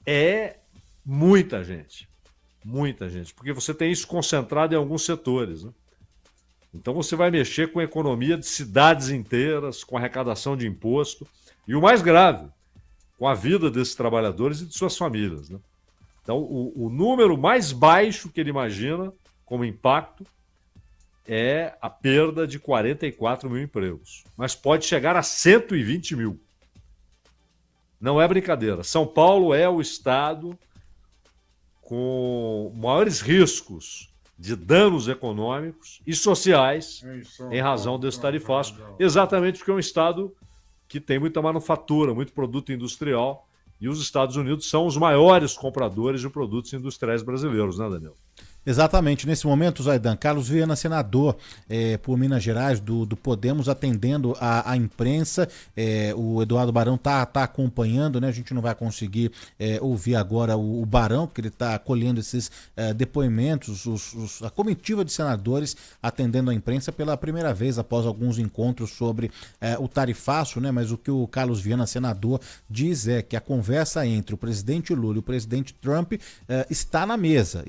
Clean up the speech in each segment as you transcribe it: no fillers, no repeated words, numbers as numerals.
é muita gente. Muita gente. Porque você tem isso concentrado em alguns setores, né? Então você vai mexer com a economia de cidades inteiras, com arrecadação de imposto. E o mais grave, com a vida desses trabalhadores e de suas famílias, né? Então, o número mais baixo que ele imagina como impacto é a perda de 44 mil empregos. Mas pode chegar a 120 mil. Não é brincadeira. São Paulo é o estado com maiores riscos de danos econômicos e sociais em razão desse tarifaço. Exatamente porque é um estado que tem muita manufatura, muito produto industrial. E os Estados Unidos são os maiores compradores de produtos industriais brasileiros, né, Daniel? Exatamente. Nesse momento, Zaidan, Carlos Viana, senador por Minas Gerais, do Podemos, atendendo a imprensa. O Eduardo Barão tá acompanhando, né? A gente não vai conseguir ouvir agora o Barão, porque ele está colhendo esses depoimentos, a comitiva de senadores atendendo a imprensa pela primeira vez após alguns encontros sobre o tarifaço, né? Mas o que o Carlos Viana, senador, diz é que a conversa entre o presidente Lula e o presidente Trump está na mesa,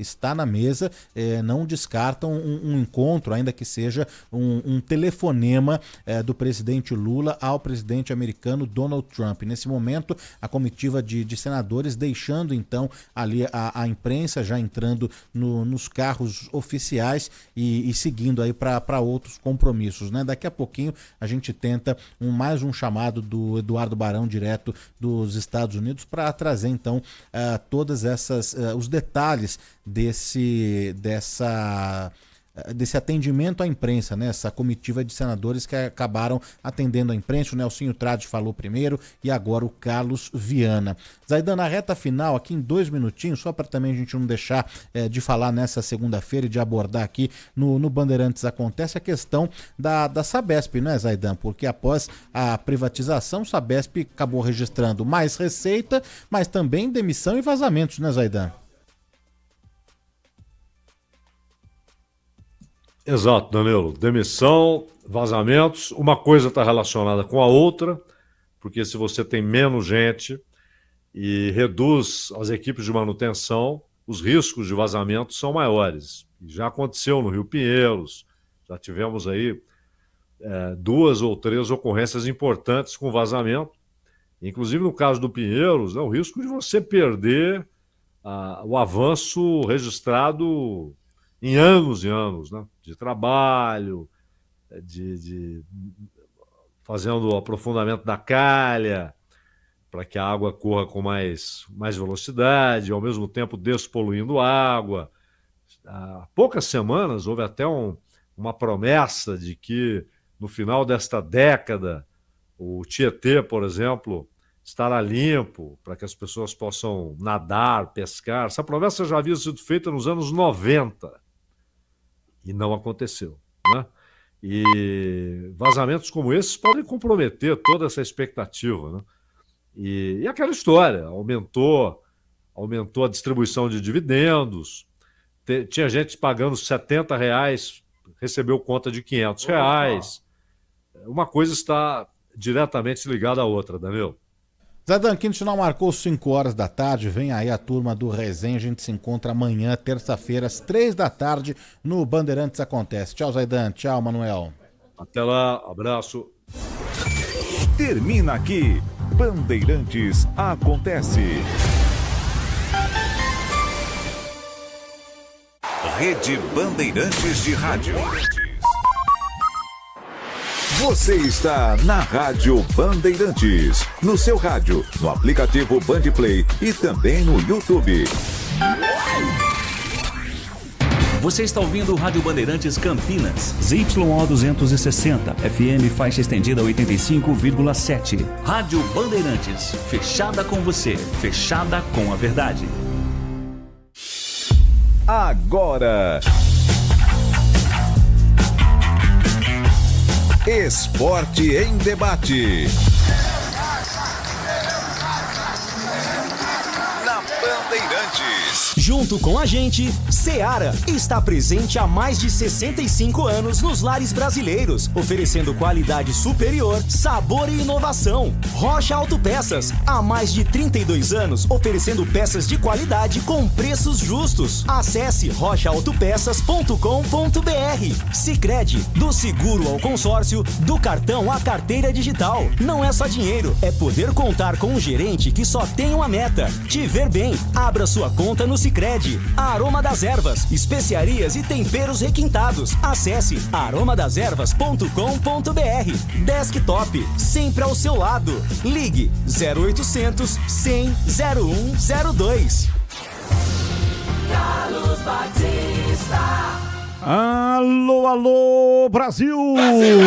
não descartam um encontro, ainda que seja um telefonema do presidente Lula ao presidente americano Donald Trump. Nesse momento, a comitiva de senadores deixando então ali a imprensa, já entrando nos carros oficiais e seguindo aí para outros compromissos, né? Daqui a pouquinho a gente tenta mais um chamado do Eduardo Barão, direto dos Estados Unidos, para trazer então todas os detalhes desse atendimento à imprensa, né? Essa comitiva de senadores que acabaram atendendo a imprensa. O Nelsinho Trade falou primeiro e agora o Carlos Viana. Zaidan, na reta final, aqui em 2 minutinhos, só para também a gente não deixar de falar nessa segunda-feira e de abordar aqui no Bandeirantes Acontece a questão da Sabesp, né, Zaidan? Porque após a privatização, a Sabesp acabou registrando mais receita, mas também demissão e vazamentos, né, Zaidan? Exato, Danilo. Demissão, vazamentos, uma coisa está relacionada com a outra, porque se você tem menos gente e reduz as equipes de manutenção, os riscos de vazamento são maiores. E já aconteceu no Rio Pinheiros, já tivemos aí 2 ou 3 ocorrências importantes com vazamento. Inclusive no caso do Pinheiros, o risco de você perder o avanço registrado em anos e anos, né? De trabalho, fazendo o aprofundamento da calha para que a água corra com mais velocidade, ao mesmo tempo despoluindo a água. Há poucas semanas houve até uma promessa de que no final desta década o Tietê, por exemplo, estará limpo para que as pessoas possam nadar, pescar. Essa promessa já havia sido feita nos anos 90. E não aconteceu, né? E vazamentos como esses podem comprometer toda essa expectativa, né? E aquela história, aumentou a distribuição de dividendos, tinha gente pagando R$70, recebeu conta de R$500. Uma coisa está diretamente ligada à outra, Danilo. Zaidan, Quinto Sinal marcou 5 horas da tarde, vem aí a turma do Resenha, a gente se encontra amanhã, terça-feira, às 3 da tarde, no Bandeirantes Acontece. Tchau, Zaidan, tchau, Manuel. Até lá, abraço. Termina aqui, Bandeirantes Acontece. Rede Bandeirantes de Rádio. Você está na Rádio Bandeirantes, no seu rádio, no aplicativo Bandplay e também no YouTube. Você está ouvindo o Rádio Bandeirantes Campinas. ZYO 260, FM faixa estendida 85,7. Rádio Bandeirantes, fechada com você, fechada com a verdade. Agora, Esporte em Debate. Na Bandeirantes. Junto com a gente, Seara está presente há mais de 65 anos nos lares brasileiros, oferecendo qualidade superior, sabor e inovação. Rocha Autopeças, há mais de 32 anos, oferecendo peças de qualidade com preços justos. Acesse rochaautopeças.com.br. Sicredi, do seguro ao consórcio, do cartão à carteira digital. Não é só dinheiro, é poder contar com um gerente que só tem uma meta: te ver bem. Abra sua conta no Sicredi. Aroma das Ervas, especiarias e temperos requintados. Acesse aromadeservas.com.br. Desktop, sempre ao seu lado. Ligue 0800 100 0102. Carlos Batista. Alô, alô, Brasil! Brasil!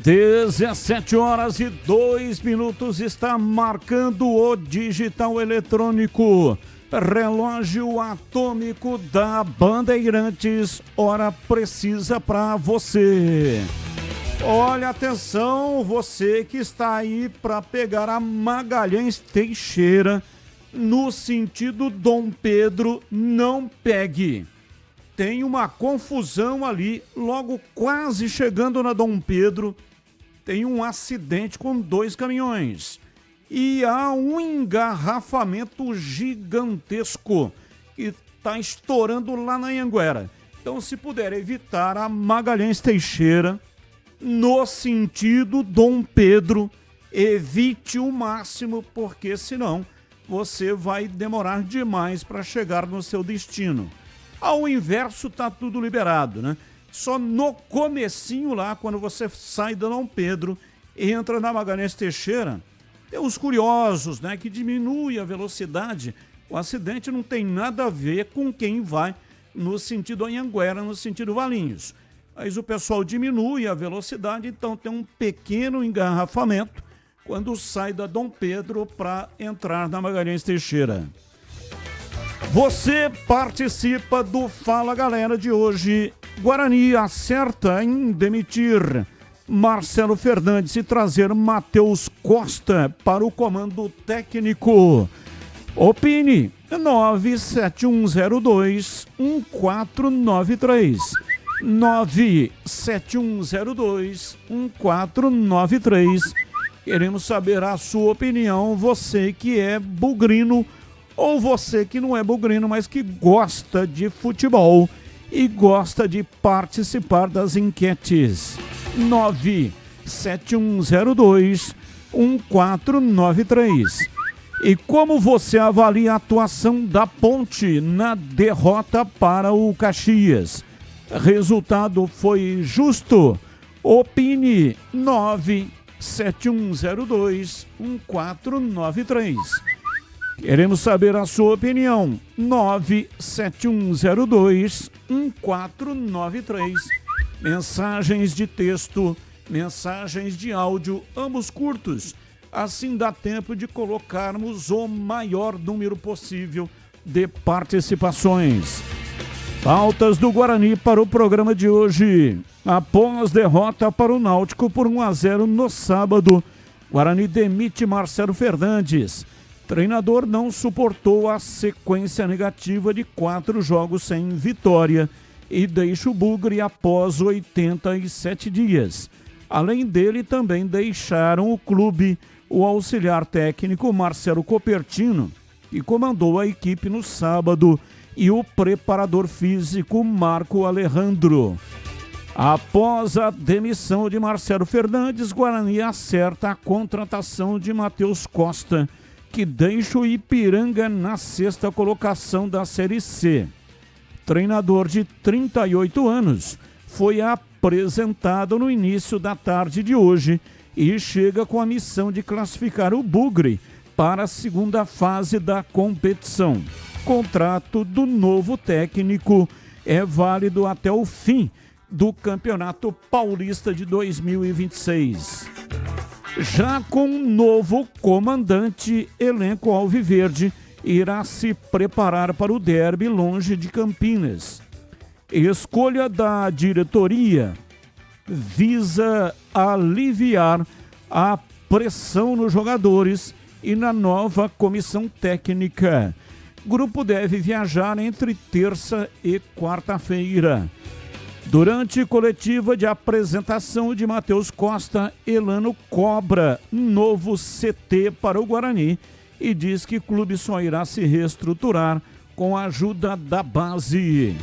17h02 está marcando o digital eletrônico. Relógio atômico da Bandeirantes, hora precisa para você. Olha, atenção, você que está aí para pegar a Magalhães Teixeira no sentido Dom Pedro, não pegue. Tem uma confusão ali, logo quase chegando na Dom Pedro, tem um acidente com 2 caminhões. E há um engarrafamento gigantesco que está estourando lá na Anhanguera. Então, se puder evitar a Magalhães Teixeira, no sentido Dom Pedro, evite o máximo, porque senão você vai demorar demais para chegar no seu destino. Ao inverso, tá tudo liberado, né? Só no comecinho lá, quando você sai da Dom Pedro, entra na Magalhães Teixeira, tem os curiosos, né, que diminui a velocidade. O acidente não tem nada a ver com quem vai no sentido Anhanguera, no sentido Valinhos. Mas o pessoal diminui a velocidade, então tem um pequeno engarrafamento quando sai da Dom Pedro para entrar na Magalhães Teixeira. Você participa do Fala Galera de hoje. Guarani acerta em demitir Marcelo Fernandes e trazer Matheus Costa para o comando técnico. Opine 97102-1493. 97102-1493. Queremos saber a sua opinião, você que é bugrino ou você que não é bugrino, mas que gosta de futebol e gosta de participar das enquetes. 97102-1493. E como você avalia a atuação da Ponte na derrota para o Caxias? Resultado foi justo? Opine 97102-1493. Queremos saber a sua opinião. 97102-1493. Mensagens de texto, mensagens de áudio, ambos curtos. Assim dá tempo de colocarmos o maior número possível de participações. Pautas do Guarani para o programa de hoje. Após derrota para o Náutico por 1-0 no sábado, Guarani demite Marcelo Fernandes. Treinador não suportou a sequência negativa de 4 jogos sem vitória e deixa o Bugre após 87 dias. Além dele, também deixaram o clube o auxiliar técnico Marcelo Copertino, que comandou a equipe no sábado, e o preparador físico Marco Alejandro. Após a demissão de Marcelo Fernandes, Guarani acerta a contratação de Matheus Costa, que deixa o Ipiranga na 6ª colocação da Série C. Treinador de 38 anos, foi apresentado no início da tarde de hoje e chega com a missão de classificar o Bugre para a 2ª fase da competição. Contrato do novo técnico é válido até o fim do Campeonato Paulista de 2026. Já com um novo comandante, elenco alviverde irá se preparar para o derby longe de Campinas. Escolha da diretoria visa aliviar a pressão nos jogadores e na nova comissão técnica. Grupo deve viajar entre terça e quarta-feira. Durante coletiva de apresentação de Matheus Costa, Elano cobra novo CT para o Guarani e diz que o clube só irá se reestruturar com a ajuda da base.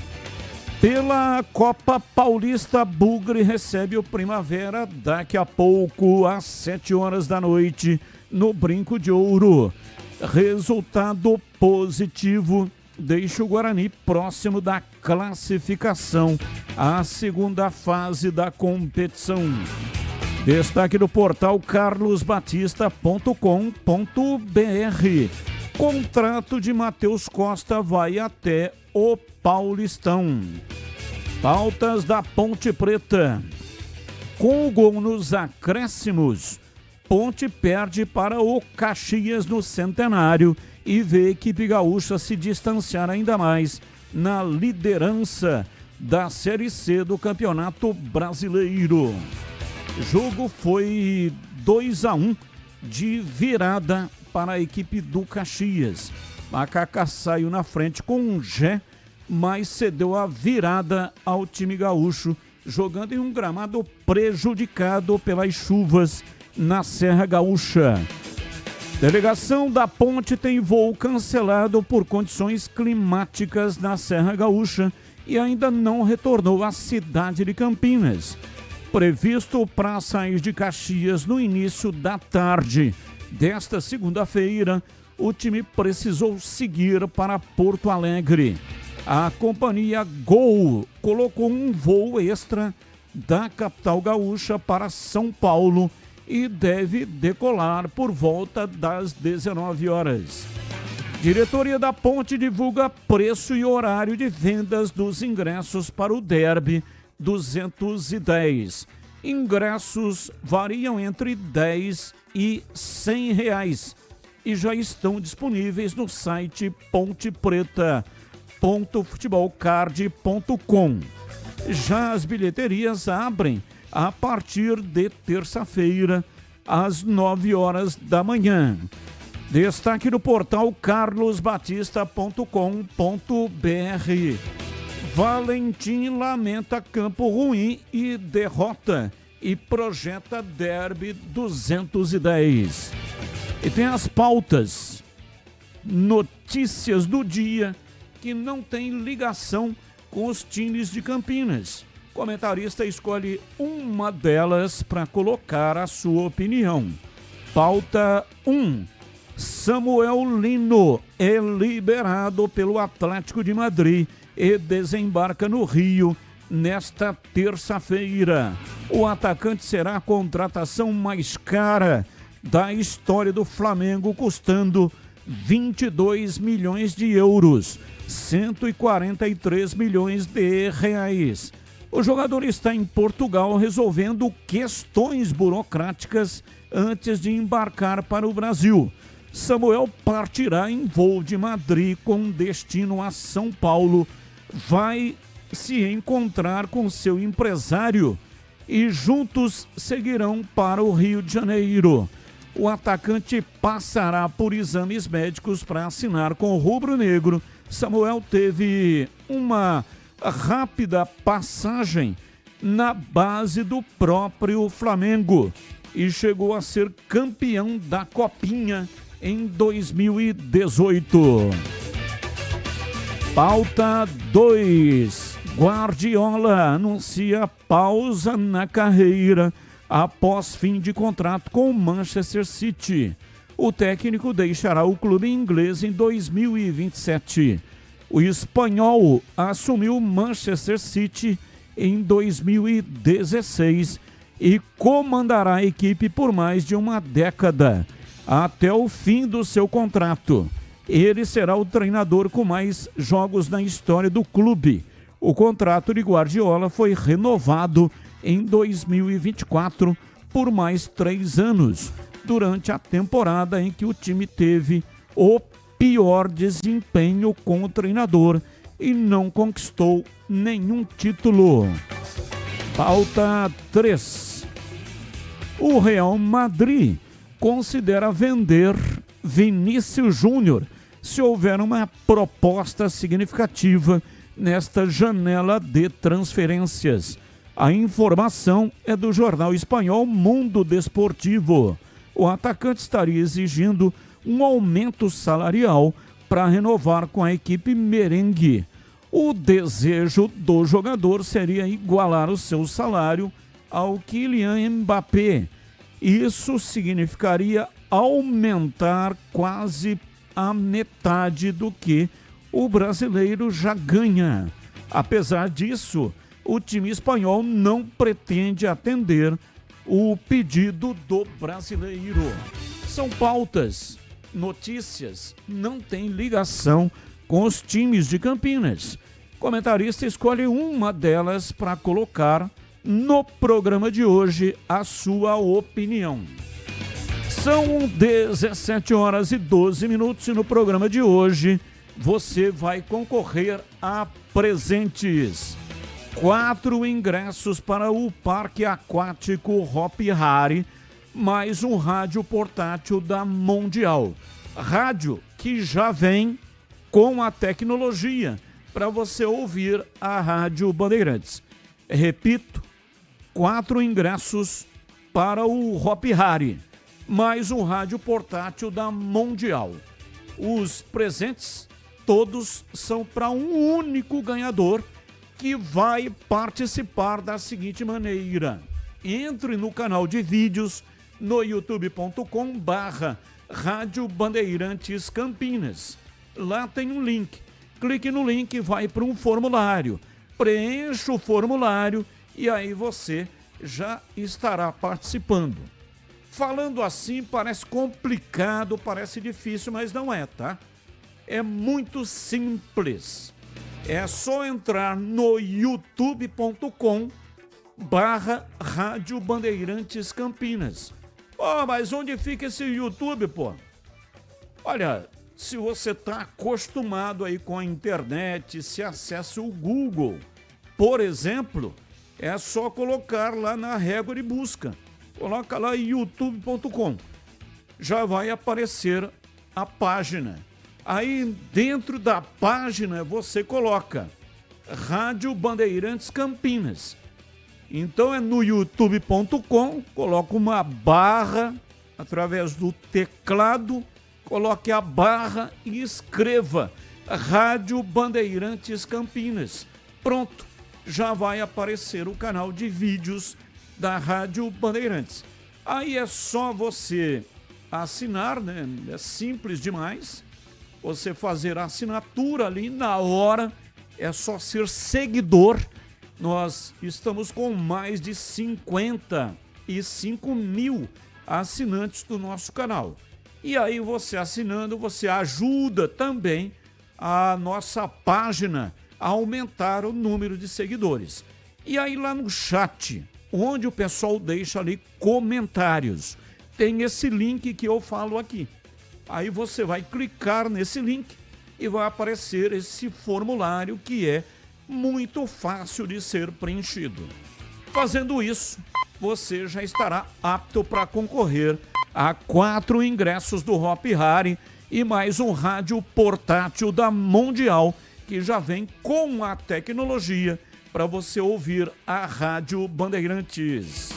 Pela Copa Paulista, Bugre recebe o Primavera daqui a pouco, às 7 horas da noite, no Brinco de Ouro. Resultado positivo deixa o Guarani próximo da classificação à segunda fase da competição. Destaque do portal carlosbatista.com.br. Contrato de Matheus Costa vai até o Paulistão. Pautas da Ponte Preta. Com o gol nos acréscimos, Ponte perde para o Caxias no Centenário e vê a equipe gaúcha se distanciar ainda mais na liderança da Série C do Campeonato Brasileiro. O jogo foi 2-1 de virada para a equipe do Caxias. Macaca saiu na frente com um Gé, mas cedeu a virada ao time gaúcho, jogando em um gramado prejudicado pelas chuvas na Serra Gaúcha. Delegação da Ponte tem voo cancelado por condições climáticas na Serra Gaúcha e ainda não retornou à cidade de Campinas. Previsto para sair de Caxias no início da tarde desta segunda-feira, o time precisou seguir para Porto Alegre. A companhia Gol colocou um voo extra da capital gaúcha para São Paulo e deve decolar por volta das 19 horas. Diretoria da Ponte divulga preço e horário de vendas dos ingressos para o Derby 210. Ingressos variam entre R$10 e R$100 e já estão disponíveis no site pontepreta.futebolcard.com. Já as bilheterias abrem a partir de terça-feira, às 9 horas da manhã. Destaque do portal carlosbatista.com.br. Valentim lamenta campo ruim e derrota e projeta Derby 210. E tem as pautas, notícias do dia que não tem ligação com os times de Campinas. O comentarista escolhe uma delas para colocar a sua opinião. Pauta 1. Samuel Lino é liberado pelo Atlético de Madrid e desembarca no Rio nesta terça-feira. O atacante será a contratação mais cara da história do Flamengo, custando 22 milhões de euros, 143 milhões de reais. O jogador está em Portugal resolvendo questões burocráticas antes de embarcar para o Brasil. Samuel partirá em voo de Madrid com destino a São Paulo. Vai se encontrar com seu empresário e juntos seguirão para o Rio de Janeiro. O atacante passará por exames médicos para assinar com o rubro-negro. Samuel teve uma rápida passagem na base do próprio Flamengo e chegou a ser campeão da Copinha em 2018. Pauta 2. Guardiola anuncia pausa na carreira após fim de contrato com o Manchester City. O técnico deixará o clube inglês em 2027. O espanhol assumiu o Manchester City em 2016 e comandará a equipe por mais de uma década, até o fim do seu contrato. Ele será o treinador com mais jogos na história do clube. O contrato de Guardiola foi renovado em 2024 por mais 3 anos, durante a temporada em que o time teve o pior desempenho com o treinador e não conquistou nenhum título. Pauta 3. O Real Madrid considera vender Vinícius Júnior, se houver uma proposta significativa nesta janela de transferências. A informação é do jornal espanhol Mundo Desportivo. O atacante estaria exigindo um aumento salarial para renovar com a equipe merengue. O desejo do jogador seria igualar o seu salário ao Kylian Mbappé. Isso significaria aumentar quase a metade do que o brasileiro já ganha. Apesar disso, o time espanhol não pretende atender o pedido do brasileiro. São pautas, notícias, não tem ligação com os times de Campinas. O comentarista escolhe uma delas para colocar no programa de hoje a sua opinião. São 17h12 e no programa de hoje você vai concorrer a presentes. 4 ingressos para o Parque Aquático Hopi Hari, mais um rádio portátil da Mundial. Rádio que já vem com a tecnologia para você ouvir a Rádio Bandeirantes. Repito, 4 ingressos para o Hopi Hari, mais um rádio portátil da Mundial. Os presentes todos são para um único ganhador que vai participar da seguinte maneira. Entre no canal de vídeos no youtube.com/Rádio Bandeirantes Campinas. Lá tem um link. Clique no link e vai para um formulário. Preencha o formulário e aí você já estará participando. Falando assim parece complicado, parece difícil, mas não é, tá? É muito simples. É só entrar no youtube.com/Rádio Bandeirantes Campinas. Mas onde fica esse YouTube, pô? Olha, se você está acostumado aí com a internet, se acessa o Google, por exemplo, é só colocar lá na régua de busca. Coloca lá youtube.com. Já vai aparecer a página. Aí dentro da página você coloca Rádio Bandeirantes Campinas. Então é no youtube.com, coloca uma barra através do teclado, coloque a barra e escreva Rádio Bandeirantes Campinas. Pronto, já vai aparecer o canal de vídeos da Rádio Bandeirantes. Aí é só você assinar, né? É simples demais. Você fazer a assinatura ali na hora, é só ser seguidor. Nós estamos com mais de 55 mil assinantes do nosso canal. E aí você assinando, você ajuda também a nossa página a aumentar o número de seguidores. E aí lá no chat, onde o pessoal deixa ali comentários, tem esse link que eu falo aqui. Aí você vai clicar nesse link e vai aparecer esse formulário que é muito fácil de ser preenchido. Fazendo isso, você já estará apto para concorrer a 4 ingressos do Hopi Hari e mais um rádio portátil da Mundial que já vem com a tecnologia para você ouvir a Rádio Bandeirantes.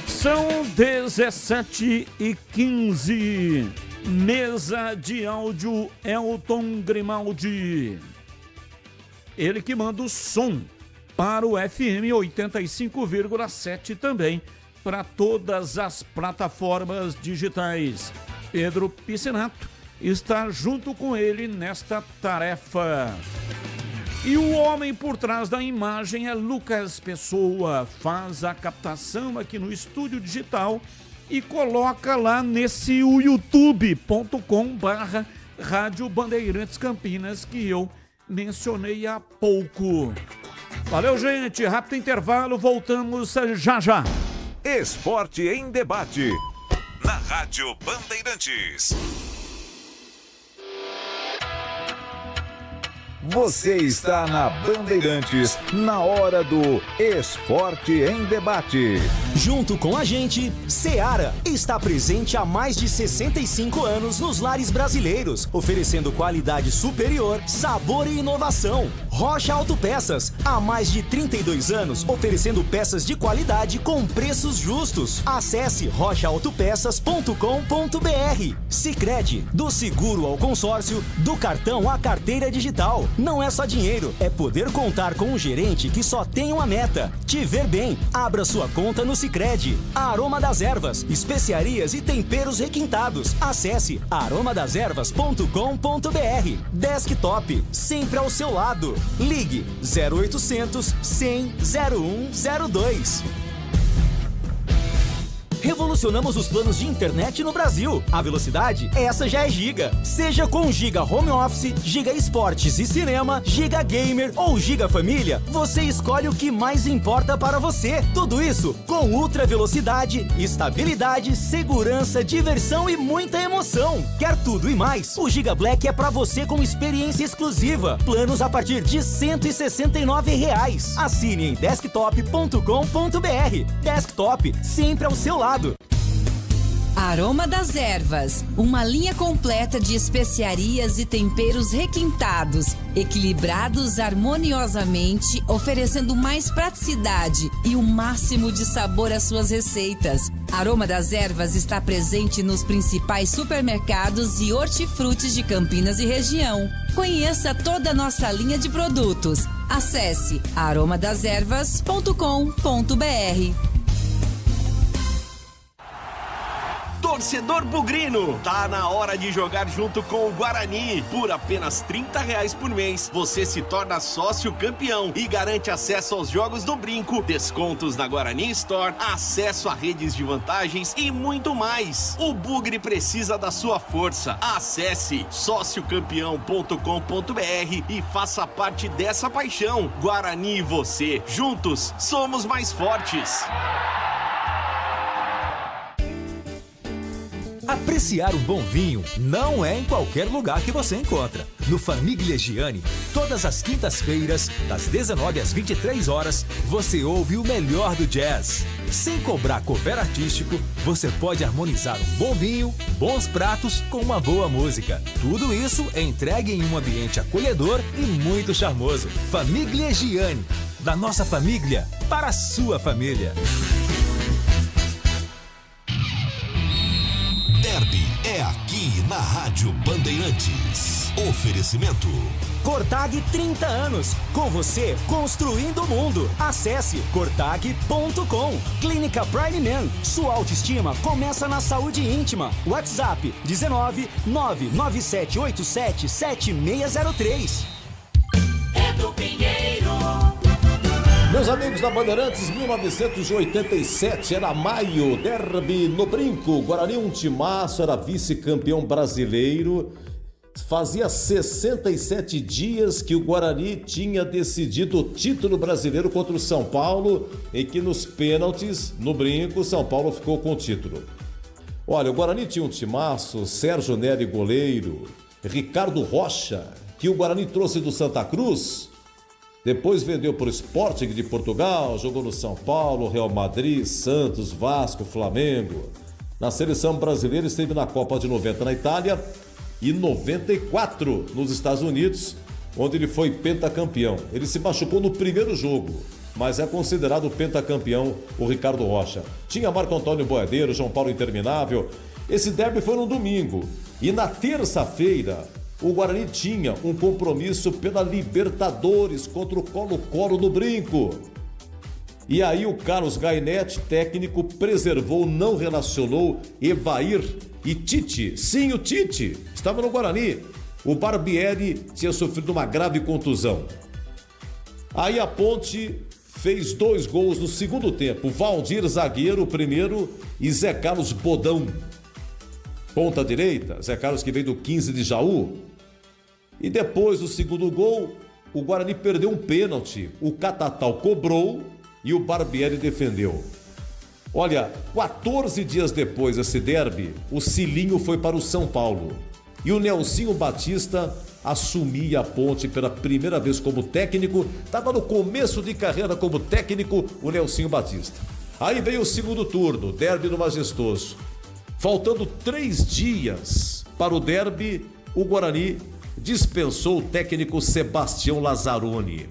São 17h15. Mesa de áudio Elton Grimaldi. Ele que manda o som para o FM 85,7 também para todas as plataformas digitais. Pedro Piscinato está junto com ele nesta tarefa. E o homem por trás da imagem é Lucas Pessoa, faz a captação aqui no estúdio digital e coloca lá nesse youtube.com/Rádio Bandeirantes Campinas que eu mencionei há pouco. Valeu, gente. Rápido intervalo, voltamos já já. Esporte em debate. Na Rádio Bandeirantes. Você está na Bandeirantes, na hora do Esporte em Debate. Junto com a gente, Seara está presente há mais de 65 anos nos lares brasileiros, oferecendo qualidade superior, sabor e inovação. Rocha Autopeças, há mais de 32 anos, oferecendo peças de qualidade com preços justos. Acesse rochaautopeças.com.br. Sicredi, do seguro ao consórcio, do cartão à carteira digital. Não é só dinheiro, é poder contar com um gerente que só tem uma meta: te ver bem. Abra sua conta no Sicredi. Aroma das Ervas, especiarias e temperos requintados. Acesse aromadeservas.com.br. Desktop, sempre ao seu lado. Ligue 0800 100 0102. Revolucionamos os planos de internet no Brasil. A velocidade, essa já é Giga. Seja com Giga Home Office, Giga Esportes e Cinema, Giga Gamer ou Giga Família, você escolhe o que mais importa para você. Tudo isso com ultra velocidade, estabilidade, segurança, diversão e muita emoção. Quer tudo e mais? O Giga Black é para você com experiência exclusiva. Planos a partir de R$ 169. Assine em desktop.com.br. Desktop, sempre ao seu lado. Aroma das Ervas, uma linha completa de especiarias e temperos requintados, equilibrados harmoniosamente, oferecendo mais praticidade e o máximo de sabor às suas receitas. Aroma das Ervas está presente nos principais supermercados e hortifrutis de Campinas e região. Conheça toda a nossa linha de produtos. Acesse aromadeservas.com.br. Torcedor bugrino, tá na hora de jogar junto com o Guarani. Por apenas R$30 por mês, você se torna sócio campeão e garante acesso aos jogos do Brinco, descontos na Guarani Store, acesso a redes de vantagens e muito mais. O Bugre precisa da sua força. Acesse sociocampeão.com.br e faça parte dessa paixão. Guarani e você, juntos, somos mais fortes. Apreciar um bom vinho não é em qualquer lugar que você encontra. No Famiglia Gianni, todas as quintas-feiras, das 19 às 23 horas, você ouve o melhor do jazz. Sem cobrar cover artístico, você pode harmonizar um bom vinho, bons pratos com uma boa música. Tudo isso é entregue em um ambiente acolhedor e muito charmoso. Famiglia Gianni, da nossa família para a sua família. É aqui na Rádio Bandeirantes. Oferecimento Cortag 30 anos, com você construindo o mundo. Acesse cortag.com. Clínica Prime Man, sua autoestima começa na saúde íntima. WhatsApp 19 99787 7603. Edu Pinheiro. Meus amigos da Bandeirantes, 1987 era maio, derby no Brinco. Guarani, um timaço, era vice-campeão brasileiro. Fazia 67 dias que o Guarani tinha decidido o título brasileiro contra o São Paulo, em que nos pênaltis, no Brinco, São Paulo ficou com o título. Olha, o Guarani tinha um timaço, Sérgio Nery goleiro, Ricardo Rocha, que o Guarani trouxe do Santa Cruz. Depois vendeu para o Sporting de Portugal, jogou no São Paulo, Real Madrid, Santos, Vasco, Flamengo. Na seleção brasileira esteve na Copa de 90 na Itália e 94 nos Estados Unidos, onde ele foi pentacampeão. Ele se machucou no primeiro jogo, mas é considerado pentacampeão o Ricardo Rocha. Tinha Marco Antônio Boiadeiro, João Paulo Interminável. Esse derby foi no domingo e na terça-feira o Guarani tinha um compromisso pela Libertadores contra o Colo-Colo no Brinco. E aí o Carlos Gainetti, técnico, preservou, não relacionou Evair e Tite. Sim, o Tite estava no Guarani. O Barbieri tinha sofrido uma grave contusão. Aí a Ponte fez 2 gols no segundo tempo. Valdir, zagueiro, o primeiro, e Zé Carlos Bodão. Ponta direita, Zé Carlos que veio do 15 de Jaú. E depois do segundo gol, o Guarani perdeu um pênalti. O Catatal cobrou e o Barbieri defendeu. Olha, 14 dias depois desse derby, o Cilinho foi para o São Paulo. e o Nelsinho Batista assumia a Ponte pela primeira vez como técnico. Estava no começo de carreira como técnico o Nelsinho Batista. Aí veio o segundo turno, derby do Majestoso. Faltando 3 dias para o derby, o Guarani dispensou o técnico Sebastião Lazzaroni.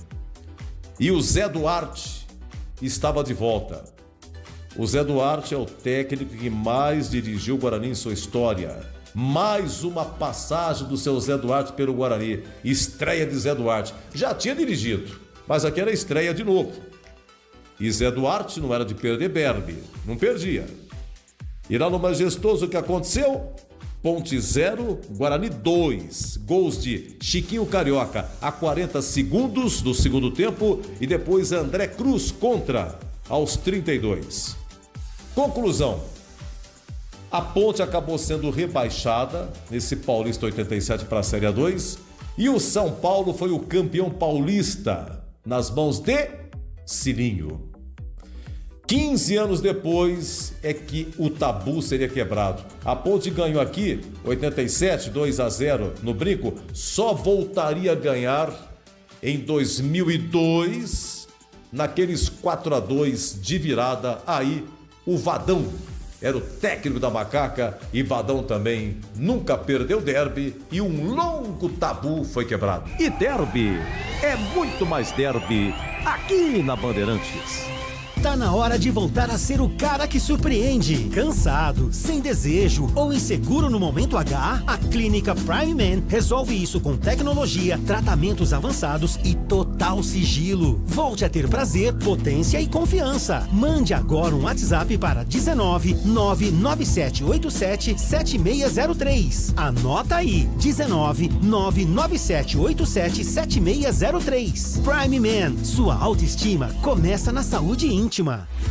E o Zé Duarte estava de volta. O Zé Duarte é o técnico que mais dirigiu o Guarani em sua história. Mais uma passagem do seu Zé Duarte pelo Guarani. Estreia de Zé Duarte. Já tinha dirigido, mas aqui era estreia de novo. E Zé Duarte não era de perder derby, não perdia. E lá no Majestoso o que aconteceu? Ponte 0, Guarani 2. Gols de Chiquinho Carioca a 40 segundos do segundo tempo e depois André Cruz contra aos 32. Conclusão. A Ponte acabou sendo rebaixada nesse Paulista 87 para a Série A2 e o São Paulo foi o campeão paulista nas mãos de Cilinho. 15 anos depois é que o tabu seria quebrado. A Ponte ganhou aqui, 87, 2-0 no Brinco, só voltaria a ganhar em 2002, naqueles 4-2 de virada. Aí o Vadão era o técnico da Macaca e Vadão também nunca perdeu derby e um longo tabu foi quebrado. E derby é muito mais derby aqui na Bandeirantes. Tá na hora de voltar a ser o cara que surpreende. Cansado, sem desejo ou inseguro no momento H? A Clínica Prime Man resolve isso com tecnologia, tratamentos avançados e total sigilo. Volte a ter prazer, potência e confiança. Mande agora um WhatsApp para 19 99787 7603. Anota aí, 19 99787 7603. Prime Man, sua autoestima começa na saúde íntima.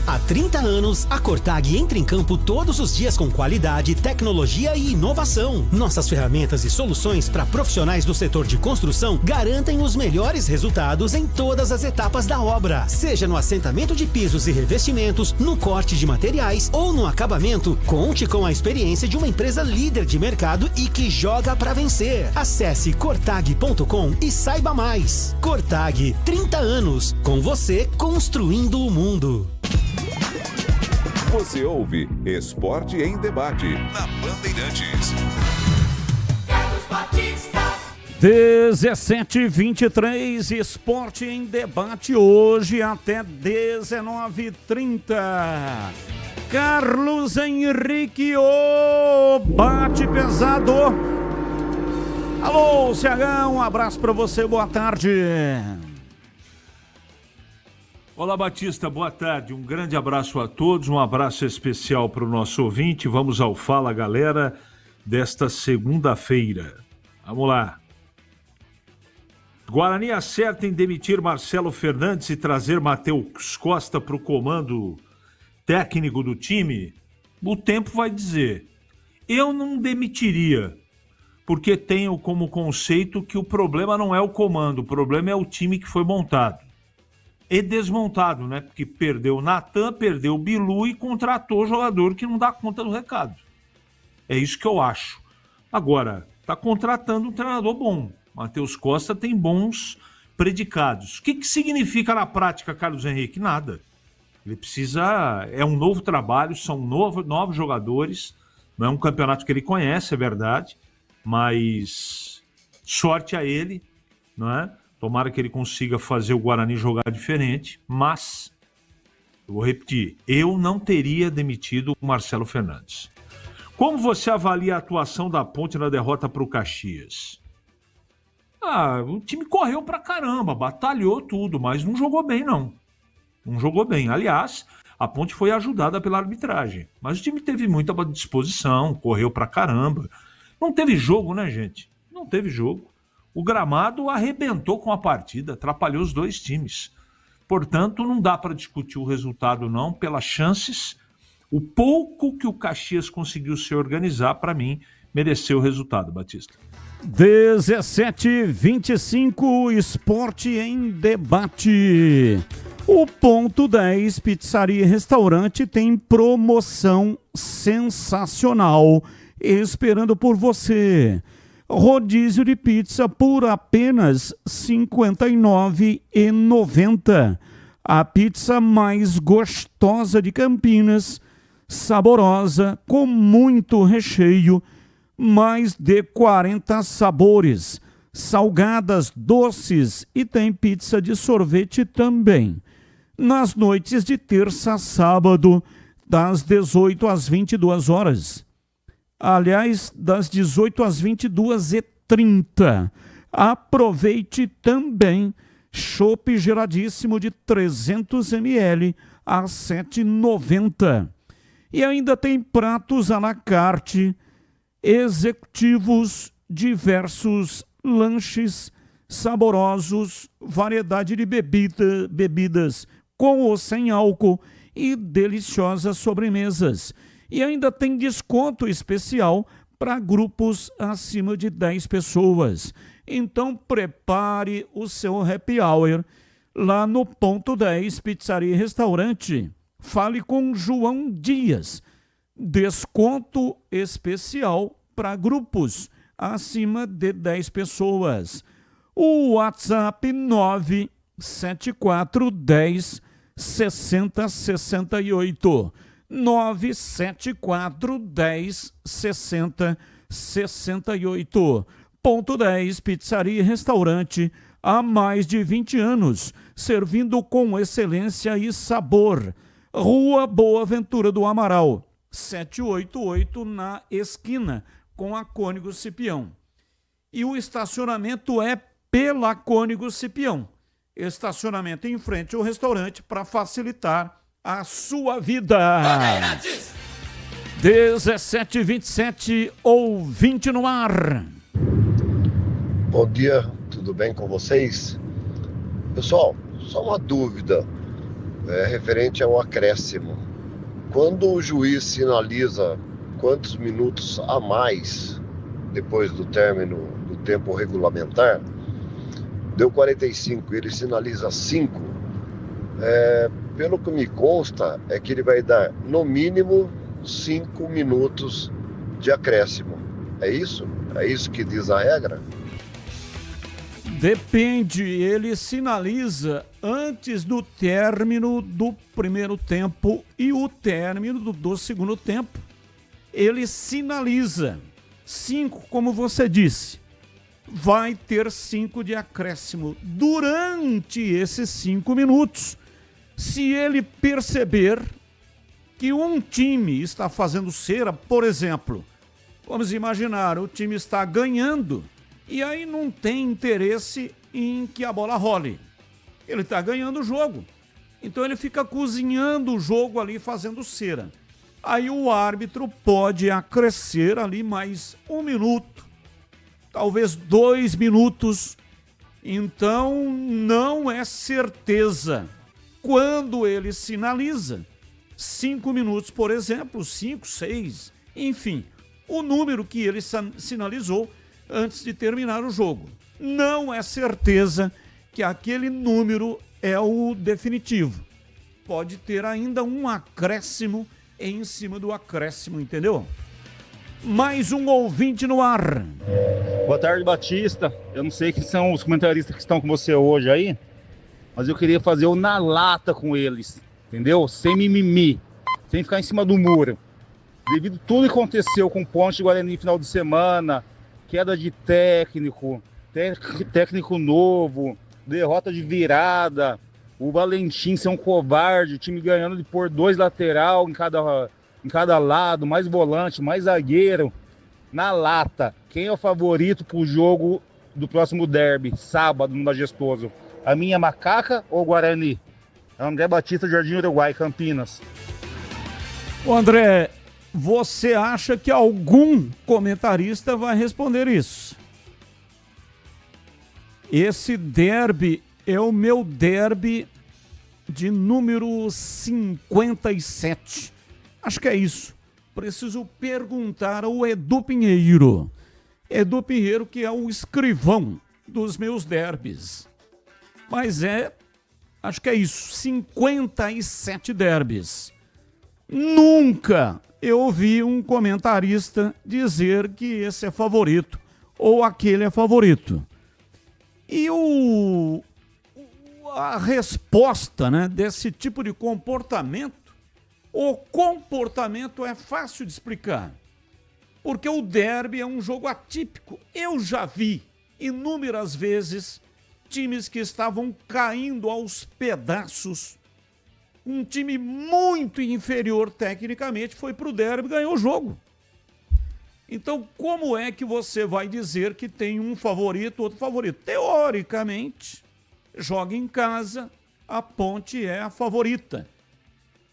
Há 30 anos, a Cortag entra em campo todos os dias com qualidade, tecnologia e inovação. Nossas ferramentas e soluções para profissionais do setor de construção garantem os melhores resultados em todas as etapas da obra. Seja no assentamento de pisos e revestimentos, no corte de materiais ou no acabamento, conte com a experiência de uma empresa líder de mercado e que joga para vencer. Acesse cortag.com e saiba mais. Cortag, 30 anos, com você construindo o mundo. Você ouve Esporte em Debate na Bandeirantes. 17h23, Esporte em Debate hoje até 19h30. Carlos Henrique, o bate pesado. Alô, CH, um abraço para você, boa tarde. Olá, Batista, boa tarde. Um grande abraço a todos, um abraço especial para o nosso ouvinte. Vamos ao Fala, galera, desta segunda-feira. Vamos lá. Guarani acerta em demitir Marcelo Fernandes e trazer Matheus Costa para o comando técnico do time? O tempo vai dizer. Eu não demitiria, porque tenho como conceito que o problema não é o comando, o problema é o time que foi montado. E desmontado, né? Porque perdeu o Natan, perdeu o Bilu e contratou jogador que não dá conta do recado. É isso que eu acho. Agora, tá contratando um treinador bom. Matheus Costa tem bons predicados. O que significa na prática, Carlos Henrique? Nada. Ele precisa... É um novo trabalho, são novos jogadores. Não é um campeonato que ele conhece, é verdade. Mas sorte a ele, não é? Tomara que ele consiga fazer o Guarani jogar diferente, mas, eu vou repetir, eu não teria demitido o Marcelo Fernandes. Como você avalia a atuação da Ponte na derrota para o Caxias? O time correu pra caramba, batalhou tudo, mas não jogou bem, não. Não jogou bem. Aliás, a Ponte foi ajudada pela arbitragem, mas o time teve muita disposição, correu pra caramba. Não teve jogo, né, gente? Não teve jogo. O gramado arrebentou com a partida, atrapalhou os dois times. Portanto, não dá para discutir o resultado, não, pelas chances. O pouco que o Caxias conseguiu se organizar, para mim, mereceu o resultado, Batista. 17h25, Esporte em Debate. O Ponto 10 Pizzaria e Restaurante tem promoção sensacional esperando por você. rodízio de pizza por apenas R$ 59,90. A pizza mais gostosa de Campinas, saborosa, com muito recheio, mais de 40 sabores, salgadas, doces e tem pizza de sorvete também. Nas noites de terça a sábado, das 18 às 22 horas. Aliás, das 18 às 22h30. Aproveite também chopp geladíssimo de 300 ml a R$ 7,90. E ainda tem pratos à la carte, executivos, diversos lanches saborosos, variedade de bebidas com ou sem álcool e deliciosas sobremesas. E ainda tem desconto especial para grupos acima de 10 pessoas. Então prepare o seu happy hour lá no Ponto 10 Pizzaria e Restaurante. Fale com João Dias. Desconto especial para grupos acima de 10 pessoas. O WhatsApp 97410 6068. 97410 6068. Ponto 10 Pizzaria e Restaurante, há mais de 20 anos, servindo com excelência e sabor. Rua Boa Ventura do Amaral, 788, na esquina com a Cônigo Cipião. E o estacionamento é pela Cônigo Cipião. Estacionamento em frente ao restaurante para facilitar a sua vida. 17h27, ouvinte no ar. Bom dia, tudo bem com vocês? Pessoal, só uma dúvida referente ao acréscimo. Quando o juiz sinaliza quantos minutos a mais depois do término do tempo regulamentar, deu 45, ele sinaliza 5, pelo que me consta é que ele vai dar no mínimo 5 minutos de acréscimo. É isso? É isso que diz a regra? Depende, ele sinaliza antes do término do primeiro tempo e o término do segundo tempo. Ele sinaliza 5, como você disse. Vai ter 5 de acréscimo durante esses 5 minutos. Se ele perceber que um time está fazendo cera, por exemplo, vamos imaginar, o time está ganhando e aí não tem interesse em que a bola role. Ele está ganhando o jogo. Então ele fica cozinhando o jogo ali, fazendo cera. Aí o árbitro pode acrescer ali mais 1 minuto, talvez 2 minutos. Então não é certeza. Quando ele sinaliza 5 minutos, por exemplo, 5, 6, enfim, o número que ele sinalizou antes de terminar o jogo. Não é certeza que aquele número é o definitivo. Pode ter ainda um acréscimo em cima do acréscimo, entendeu? Mais um ouvinte no ar. Boa tarde, Batista. Eu não sei quem são os comentaristas que estão com você hoje aí, mas eu queria fazer o na lata com eles, entendeu? Sem mimimi, sem ficar em cima do muro. Devido a tudo que aconteceu com o Ponte Guarani no final de semana, queda de técnico novo, derrota de virada, o Valentim ser um covarde, o time ganhando de pôr 2 lateral em cada lado, mais volante, mais zagueiro. Na lata, quem é o favorito para o jogo do próximo derby, sábado, no Majestoso? A minha Macaca ou o Guarani? André Batista, Jardim Uruguai, Campinas. Ô André, você acha que algum comentarista vai responder isso? Esse derby é o meu derby de número 57. Acho que é isso. Preciso perguntar ao Edu Pinheiro. Edu Pinheiro, que é o escrivão dos meus derbys. Mas acho que é isso, 57 derbys. Nunca eu ouvi um comentarista dizer que esse é favorito ou aquele é favorito. E a resposta, né, desse tipo de comportamento, o comportamento é fácil de explicar. Porque o derby é um jogo atípico. Eu já vi inúmeras vezes times que estavam caindo aos pedaços. Um time muito inferior tecnicamente foi para o derby e ganhou o jogo. Então, como é que você vai dizer que tem um favorito, outro favorito? Teoricamente, joga em casa, a Ponte é a favorita.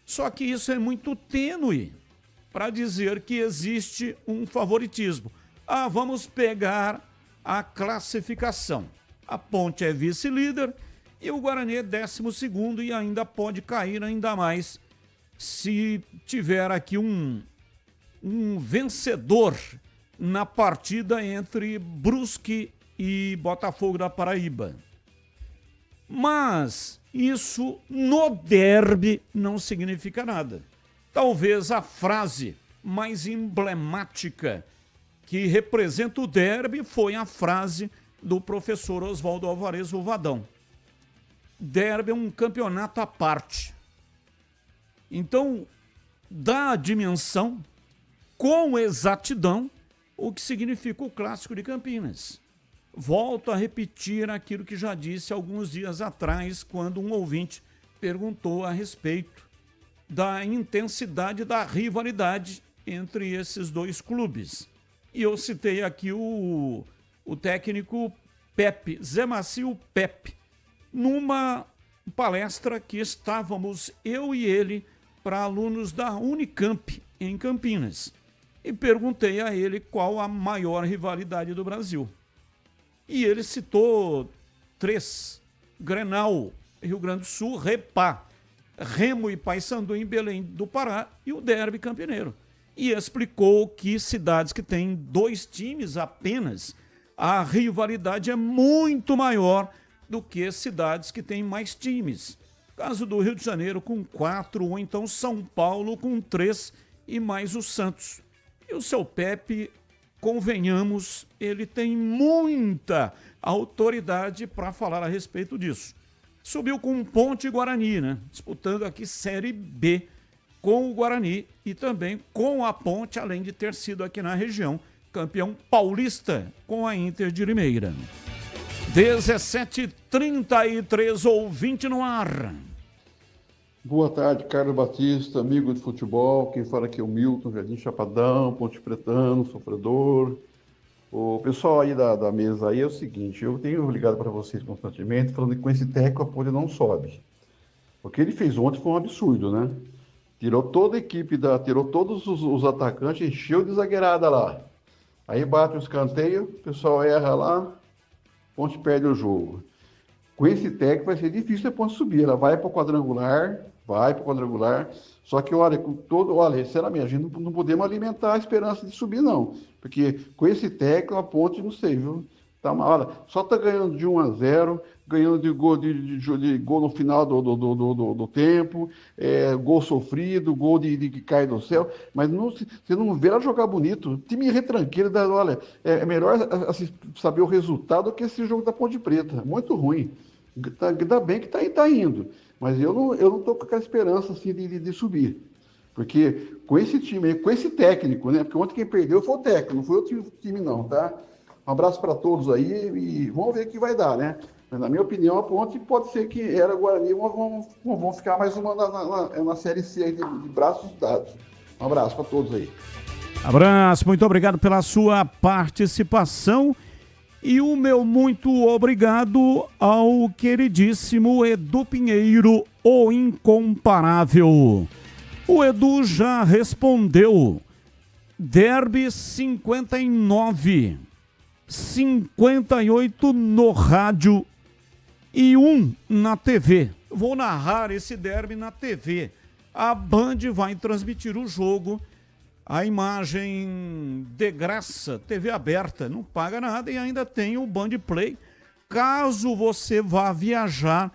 Só que isso é muito tênue para dizer que existe um favoritismo. Vamos pegar a classificação. A Ponte é vice-líder e o Guarani é 12º e ainda pode cair ainda mais se tiver aqui um vencedor na partida entre Brusque e Botafogo da Paraíba. Mas isso no derby não significa nada. Talvez a frase mais emblemática que representa o derby foi a frase do professor Oswaldo Alvarez, o Vadão. Derby é um campeonato à parte. Então, dá a dimensão, com exatidão, o que significa o Clássico de Campinas. Volto a repetir aquilo que já disse alguns dias atrás, quando um ouvinte perguntou a respeito da intensidade da rivalidade entre esses dois clubes. E eu citei aqui o técnico Pepe, Zé Macio Pepe, numa palestra que estávamos eu e ele para alunos da Unicamp, em Campinas. E perguntei a ele qual a maior rivalidade do Brasil. E ele citou 3, Grenal, Rio Grande do Sul, Repá, Remo e Paysandu em Belém do Pará e o derby campineiro. E explicou que cidades que têm 2 times apenas, a rivalidade é muito maior do que cidades que têm mais times. Caso do Rio de Janeiro com 4, ou então São Paulo com 3 e mais o Santos. E o seu Pepe, convenhamos, ele tem muita autoridade para falar a respeito disso. Subiu com Ponte e Guarani, né? Disputando aqui Série B com o Guarani e também com a Ponte, além de ter sido aqui na região campeão paulista com a Inter de Limeira. 17h33, ouvinte no ar. Boa tarde, Carlos Batista, amigo de futebol. Quem fala aqui é o Milton, Jardim Chapadão, Ponte Pretano, sofredor. O pessoal aí da mesa aí é o seguinte, eu tenho ligado para vocês constantemente, falando que com esse técnico a Ponte não sobe. O que ele fez ontem foi um absurdo, né? Tirou toda a equipe, tirou todos os atacantes, encheu de zagueirada lá. Aí bate o escanteio, o pessoal erra lá, Ponte perde o jogo. Com esse técnico vai ser difícil a Ponte subir, ela vai para o quadrangular, só que olha, sinceramente, a gente não podemos alimentar a esperança de subir não, porque com esse técnico a Ponte, não sei, viu? Tá uma hora, só tá ganhando de 1-0, ganhando de gol no final do tempo, gol sofrido, gol de que cai do céu, mas você não vê ela jogar bonito. Time retranqueiro, olha, é melhor saber o resultado do que esse jogo da Ponte Preta. Muito ruim. Ainda bem que tá indo, mas eu não tô com aquela esperança assim, de subir. Porque com esse time, com esse técnico, né? Porque ontem quem perdeu foi o técnico, não foi o time não, tá? Um abraço para todos aí e vamos ver o que vai dar, né? Mas, na minha opinião, a Ponte pode ser que era Guarani, vão ficar mais uma na Série C aí de braços dados. Um abraço para todos aí. Abraço, muito obrigado pela sua participação e o meu muito obrigado ao queridíssimo Edu Pinheiro, o incomparável. O Edu já respondeu. Derby 59. 58 no rádio e 1 na TV. Vou narrar esse derby na TV. A Band vai transmitir o jogo. A imagem de graça, TV aberta, não paga nada e ainda tem o Band Play. Caso você vá viajar,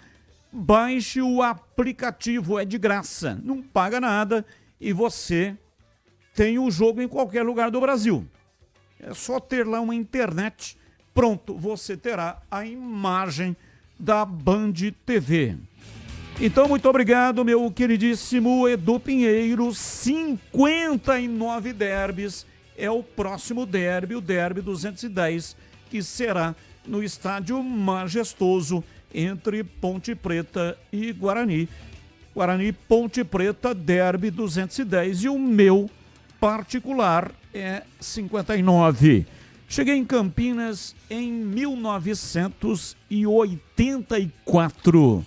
baixe o aplicativo, é de graça, não paga nada e você tem o jogo em qualquer lugar do Brasil. É só ter lá uma internet, pronto, você terá a imagem da Band TV. Então, muito obrigado, meu queridíssimo Edu Pinheiro. 59 derbys é o próximo derby, o derby 210, que será no estádio Majestoso entre Ponte Preta e Guarani. Guarani Ponte Preta, derby 210, e o meu particular é 59. Cheguei em Campinas em 1984.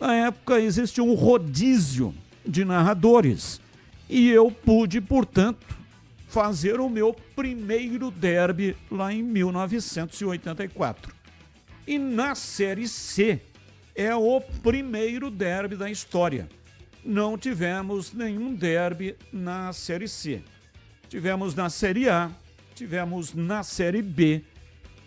Na época existia um rodízio de narradores e eu pude, portanto, fazer o meu primeiro derby lá em 1984. E na Série C é o primeiro derby da história. Não tivemos nenhum derby na Série C. Tivemos na Série A, tivemos na Série B,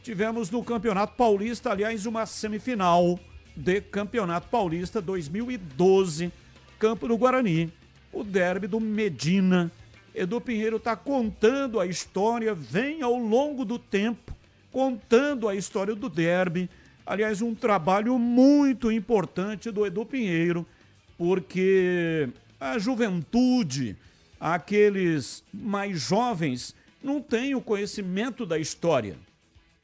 tivemos no Campeonato Paulista, aliás, uma semifinal de Campeonato Paulista 2012, Campo do Guarani, o derby do Medina. Edu Pinheiro está contando a história, vem ao longo do tempo, contando a história do derby. Aliás, um trabalho muito importante do Edu Pinheiro, porque a juventude, aqueles mais jovens, não têm o conhecimento da história.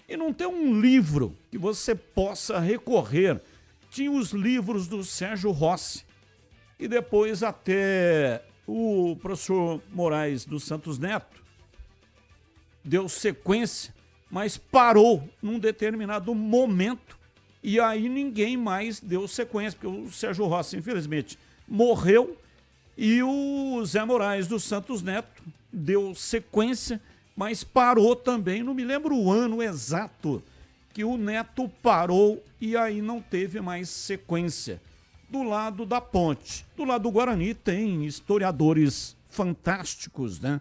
E não tem um livro que você possa recorrer. Tinha os livros do Sérgio Rossi. E depois até o professor Moraes dos Santos Neto deu sequência, mas parou num determinado momento e aí ninguém mais deu sequência, porque o Sérgio Rossi, infelizmente, morreu e o Zé Moraes dos Santos Neto deu sequência, mas parou também, não me lembro o ano exato que o Neto parou e aí não teve mais sequência. Do lado da Ponte, do lado do Guarani tem historiadores fantásticos, né?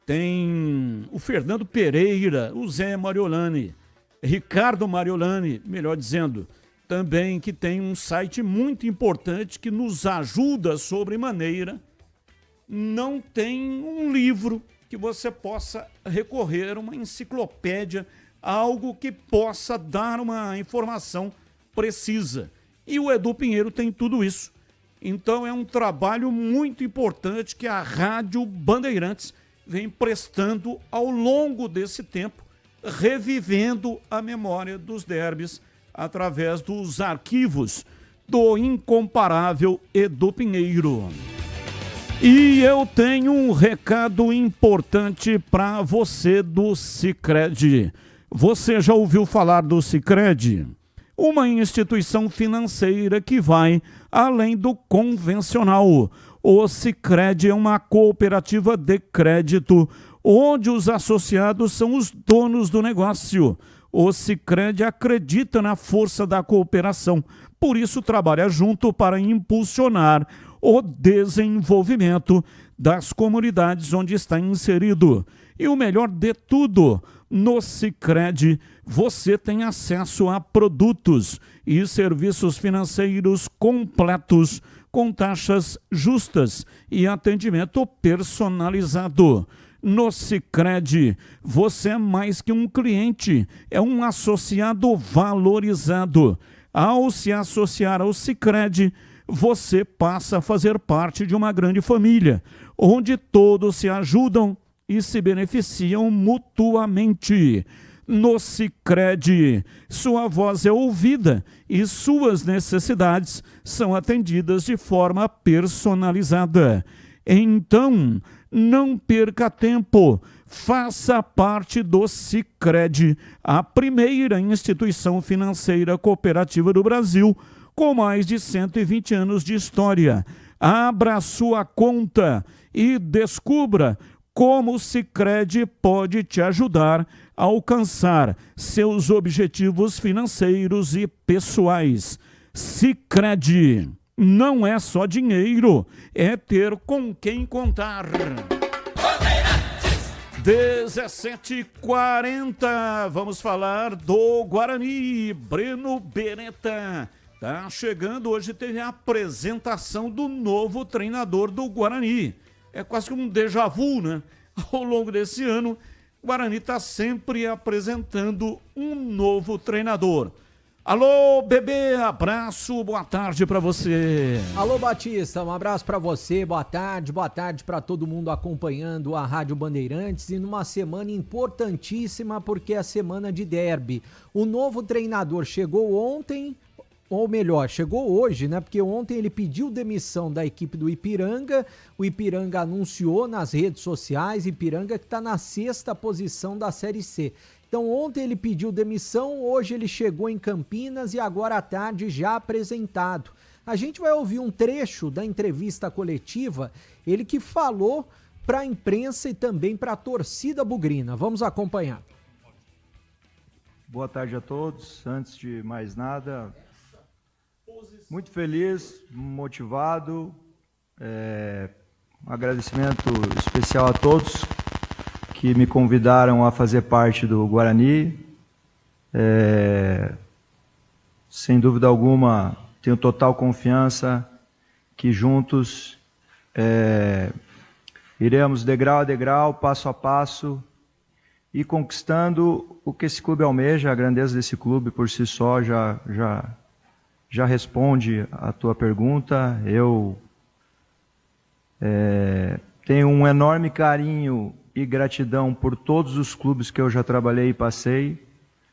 Tem o Fernando Pereira, o Zé Mariolani, Ricardo Mariolani, melhor dizendo, também que tem um site muito importante que nos ajuda sobremaneira. Não tem um livro que você possa recorrer, uma enciclopédia, algo que possa dar uma informação precisa. E o Edu Pinheiro tem tudo isso. Então é um trabalho muito importante que a Rádio Bandeirantes vem prestando ao longo desse tempo, revivendo a memória dos derbys através dos arquivos do incomparável Edu Pinheiro. E eu tenho um recado importante para você do Sicredi. Você já ouviu falar do Sicredi? Uma instituição financeira que vai além do convencional. O Sicredi é uma cooperativa de crédito, onde os associados são os donos do negócio. O Sicredi acredita na força da cooperação, por isso trabalha junto para impulsionar o desenvolvimento das comunidades onde está inserido. E o melhor de tudo, no Sicredi você tem acesso a produtos e serviços financeiros completos, com taxas justas e atendimento personalizado. No Sicredi, você é mais que um cliente, é um associado valorizado. Ao se associar ao Sicredi, você passa a fazer parte de uma grande família, onde todos se ajudam e se beneficiam mutuamente. No Sicredi, sua voz é ouvida e suas necessidades são atendidas de forma personalizada. Então, não perca tempo, faça parte do Sicredi, a primeira instituição financeira cooperativa do Brasil, com mais de 120 anos de história. Abra sua conta e descubra como o Sicredi pode te ajudar a alcançar seus objetivos financeiros e pessoais. Sicredi não é só dinheiro, é ter com quem contar. 17h40, vamos falar do Guarani. Breno Beretta tá chegando, hoje teve a apresentação do novo treinador do Guarani. É quase que um déjà vu, né? Ao longo desse ano, o Guarani está sempre apresentando um novo treinador. Alô, bebê, abraço, boa tarde para você. Alô, Batista, um abraço para você, boa tarde para todo mundo acompanhando a Rádio Bandeirantes e numa semana importantíssima porque é a semana de derby. O novo treinador chegou ontem, ou melhor, chegou hoje, né? Porque ontem ele pediu demissão da equipe do Ipiranga, o Ipiranga anunciou nas redes sociais, Ipiranga que está na 6ª posição da Série C. Então ontem ele pediu demissão, hoje ele chegou em Campinas e agora à tarde já apresentado. A gente vai ouvir um trecho da entrevista coletiva, ele que falou para a imprensa e também para a torcida bugrina. Vamos acompanhar. Boa tarde a todos. Antes de mais nada, muito feliz, motivado. Um agradecimento especial a todos que me convidaram a fazer parte do Guarani. Sem dúvida alguma, tenho total confiança que juntos iremos degrau a degrau, passo a passo, e conquistando o que esse clube almeja. A grandeza desse clube por si só já responde a tua pergunta. Eu tenho um enorme carinho e gratidão por todos os clubes que eu já trabalhei e passei,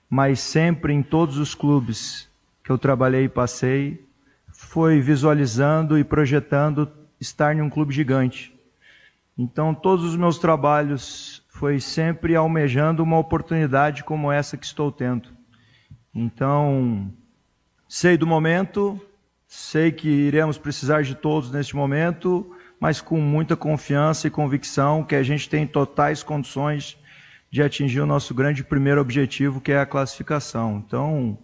mas sempre em todos os clubes que eu trabalhei e passei, foi visualizando e projetando estar em um clube gigante. Então, todos os meus trabalhos foi sempre almejando uma oportunidade como essa que estou tendo. Então, sei do momento, sei que iremos precisar de todos neste momento, mas com muita confiança e convicção que a gente tem totais condições de atingir o nosso grande primeiro objetivo, que é a classificação. Então,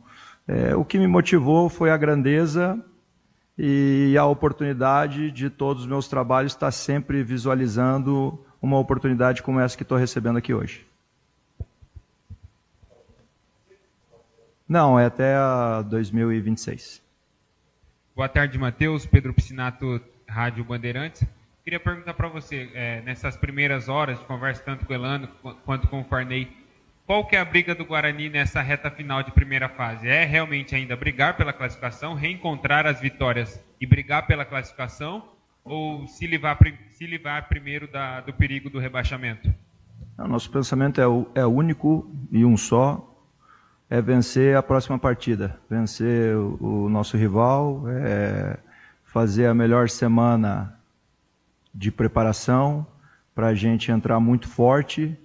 o que me motivou foi a grandeza e a oportunidade de todos os meus trabalhos estar sempre visualizando uma oportunidade como essa que estou recebendo aqui hoje. Não, é até a 2026. Boa tarde, Matheus. Pedro Piscinato, Rádio Bandeirantes. Queria perguntar para você, nessas primeiras horas de conversa, tanto com o Elano quanto com o Farney, qual que é a briga do Guarani nessa reta final de primeira fase? É realmente ainda brigar pela classificação, reencontrar as vitórias e brigar pela classificação, ou se livrar primeiro do perigo do rebaixamento? O nosso pensamento é único e um só, é vencer a próxima partida, vencer o nosso rival, fazer a melhor semana de preparação para a gente entrar muito forte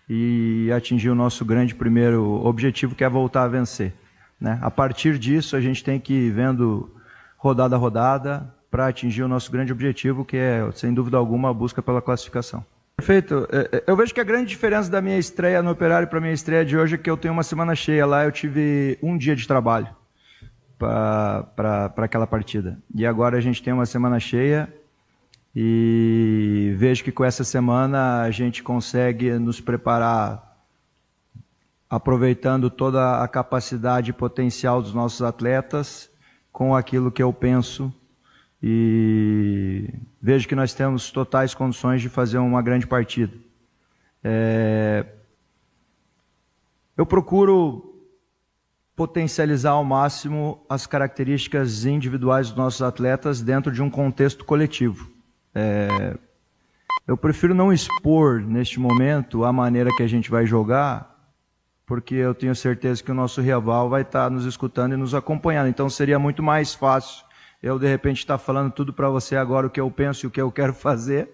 e atingir o nosso grande primeiro objetivo, que é voltar a vencer, né? A partir disso, a gente tem que ir vendo rodada a rodada para atingir o nosso grande objetivo, que é, sem dúvida alguma, a busca pela classificação. Perfeito. Eu vejo que a grande diferença da minha estreia no Operário para a minha estreia de hoje é que eu tenho uma semana cheia. Lá eu tive um dia de trabalho para aquela partida. E agora a gente tem uma semana cheia e vejo que com essa semana a gente consegue nos preparar aproveitando toda a capacidade e potencial dos nossos atletas com aquilo que eu penso, e vejo que nós temos totais condições de fazer uma grande partida. Eu procuro potencializar ao máximo as características individuais dos nossos atletas dentro de um contexto coletivo. Eu prefiro não expor neste momento a maneira que a gente vai jogar, porque eu tenho certeza que o nosso rival vai estar nos escutando e nos acompanhando. Então seria muito mais fácil eu, de repente, estar falando tudo para você agora o que eu penso e o que eu quero fazer.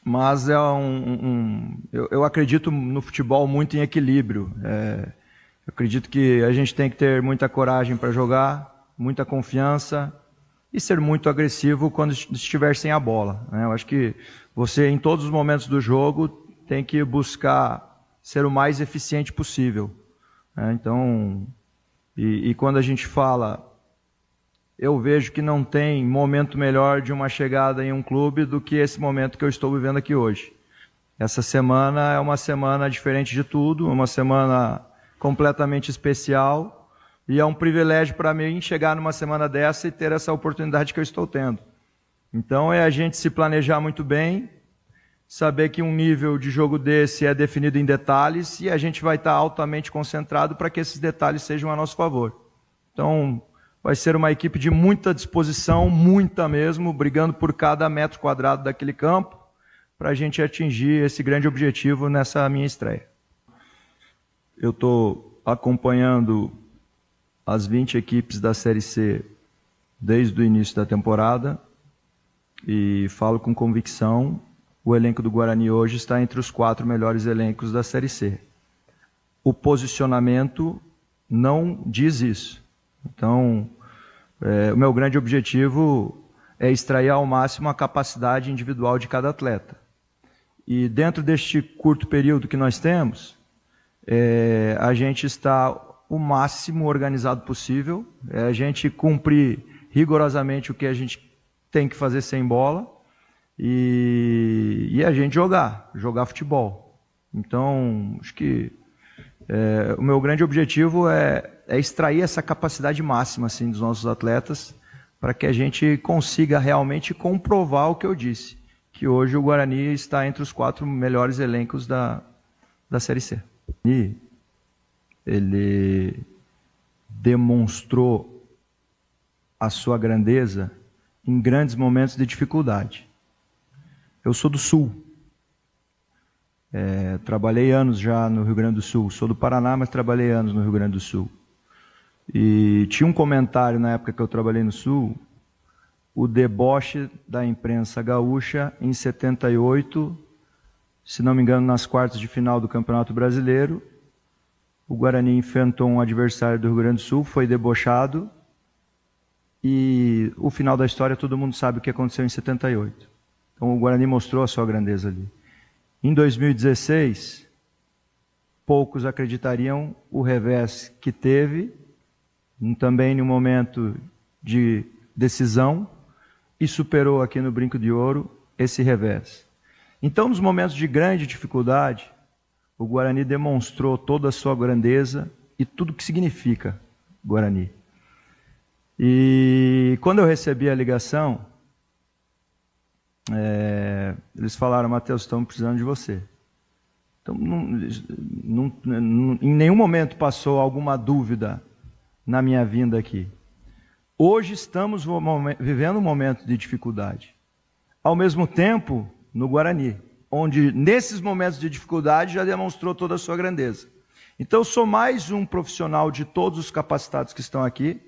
Mas eu acredito no futebol muito em equilíbrio. Eu acredito que a gente tem que ter muita coragem para jogar, muita confiança e ser muito agressivo quando estiver sem a bola, né? Eu acho que você, em todos os momentos do jogo, tem que buscar ser o mais eficiente possível, né? Então, e quando a gente fala, eu vejo que não tem momento melhor de uma chegada em um clube do que esse momento que eu estou vivendo aqui hoje. Essa semana é uma semana diferente de tudo, uma semana completamente especial, e é um privilégio para mim chegar numa semana dessa e ter essa oportunidade que eu estou tendo. Então é a gente se planejar muito bem, saber que um nível de jogo desse é definido em detalhes e a gente vai estar altamente concentrado para que esses detalhes sejam a nosso favor. Então, vai ser uma equipe de muita disposição, muita mesmo, brigando por cada metro quadrado daquele campo, para a gente atingir esse grande objetivo nessa minha estreia. Eu estou acompanhando as 20 equipes da Série C desde o início da temporada e falo com convicção, o elenco do Guarani hoje está entre os 4 melhores elencos da Série C. O posicionamento não diz isso. Então, o meu grande objetivo é extrair ao máximo a capacidade individual de cada atleta. E dentro deste curto período que nós temos, a gente está o máximo organizado possível, a gente cumprir rigorosamente o que a gente tem que fazer sem bola e a gente jogar futebol. Então, acho que o meu grande objetivo é extrair essa capacidade máxima assim, dos nossos atletas para que a gente consiga realmente comprovar o que eu disse, que hoje o Guarani está entre os 4 melhores elencos da Série C. E ele demonstrou a sua grandeza em grandes momentos de dificuldade. Eu sou do Sul. Trabalhei anos já no Rio Grande do Sul. Sou do Paraná, mas trabalhei anos no Rio Grande do Sul. E tinha um comentário na época que eu trabalhei no Sul, o deboche da imprensa gaúcha em 78, se não me engano, nas quartas de final do Campeonato Brasileiro. O Guarani enfrentou um adversário do Rio Grande do Sul, foi debochado, e o final da história todo mundo sabe o que aconteceu em 78. Então o Guarani mostrou a sua grandeza ali. Em 2016, poucos acreditariam o revés que teve, também no momento de decisão, e superou aqui no Brinco de Ouro esse revés. Então, nos momentos de grande dificuldade, o Guarani demonstrou toda a sua grandeza e tudo o que significa Guarani. E quando eu recebi a ligação, eles falaram: Matheus, estamos precisando de você. Então, em nenhum momento passou alguma dúvida na minha vinda aqui. Hoje estamos vivendo um momento de dificuldade. Ao mesmo tempo, no Guarani, onde nesses momentos de dificuldade já demonstrou toda a sua grandeza. Então, eu sou mais um profissional de todos os capacitados que estão aqui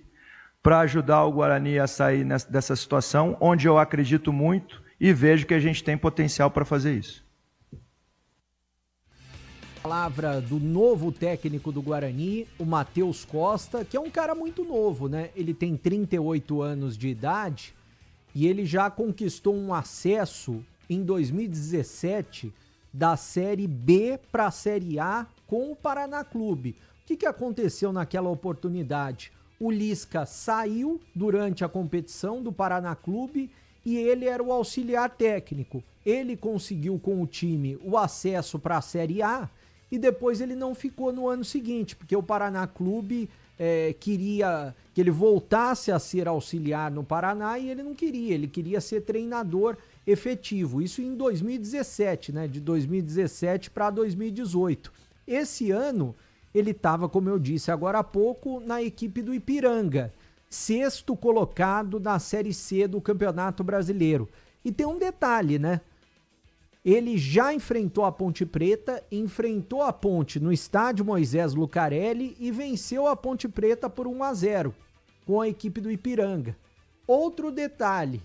para ajudar o Guarani a sair dessa situação, onde eu acredito muito e vejo que a gente tem potencial para fazer isso. Palavra do novo técnico do Guarani, o Matheus Costa, que é um cara muito novo, né? Ele tem 38 anos de idade e ele já conquistou um acesso em 2017 da Série B para a Série A com o Paraná Clube. O que aconteceu naquela oportunidade? O Lisca saiu durante a competição do Paraná Clube e ele era o auxiliar técnico. Ele conseguiu com o time o acesso para a Série A e depois ele não ficou no ano seguinte, porque o Paraná Clube queria que ele voltasse a ser auxiliar no Paraná e ele não queria, ele queria ser treinador efetivo. Isso em 2017, né? De 2017 para 2018. Esse ano ele estava, como eu disse agora há pouco, na equipe do Ipiranga, 6º colocado na Série C do Campeonato Brasileiro. E tem um detalhe, né? Ele já enfrentou a Ponte Preta, enfrentou a Ponte no estádio Moisés Lucarelli e venceu a Ponte Preta por 1-0 com a equipe do Ipiranga. Outro detalhe,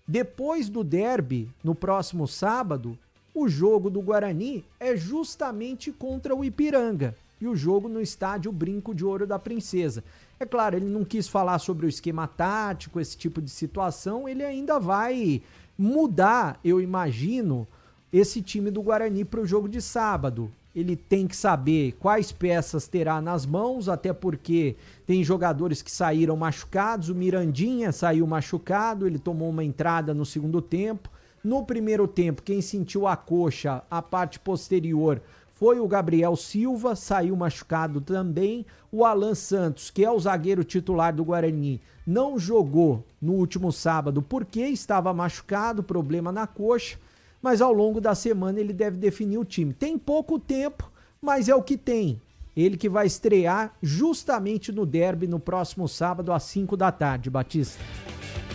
depois do derby, no próximo sábado, o jogo do Guarani é justamente contra o Ipiranga e o jogo no estádio Brinco de Ouro da Princesa. É claro, ele não quis falar sobre o esquema tático, esse tipo de situação, ele ainda vai mudar, eu imagino, esse time do Guarani para o jogo de sábado. Ele tem que saber quais peças terá nas mãos, até porque tem jogadores que saíram machucados. O Mirandinha saiu machucado, ele tomou uma entrada no segundo tempo. No primeiro tempo, quem sentiu a coxa, a parte posterior, foi o Gabriel Silva, saiu machucado também. O Alan Santos, que é o zagueiro titular do Guarani, não jogou no último sábado porque estava machucado, problema na coxa. mas ao longo da semana ele deve definir o time. Tem pouco tempo, mas é o que tem. Ele que vai estrear justamente no derby no próximo sábado às 5 da tarde, Batista.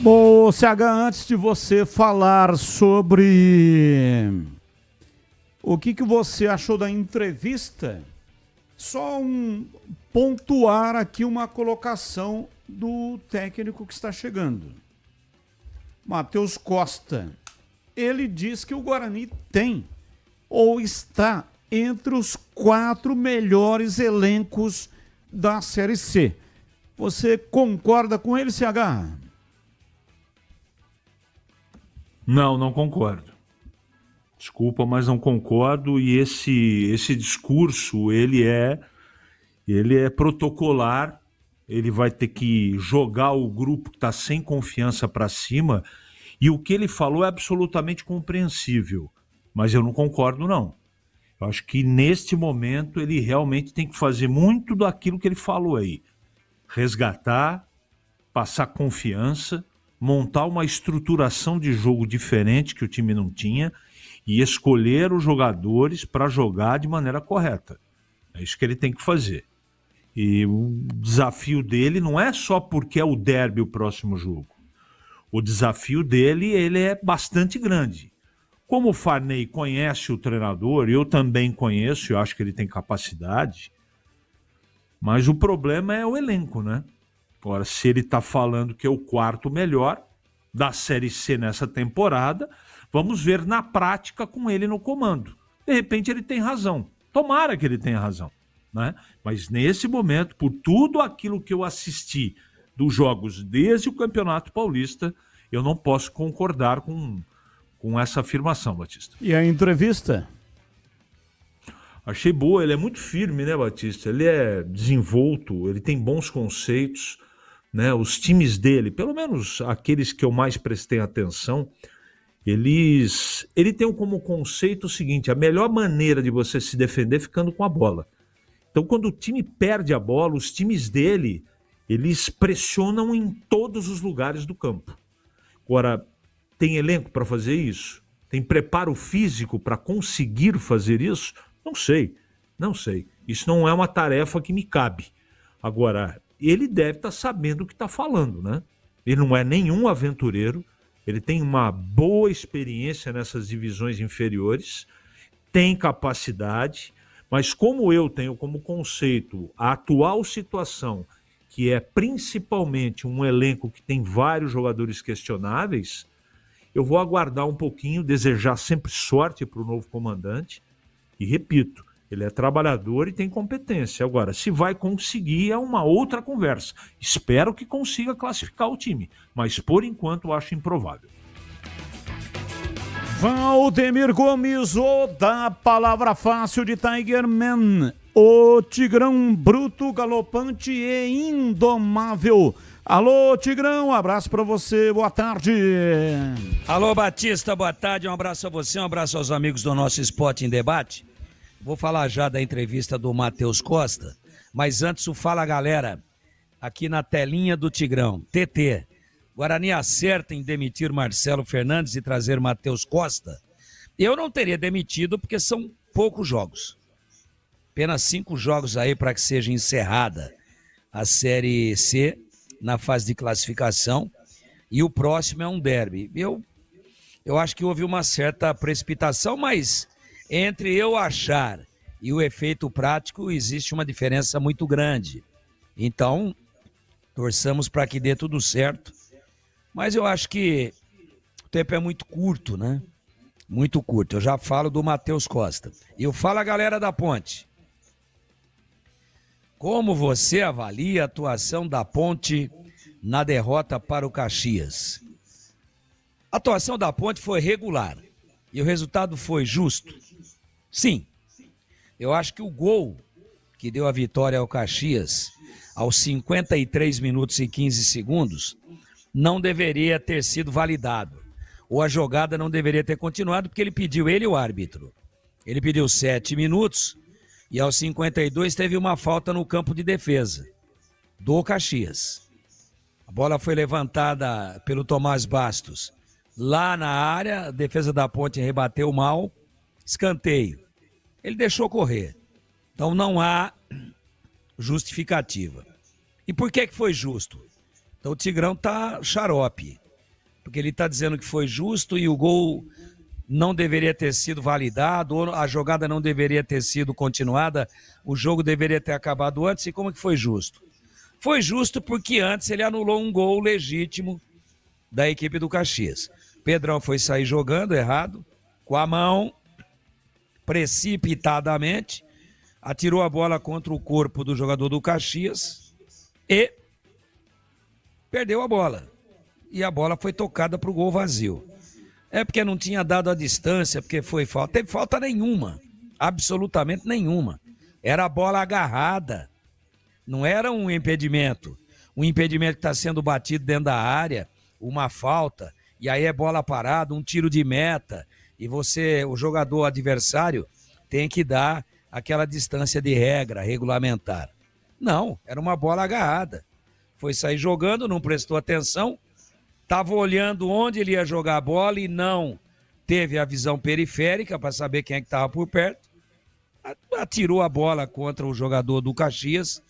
Bom, CH, antes de você falar sobre o que você achou da entrevista, só pontuar aqui uma colocação do técnico que está chegando. Matheus Costa. Ele diz que o Guarani tem ou está entre os 4 melhores elencos da Série C. Você concorda com ele, CH? Não concordo. Desculpa, mas não concordo. E esse discurso, ele é protocolar. Ele vai ter que jogar o grupo que está sem confiança para cima. E o que ele falou é absolutamente compreensível. Mas eu não concordo, não. Eu acho que neste momento ele realmente tem que fazer muito daquilo que ele falou aí. Resgatar, passar confiança, montar uma estruturação de jogo diferente que o time não tinha e escolher os jogadores para jogar de maneira correta. É isso que ele tem que fazer. E o desafio dele não é só porque é o derby o próximo jogo. O desafio dele, ele é bastante grande. Como o Farney conhece o treinador, eu também conheço, eu acho que ele tem capacidade, mas o problema é o elenco, né? Agora, se ele está falando que é o 4º melhor da Série C nessa temporada, vamos ver na prática com ele no comando. De repente ele tem razão. Tomara que ele tenha razão, né? Mas nesse momento, por tudo aquilo que eu assisti dos jogos desde o Campeonato Paulista, eu não posso concordar com essa afirmação, Batista. E a entrevista? Achei boa, ele é muito firme, né, Batista? Ele é desenvolto, ele tem bons conceitos, né? Os times dele, pelo menos aqueles que eu mais prestei atenção, ele tem como conceito o seguinte: a melhor maneira de você se defender é ficando com a bola. Então, quando o time perde a bola, os times dele, eles pressionam em todos os lugares do campo. Agora, tem elenco para fazer isso? Tem preparo físico para conseguir fazer isso? Não sei. Isso não é uma tarefa que me cabe. Agora, ele deve estar sabendo o que está falando, né? Ele não é nenhum aventureiro, ele tem uma boa experiência nessas divisões inferiores, tem capacidade, mas como eu tenho como conceito a atual situação, que é principalmente um elenco que tem vários jogadores questionáveis, eu vou aguardar um pouquinho, desejar sempre sorte para o novo comandante. E repito, ele é trabalhador e tem competência. Agora, se vai conseguir é uma outra conversa. Espero que consiga classificar o time, mas por enquanto eu acho improvável. Valdemir Gomes, o da palavra fácil de Tiger Man. O Tigrão bruto, galopante e indomável. Alô, Tigrão, um abraço pra você, boa tarde. Alô, Batista, boa tarde, um abraço a você, um abraço aos amigos do nosso Esporte em Debate. Vou falar já da entrevista do Matheus Costa, mas antes o Fala Galera, aqui na telinha do Tigrão. TT, Guarani acerta em demitir Marcelo Fernandes e trazer Matheus Costa? Eu não teria demitido porque são poucos jogos. Apenas 5 jogos aí para que seja encerrada a Série C na fase de classificação, e o próximo é um derby. Eu acho que houve uma certa precipitação, mas entre eu achar e o efeito prático existe uma diferença muito grande. Então, torçamos para que dê tudo certo, mas eu acho que o tempo é muito curto, né? Muito curto. Eu já falo do Matheus Costa. E eu falo a galera da Ponte. Como você avalia a atuação da Ponte na derrota para o Caxias? A atuação da Ponte foi regular e o resultado foi justo? Sim. Eu acho que o gol que deu a vitória ao Caxias aos 53 minutos e 15 segundos não deveria ter sido validado. Ou a jogada não deveria ter continuado, porque ele e o árbitro. Ele pediu 7 minutos... E aos 52 teve uma falta no campo de defesa do Caxias. A bola foi levantada pelo Tomás Bastos lá na área, a defesa da Ponte rebateu mal, escanteio. Ele deixou correr. Então não há justificativa. E por que foi justo? Então o Tigrão tá xarope, porque ele tá dizendo que foi justo e o gol não deveria ter sido validado, ou a jogada não deveria ter sido continuada, o jogo deveria ter acabado antes. E como que foi justo? Foi justo porque antes ele anulou um gol legítimo da equipe do Caxias. Pedrão foi sair jogando errado, com a mão, precipitadamente, atirou a bola contra o corpo do jogador do Caxias e perdeu a bola. E a bola foi tocada para o gol vazio. É porque não tinha dado a distância, porque foi falta. Teve falta nenhuma, absolutamente nenhuma. Era a bola agarrada, não era um impedimento. Um impedimento que está sendo batido dentro da área, uma falta, e aí é bola parada, um tiro de meta, e você, o jogador adversário, tem que dar aquela distância de regra regulamentar. Não, era uma bola agarrada. Foi sair jogando, não prestou atenção, estava olhando onde ele ia jogar a bola e não teve a visão periférica para saber quem é que estava por perto. Atirou a bola contra o jogador do Caxias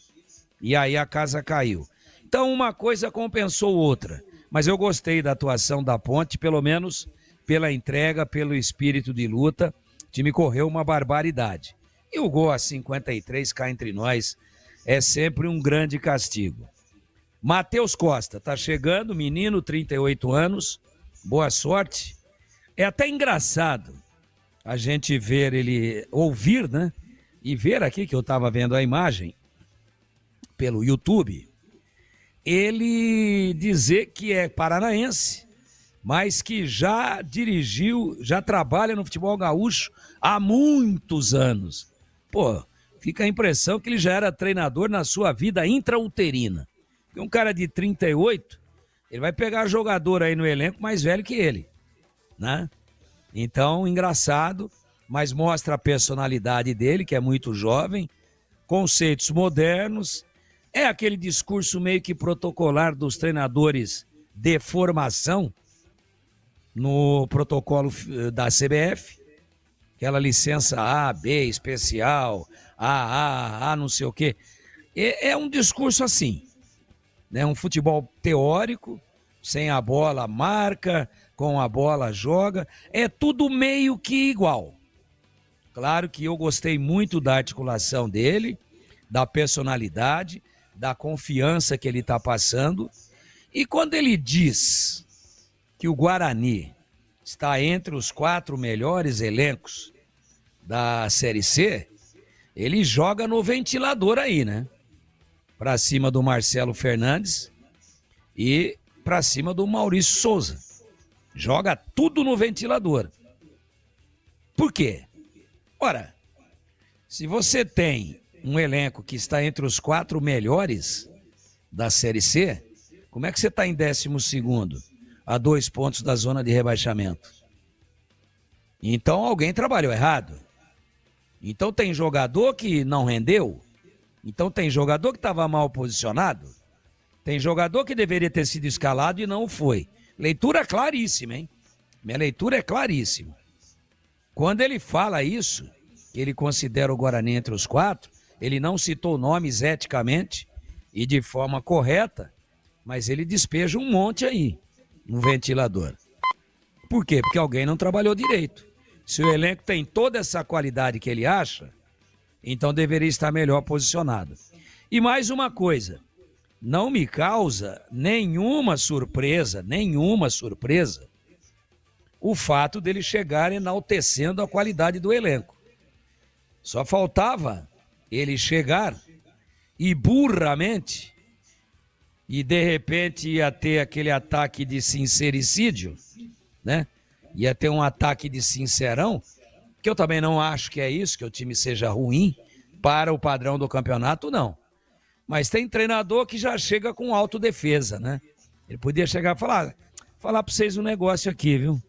e aí a casa caiu. Então uma coisa compensou outra. Mas eu gostei da atuação da Ponte, pelo menos pela entrega, pelo espírito de luta. O time correu uma barbaridade. E o gol a 53, cá entre nós, é sempre um grande castigo. Matheus Costa, tá chegando, menino, 38 anos, boa sorte. É até engraçado a gente ver ele, ouvir, né? E ver aqui, que eu tava vendo a imagem, pelo YouTube, ele dizer que é paranaense, mas que já dirigiu, já trabalha no futebol gaúcho há muitos anos. Pô, fica a impressão que ele já era treinador na sua vida intrauterina. Um cara de 38, ele vai pegar jogador aí no elenco mais velho que ele, né? Então, engraçado, mas mostra a personalidade dele, que é muito jovem, conceitos modernos, é aquele discurso meio que protocolar dos treinadores de formação no protocolo da CBF, aquela licença A, B, especial, A, não sei o quê. É um discurso assim. Né, um futebol teórico, sem a bola marca, com a bola joga, é tudo meio que igual. Claro que eu gostei muito da articulação dele, da personalidade, da confiança que ele está passando, e quando ele diz que o Guarani está entre os 4 melhores elencos da Série C, ele joga no ventilador aí, né? Para cima do Marcelo Fernandes e para cima do Maurício Souza. Joga tudo no ventilador. Por quê? Ora, se você tem um elenco que está entre os 4 melhores da Série C, como é que você está em 12º, a 2 pontos da zona de rebaixamento? Então alguém trabalhou errado. Então tem jogador que não rendeu. Então tem jogador que estava mal posicionado, tem jogador que deveria ter sido escalado e não foi. Leitura claríssima, hein? Minha leitura é claríssima. Quando ele fala isso, que ele considera o Guarani entre os 4, ele não citou nomes eticamente e de forma correta, mas ele despeja um monte aí no ventilador. Por quê? Porque alguém não trabalhou direito. Se o elenco tem toda essa qualidade que ele acha, então deveria estar melhor posicionado. E mais uma coisa, não me causa nenhuma surpresa, o fato dele chegar enaltecendo a qualidade do elenco. Só faltava ele chegar e burramente, e de repente ia ter aquele ataque de sincericídio, né? Ia ter um ataque de sincerão, que eu também não acho que é isso, que o time seja ruim para o padrão do campeonato, não. Mas tem treinador que já chega com autodefesa, né? Ele podia chegar e falar para vocês um negócio aqui, viu?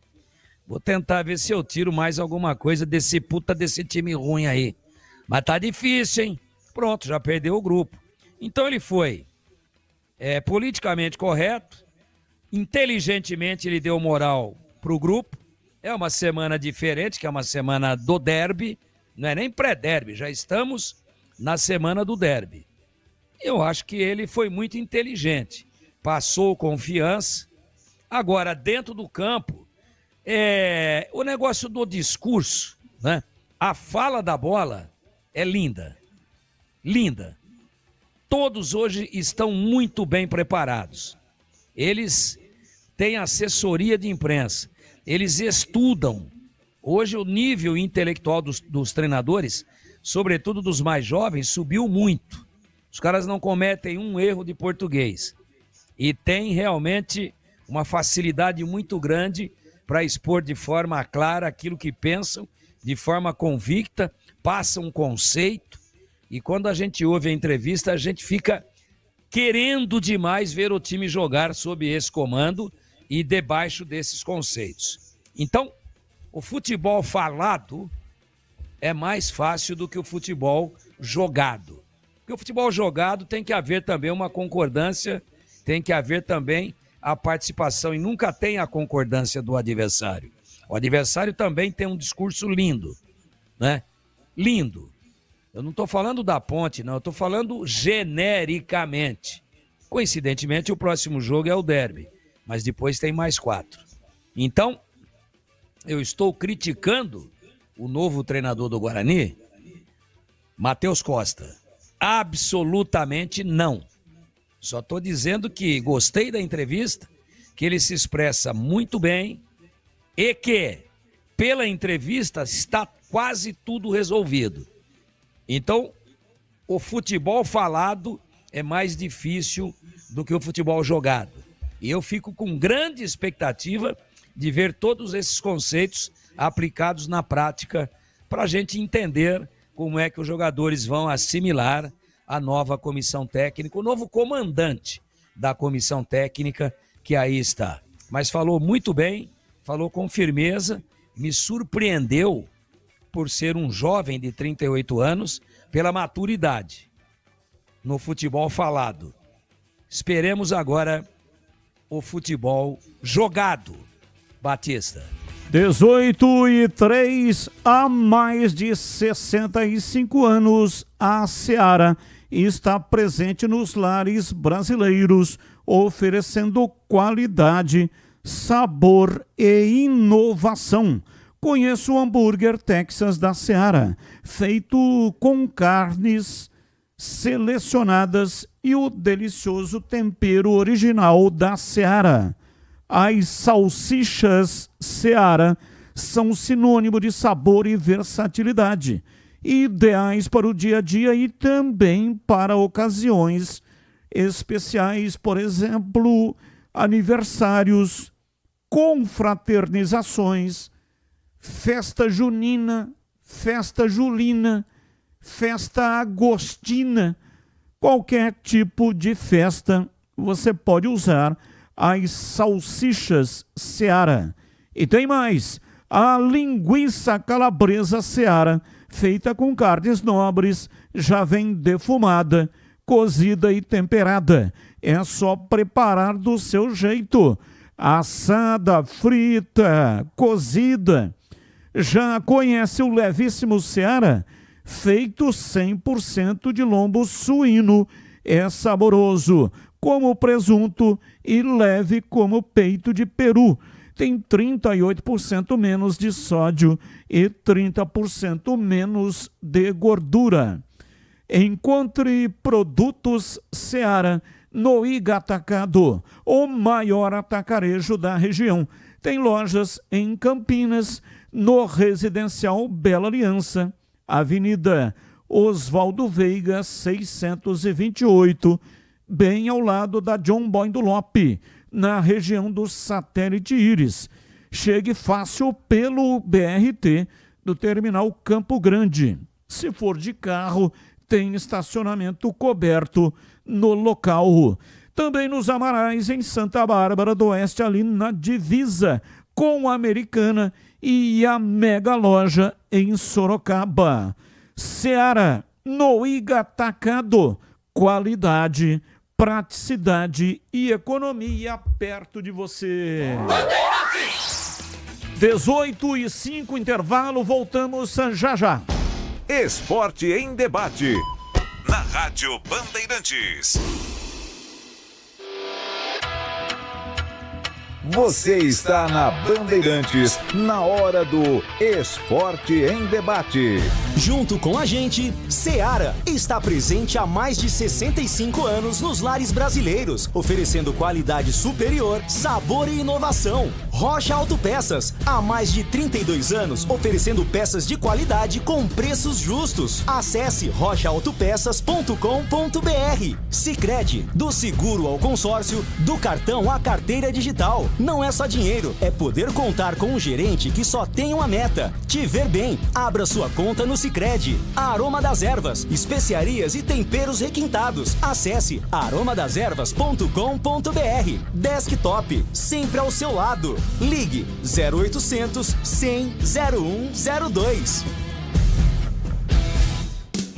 Vou tentar ver se eu tiro mais alguma coisa desse time ruim aí. Mas tá difícil, hein? Pronto, já perdeu o grupo. Então ele foi politicamente correto, inteligentemente ele deu moral para o grupo. É uma semana diferente, que é uma semana do derby, não é nem pré-derby, já estamos na semana do derby. Eu acho que ele foi muito inteligente, passou confiança. Agora, dentro do campo, o negócio do discurso, né? A fala da bola é linda, linda. Todos hoje estão muito bem preparados. Eles têm assessoria de imprensa, eles estudam. Hoje o nível intelectual dos treinadores, sobretudo dos mais jovens, subiu muito. Os caras não cometem um erro de português. E tem realmente uma facilidade muito grande para expor de forma clara aquilo que pensam, de forma convicta, passam um conceito. E quando a gente ouve a entrevista, a gente fica querendo demais ver o time jogar sob esse comando e debaixo desses conceitos. Então, o futebol falado é mais fácil do que o futebol jogado. Porque o futebol jogado tem que haver também uma concordância, tem que haver também a participação, e nunca tem a concordância do adversário. O adversário também tem um discurso lindo, né? Lindo. Eu não estou falando da Ponte, não, eu estou falando genericamente. Coincidentemente, o próximo jogo é o derby, mas depois tem mais 4. Então, eu estou criticando o novo treinador do Guarani, Matheus Costa. Absolutamente não. Só estou dizendo que gostei da entrevista, que ele se expressa muito bem e que, pela entrevista, está quase tudo resolvido. Então, o futebol falado é mais difícil do que o futebol jogado. E eu fico com grande expectativa de ver todos esses conceitos aplicados na prática para a gente entender como é que os jogadores vão assimilar a nova comissão técnica, o novo comandante da comissão técnica que aí está. Mas falou muito bem, falou com firmeza, me surpreendeu por ser um jovem de 38 anos, pela maturidade no futebol falado. Esperemos agora o futebol jogado, Batista. 18:03, há mais de 65 anos, a Seara está presente nos lares brasileiros, oferecendo qualidade, sabor e inovação. Conheça o hambúrguer Texas da Seara, feito com carnes selecionadas e o delicioso tempero original da Seara. As salsichas Seara são sinônimo de sabor e versatilidade, ideais para o dia a dia e também para ocasiões especiais, por exemplo, aniversários, confraternizações, festa junina, festa julina, festa agostina, qualquer tipo de festa, você pode usar as salsichas Seara. E tem mais, a linguiça calabresa Seara, feita com carnes nobres, já vem defumada, cozida e temperada. É só preparar do seu jeito, assada, frita, cozida. Já conhece o levíssimo Seara? Feito 100% de lombo suíno. É saboroso como presunto e leve como peito de peru. Tem 38% menos de sódio e 30% menos de gordura. Encontre produtos Seara no Iga Atacado, o maior atacarejo da região. Tem lojas em Campinas, no Residencial Bela Aliança, Avenida Oswaldo Veiga, 628, bem ao lado da John Boy do Lope, na região do Satélite Íris. Chegue fácil pelo BRT do Terminal Campo Grande. Se for de carro, tem estacionamento coberto no local. Também nos Amarais, em Santa Bárbara do Oeste, ali na divisa com a Americana, e a mega loja em Sorocaba. Seara, no Iga Atacado, qualidade, praticidade e economia perto de você. 18h05, intervalo, voltamos já já. Esporte em debate. Na Rádio Bandeirantes. Você está na Bandeirantes, na hora do Esporte em Debate. Junto com a gente, Seara está presente há mais de 65 anos nos lares brasileiros, oferecendo qualidade superior, sabor e inovação. Rocha Autopeças, há mais de 32 anos, oferecendo peças de qualidade com preços justos. Acesse rochaautopeças.com.br. Sicredi, do seguro ao consórcio, do cartão à carteira digital. Não é só dinheiro, é poder contar com um gerente que só tem uma meta: te ver bem. Abra sua conta no Sicredi. Aroma das Ervas, especiarias e temperos requintados. Acesse aromadeservas.com.br. Desktop, sempre ao seu lado. Ligue 0800 100 0102.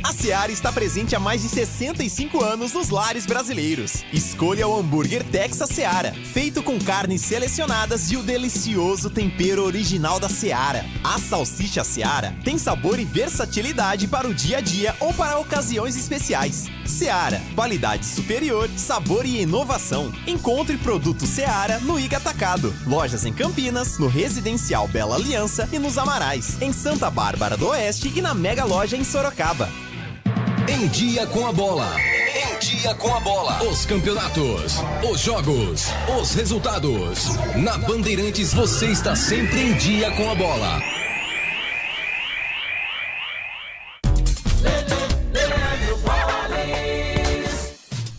A Seara está presente há mais de 65 anos nos lares brasileiros. Escolha o hambúrguer Texas Seara, feito com carnes selecionadas e o delicioso tempero original da Seara. A salsicha Seara tem sabor e versatilidade para o dia a dia ou para ocasiões especiais. Seara, qualidade superior, sabor e inovação. Encontre produto Seara no Iga Atacado. Lojas em Campinas, no Residencial Bela Aliança e nos Amarais, em Santa Bárbara do Oeste e na Mega Loja em Sorocaba. Em Dia com a Bola. Em Dia com a Bola. Os campeonatos, os jogos, os resultados. Na Bandeirantes você está sempre em dia com a bola.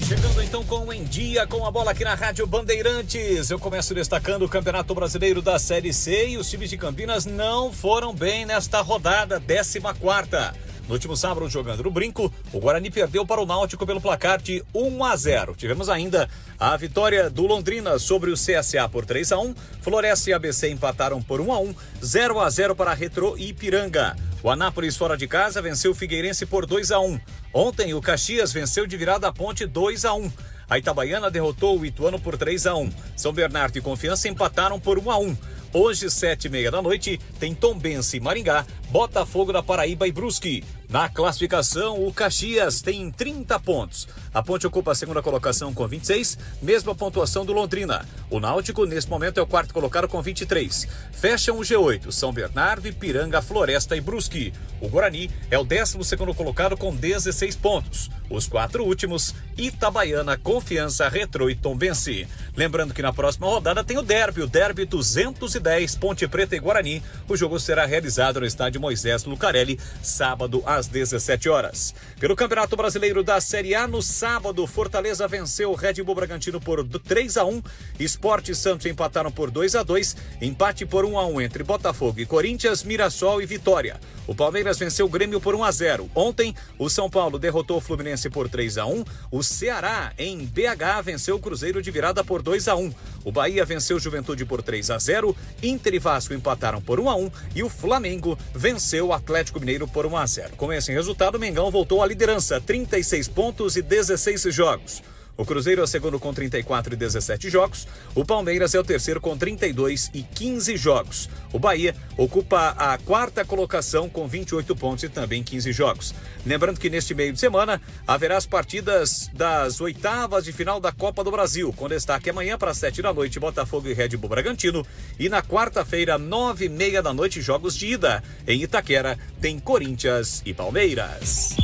Chegando então com o Em Dia com a Bola aqui na Rádio Bandeirantes. Eu começo destacando o Campeonato Brasileiro da Série C e os times de Campinas não foram bem nesta rodada 14ª. No último sábado, jogando no Brinco, o Guarani perdeu para o Náutico pelo placar de 1-0. Tivemos ainda a vitória do Londrina sobre o CSA por 3-1. Floresta e ABC empataram por 1-1. 0-0 para Retrô e Ipiranga. O Anápolis fora de casa venceu o Figueirense por 2-1. Ontem, o Caxias venceu de virada a Ponte 2-1. A Itabaiana derrotou o Ituano por 3-1. São Bernardo e Confiança empataram por 1-1. Hoje, 7h30 da noite, tem Tombense e Maringá, Botafogo da Paraíba e Brusque. Na classificação, o Caxias tem 30 pontos. A Ponte ocupa a segunda colocação com 26, mesma pontuação do Londrina. O Náutico, nesse momento, é o quarto colocado com 23. Fecham o G8, São Bernardo, Ipiranga, Floresta e Brusque. O Guarani é o 12º colocado com 16 pontos. Os 4 últimos, Itabaiana, Confiança, Retrô e Tombense. Lembrando que na próxima rodada tem o Derby 210, Ponte Preta e Guarani. O jogo será realizado no estádio Moisés Lucarelli, sábado às 17 horas. Pelo Campeonato Brasileiro da Série A, no sábado, Fortaleza venceu o Red Bull Bragantino por 3-1. Sport e Santos empataram por 2-2. Empate por 1-1 entre Botafogo e Corinthians, Mirassol e Vitória. O Palmeiras venceu o Grêmio por 1-0. Ontem, o São Paulo derrotou o Fluminense por 3-1. O Ceará, em BH, venceu o Cruzeiro de virada por 2-1. O Bahia venceu o Juventude por 3-0. Inter e Vasco empataram por 1-1. E o Flamengo venceu o Atlético Mineiro por 1-0. Com esse resultado, o Mengão voltou à liderança, 36 pontos e 16 jogos. O Cruzeiro é o segundo com 34 e 17 jogos. O Palmeiras é o terceiro com 32 e 15 jogos. O Bahia ocupa a quarta colocação com 28 pontos e também 15 jogos. Lembrando que neste meio de semana haverá as partidas das oitavas de final da Copa do Brasil, com destaque amanhã para 7 da noite, Botafogo e Red Bull Bragantino. E na quarta-feira, 9h30 da noite, jogos de ida. Em Itaquera tem Corinthians e Palmeiras.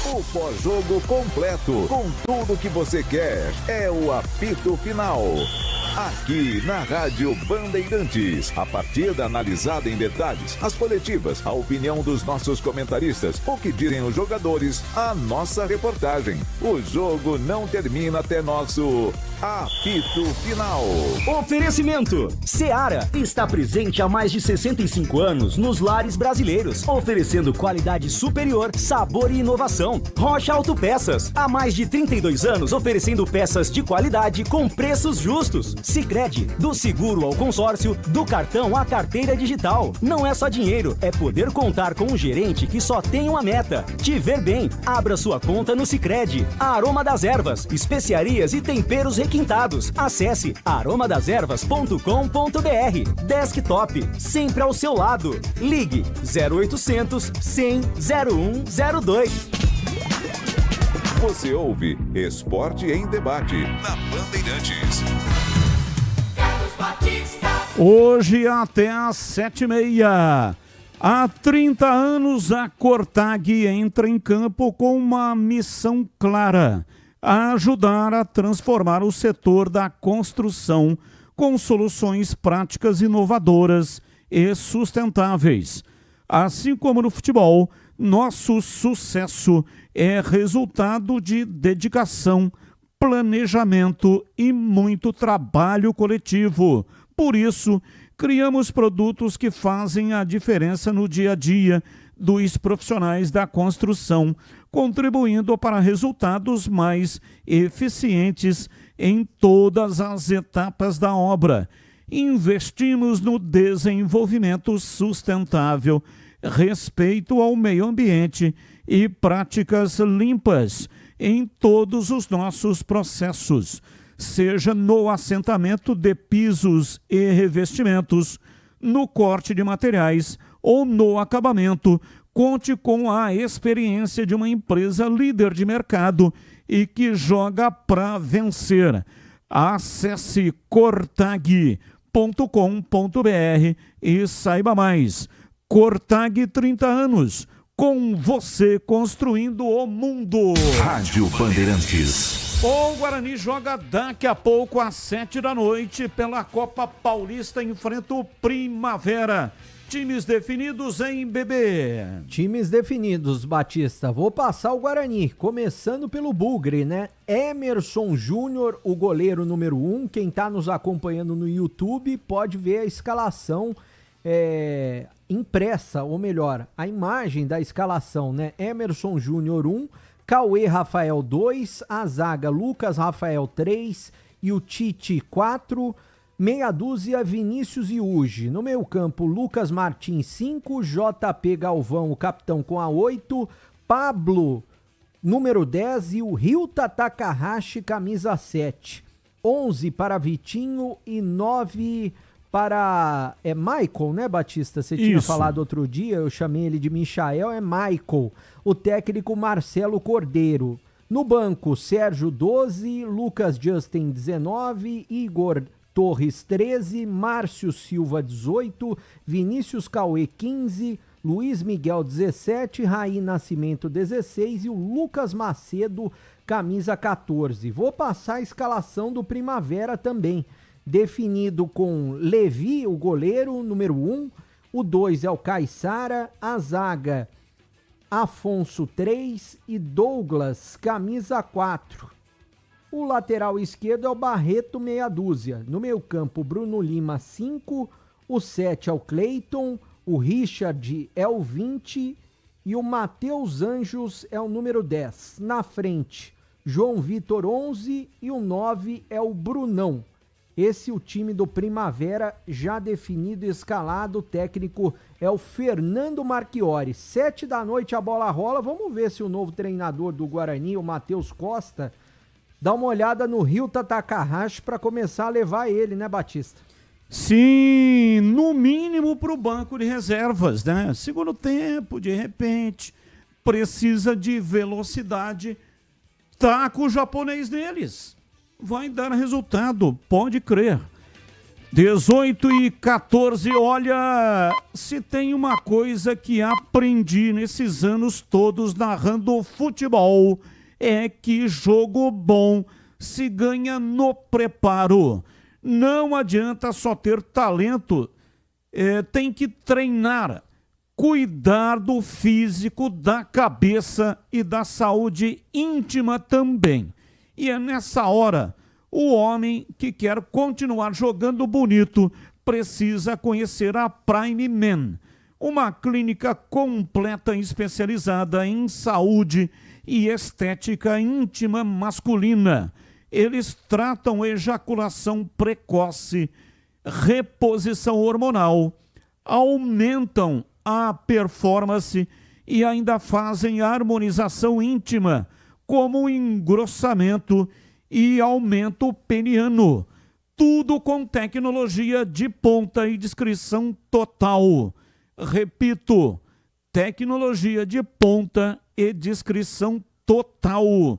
O pós-jogo completo, com tudo que você quer, é o apito final. Aqui na Rádio Bandeirantes, a partida analisada em detalhes, as coletivas, a opinião dos nossos comentaristas, o que dizem os jogadores, a nossa reportagem. O jogo não termina até nosso apito final. Oferecimento: Seara está presente há mais de 65 anos nos lares brasileiros, oferecendo qualidade superior, sabor e inovação. Rocha Autopeças, há mais de 32 anos oferecendo peças de qualidade com preços justos. Sicredi, do seguro ao consórcio, do cartão à carteira digital. Não é só dinheiro, é poder contar com um gerente que só tem uma meta: te ver bem. Abra sua conta no Sicredi. Aroma das Ervas, especiarias e temperos requintados. Acesse aromadazervas.com.br. Desktop, sempre ao seu lado. Ligue 0800 100 0102. Você ouve Esporte em Debate na Bandeirantes. Hoje até às 7h30. Há 30 anos, a Cortag entra em campo com uma missão clara: ajudar a transformar o setor da construção com soluções práticas inovadoras e sustentáveis. Assim como no futebol, nosso sucesso é resultado de dedicação, planejamento e muito trabalho coletivo. Por isso, criamos produtos que fazem a diferença no dia a dia dos profissionais da construção, contribuindo para resultados mais eficientes em todas as etapas da obra. Investimos no desenvolvimento sustentável, respeito ao meio ambiente e práticas limpas em todos os nossos processos, seja no assentamento de pisos e revestimentos, no corte de materiais ou no acabamento. Conte com a experiência de uma empresa líder de mercado e que joga para vencer. Acesse cortag.com.br e saiba mais. Cortag, 30 anos, com você construindo o mundo. Rádio Bandeirantes. O Guarani joga daqui a pouco às 7h pela Copa Paulista, enfrenta o Primavera. Times definidos em BB. Times definidos, Batista. Vou passar o Guarani, começando pelo Bugre, né? Emerson Júnior, o goleiro número 1. Quem tá nos acompanhando no YouTube pode ver a escalação impressa, ou melhor, a imagem da escalação, né? Emerson Júnior 1, Cauê Rafael 2, a zaga Lucas Rafael 3 e o Tite 4, meia dúzia Vinícius e Uji. No meio campo, Lucas Martins 5, JP Galvão, o capitão, com a 8, Pablo, número 10 e o Ryuta Takahashi, camisa 7. 11 para Vitinho e 9 para... Michael, né, Batista? Você tinha falado outro dia, eu chamei ele de Michael, é Michael. O técnico Marcelo Cordeiro. No banco, Sérgio 12, Lucas Justin 19, Igor Torres 13, Márcio Silva 18, Vinícius Cauê 15, Luiz Miguel 17, Raí Nascimento 16 e o Lucas Macedo, camisa 14. Vou passar a escalação do Primavera também. Definido com Levi, o goleiro, número 1, o 2 é o Caissara, a zaga Afonso 3 e Douglas, camisa 4. O lateral esquerdo é o Barreto, meia dúzia. No meio campo, Bruno Lima 5, o 7 é o Cleiton, o Richard é o 20 e o Matheus Anjos é o número 10. Na frente, João Vitor 11 e o 9 é o Brunão. Esse é o time do Primavera, já definido e escalado. O técnico é o Fernando Marchiori. 7h a bola rola. Vamos ver se o novo treinador do Guarani, o Matheus Costa, dá uma olhada no Ryuta Takahashi para começar a levar ele, né, Batista? Sim, no mínimo para o banco de reservas, né? Segundo tempo, de repente, precisa de velocidade. Tá com o japonês deles. Vai dar resultado, pode crer. 18h14, olha, se tem uma coisa que aprendi nesses anos todos narrando futebol, é que jogo bom se ganha no preparo. Não adianta só ter talento, tem que treinar, cuidar do físico, da cabeça e da saúde íntima também. E é nessa hora, o homem que quer continuar jogando bonito precisa conhecer a Prime Men, uma clínica completa e especializada em saúde e estética íntima masculina. Eles tratam ejaculação precoce, reposição hormonal, aumentam a performance e ainda fazem harmonização íntima, como engrossamento e aumento peniano. Tudo com tecnologia de ponta e discrição total. Repito, tecnologia de ponta e discrição total.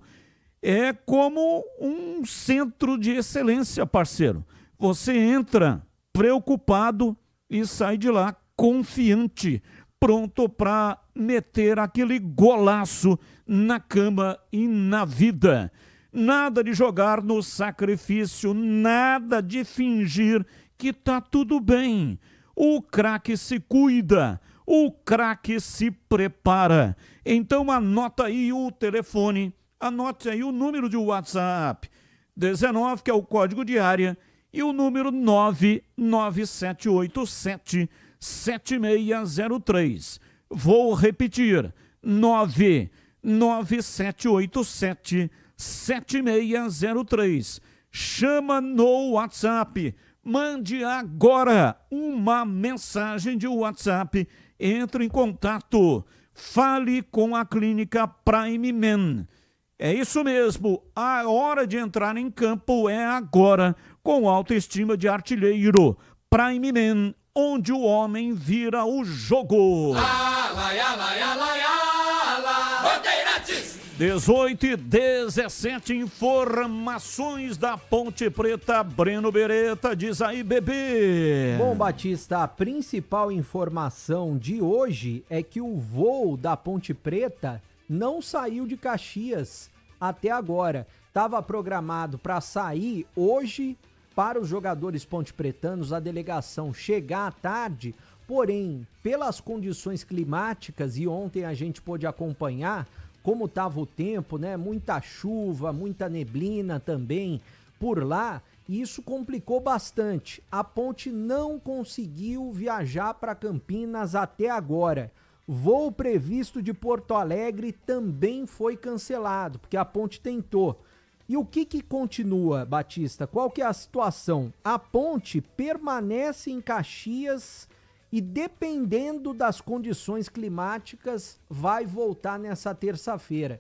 É como um centro de excelência, parceiro. Você entra preocupado e sai de lá confiante, pronto para meter aquele golaço na cama e na vida. Nada de jogar no sacrifício, nada de fingir que tá tudo bem. O craque se cuida, o craque se prepara. Então anota aí o telefone, anote aí o número de WhatsApp, 19, que é o código de área, e o número 99787-7603. Vou repetir, 99787-7603. Chama no WhatsApp. Mande agora uma mensagem de WhatsApp. Entre em contato. Fale com a Clínica Prime Men. É isso mesmo. A hora de entrar em campo é agora. Com autoestima de artilheiro. Prime Men, onde o homem vira o jogo. 18 e 17, informações da Ponte Preta. Breno Beretta, diz aí, bebê. Bom, Batista, a principal informação de hoje é que o voo da Ponte Preta não saiu de Caxias até agora. Estava programado para sair hoje para os jogadores pontepretanos, a delegação chegar à tarde, porém, pelas condições climáticas, e ontem a gente pôde acompanhar como estava o tempo, né? Muita chuva, muita neblina também por lá, e isso complicou bastante. A ponte não conseguiu viajar para Campinas até agora. Voo previsto de Porto Alegre também foi cancelado, porque a ponte tentou. E o que continua, Batista? Qual que é a situação? A ponte permanece em Caxias e, dependendo das condições climáticas, vai voltar nessa terça-feira.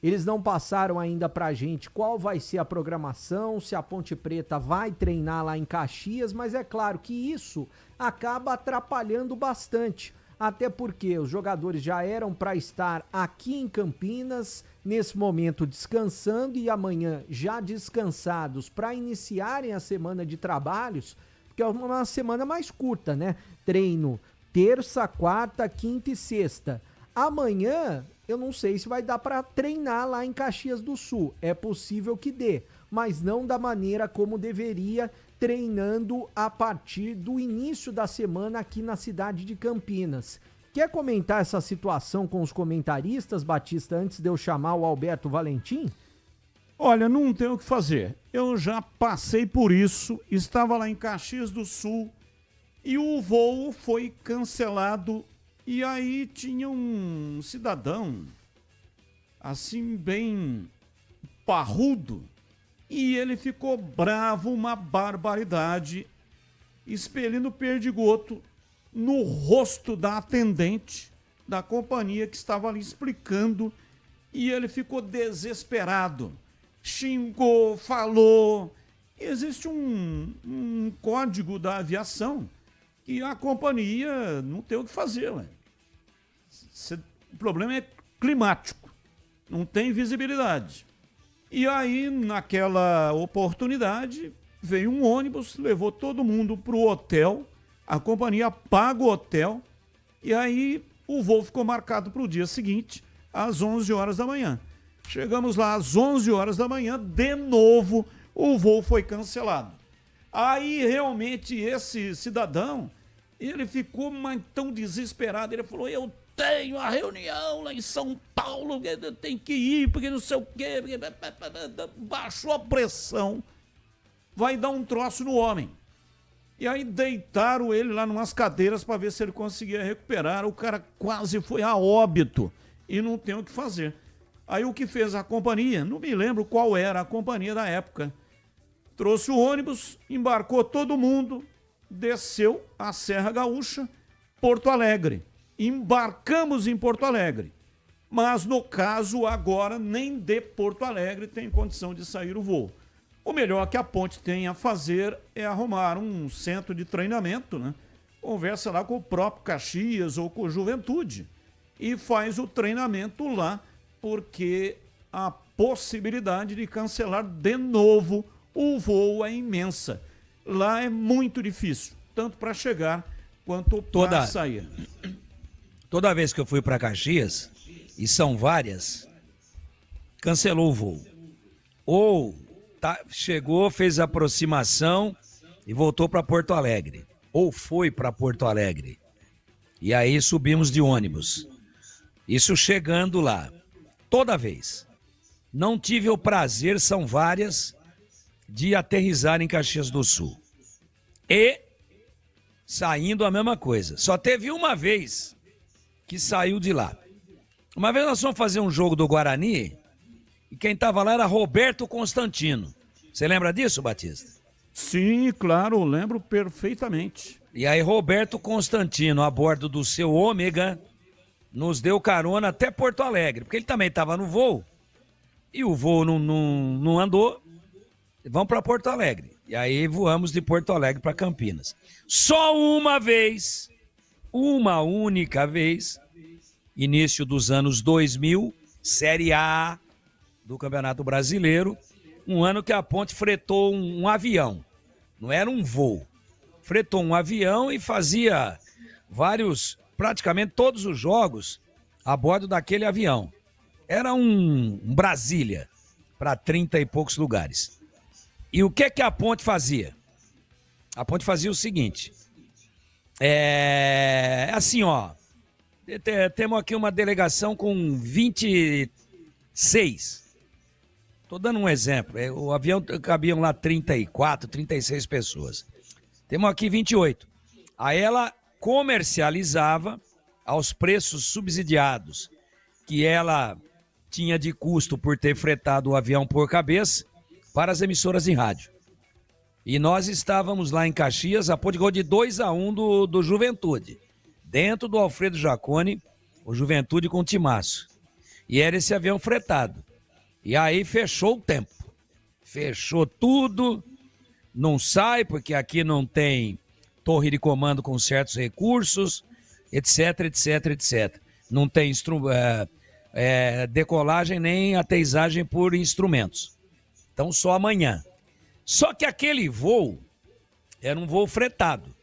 Eles não passaram ainda pra gente qual vai ser a programação, se a Ponte Preta vai treinar lá em Caxias, mas é claro que isso acaba atrapalhando bastante. Até porque os jogadores já eram para estar aqui em Campinas, nesse momento descansando, e amanhã já descansados para iniciarem a semana de trabalhos, porque é uma semana mais curta, né? Treino terça, quarta, quinta e sexta. Amanhã, eu não sei se vai dar para treinar lá em Caxias do Sul. É possível que dê, mas não da maneira como deveria, treinando a partir do início da semana aqui na cidade de Campinas. Quer comentar essa situação com os comentaristas, Batista, antes de eu chamar o Alberto Valentim? Olha, não tem o que fazer. Eu já passei por isso, estava lá em Caxias do Sul e o voo foi cancelado. E aí tinha um cidadão, assim, bem parrudo, e ele ficou bravo, uma barbaridade, expelindo perdigoto no rosto da atendente da companhia que estava ali explicando, e ele ficou desesperado. Xingou, falou. Existe um código da aviação que a companhia não tem o que fazer, ué. O problema é climático, não tem visibilidade. E aí, naquela oportunidade, veio um ônibus, levou todo mundo para o hotel, a companhia paga o hotel, e aí o voo ficou marcado para o dia seguinte, às 11 horas da manhã. Chegamos lá às 11 horas da manhã, de novo o voo foi cancelado. Aí realmente esse cidadão, ele ficou tão desesperado, ele falou, eu tenho a reunião lá em São Paulo, eu tenho que ir, porque não sei o quê, baixou a pressão, vai dar um troço no homem. E aí deitaram ele lá numas cadeiras para ver se ele conseguia recuperar, o cara quase foi a óbito e não tem o que fazer. Aí o que fez a companhia, não me lembro qual era a companhia da época, trouxe o ônibus, embarcou todo mundo, desceu a Serra Gaúcha, Porto Alegre. Embarcamos em Porto Alegre. Mas no caso agora nem de Porto Alegre tem condição de sair o voo. O melhor que a Ponte tem a fazer é arrumar um centro de treinamento, né? Conversa lá com o próprio Caxias ou com o Juventude e faz o treinamento lá, porque a possibilidade de cancelar de novo o voo é imensa. Lá é muito difícil, tanto para chegar quanto para sair. Toda vez que eu fui para Caxias, e são várias, cancelou o voo. Ou chegou, fez a aproximação e voltou para Porto Alegre. Ou foi para Porto Alegre. E aí subimos de ônibus. Isso chegando lá. Toda vez. Não tive o prazer, são várias, de aterrissar em Caxias do Sul. E saindo a mesma coisa. Só teve uma vez que saiu de lá. Uma vez nós fomos fazer um jogo do Guarani e quem estava lá era Roberto Constantino. Você lembra disso, Batista? Sim, claro, lembro perfeitamente. E aí Roberto Constantino, a bordo do seu Ômega, nos deu carona até Porto Alegre, porque ele também estava no voo e o voo não andou. Vamos para Porto Alegre. E aí voamos de Porto Alegre para Campinas. Só uma vez, uma única vez, início dos anos 2000, Série A do Campeonato Brasileiro, um ano que a Ponte fretou um avião, não era um voo. Fretou um avião e fazia praticamente todos os jogos a bordo daquele avião. Era um Brasília para 30 e poucos lugares. E o que a Ponte fazia? A Ponte fazia o seguinte, assim, ó, temos aqui uma delegação com 26. Estou dando um exemplo. O avião cabiam lá 34, 36 pessoas. Temos aqui 28. Aí ela comercializava aos preços subsidiados que ela tinha de custo por ter fretado o avião por cabeça para as emissoras de rádio. E nós estávamos lá em Caxias, a Ponte ganhou de 2-1 do Juventude. Dentro do Alfredo Jaconi, o Juventude com o Timaço. E era esse avião fretado. E aí fechou o tempo. Fechou tudo. Não sai, porque aqui não tem torre de comando com certos recursos, etc, etc, etc. Não tem decolagem nem aterrissagem por instrumentos. Então só amanhã. Só que aquele voo era um voo fretado.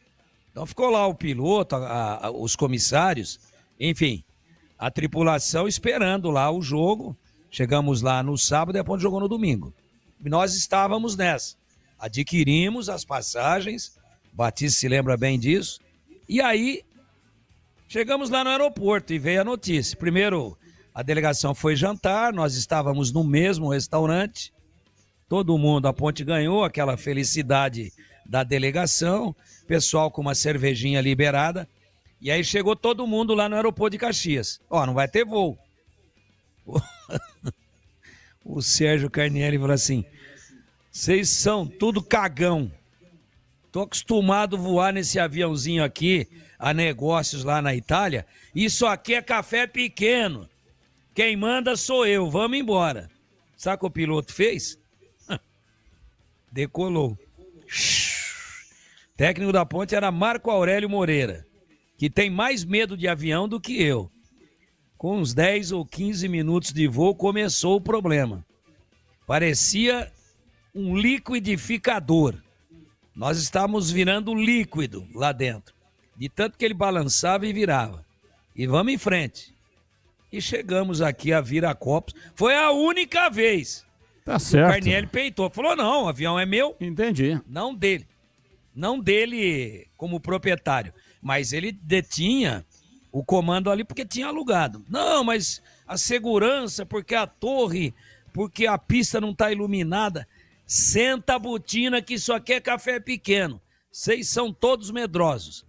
Então ficou lá o piloto, os comissários, enfim, a tripulação esperando lá o jogo. Chegamos lá no sábado e a Ponte jogou no domingo. E nós estávamos nessa. Adquirimos as passagens, Batista se lembra bem disso. E aí, chegamos lá no aeroporto e veio a notícia. Primeiro, a delegação foi jantar, nós estávamos no mesmo restaurante. Todo mundo, a Ponte ganhou, aquela felicidade da delegação. Pessoal com uma cervejinha liberada. E aí chegou todo mundo lá no aeroporto de Caxias. Ó, não vai ter voo. O Sérgio Carnielli falou assim: vocês são tudo cagão. Tô acostumado a voar nesse aviãozinho aqui, a negócios lá na Itália. Isso aqui é café pequeno. Quem manda sou eu, vamos embora. Sabe o que o piloto fez? Decolou. Técnico da Ponte era Marco Aurélio Moreira, que tem mais medo de avião do que eu. Com uns 10 ou 15 minutos de voo, começou o problema. Parecia um liquidificador. Nós estávamos virando líquido lá dentro. De tanto que ele balançava e virava. E vamos em frente. E chegamos aqui a Viracopos. Foi a única vez. Tá certo. O Carnielli peitou. Falou, não, o avião é meu. Entendi. Não dele. Não dele como proprietário. Mas ele detinha o comando ali porque tinha alugado. Não, mas a segurança, porque a torre, porque a pista não está iluminada. Senta a botina que isso aqui é café pequeno. Vocês são todos medrosos.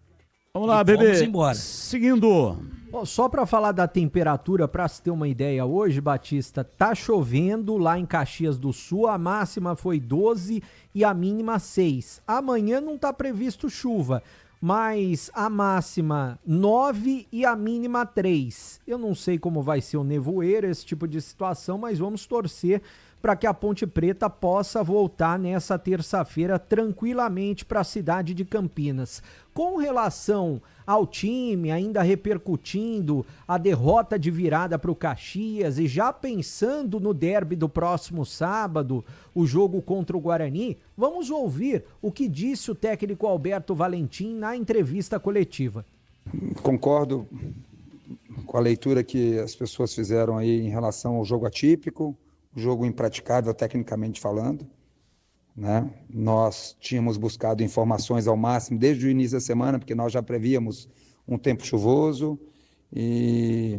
Vamos lá, bebê. Vamos embora. Seguindo. Bom, só para falar da temperatura, para se ter uma ideia, hoje, Batista, tá chovendo lá em Caxias do Sul. A máxima foi 12 e a mínima 6. Amanhã não tá previsto chuva. mas a máxima 9 e a mínima 3. Eu não sei como vai ser o nevoeiro, esse tipo de situação, mas vamos torcer para que a Ponte Preta possa voltar nessa terça-feira tranquilamente para a cidade de Campinas. Com relação ao time, ainda repercutindo a derrota de virada para o Caxias e já pensando no derby do próximo sábado, o jogo contra o Guarani, vamos ouvir o que disse o técnico Alberto Valentim na entrevista coletiva. Concordo com a leitura que as pessoas fizeram aí em relação ao jogo atípico, o jogo impraticável tecnicamente falando, né? Nós tínhamos buscado informações ao máximo desde o início da semana, porque nós já prevíamos um tempo chuvoso e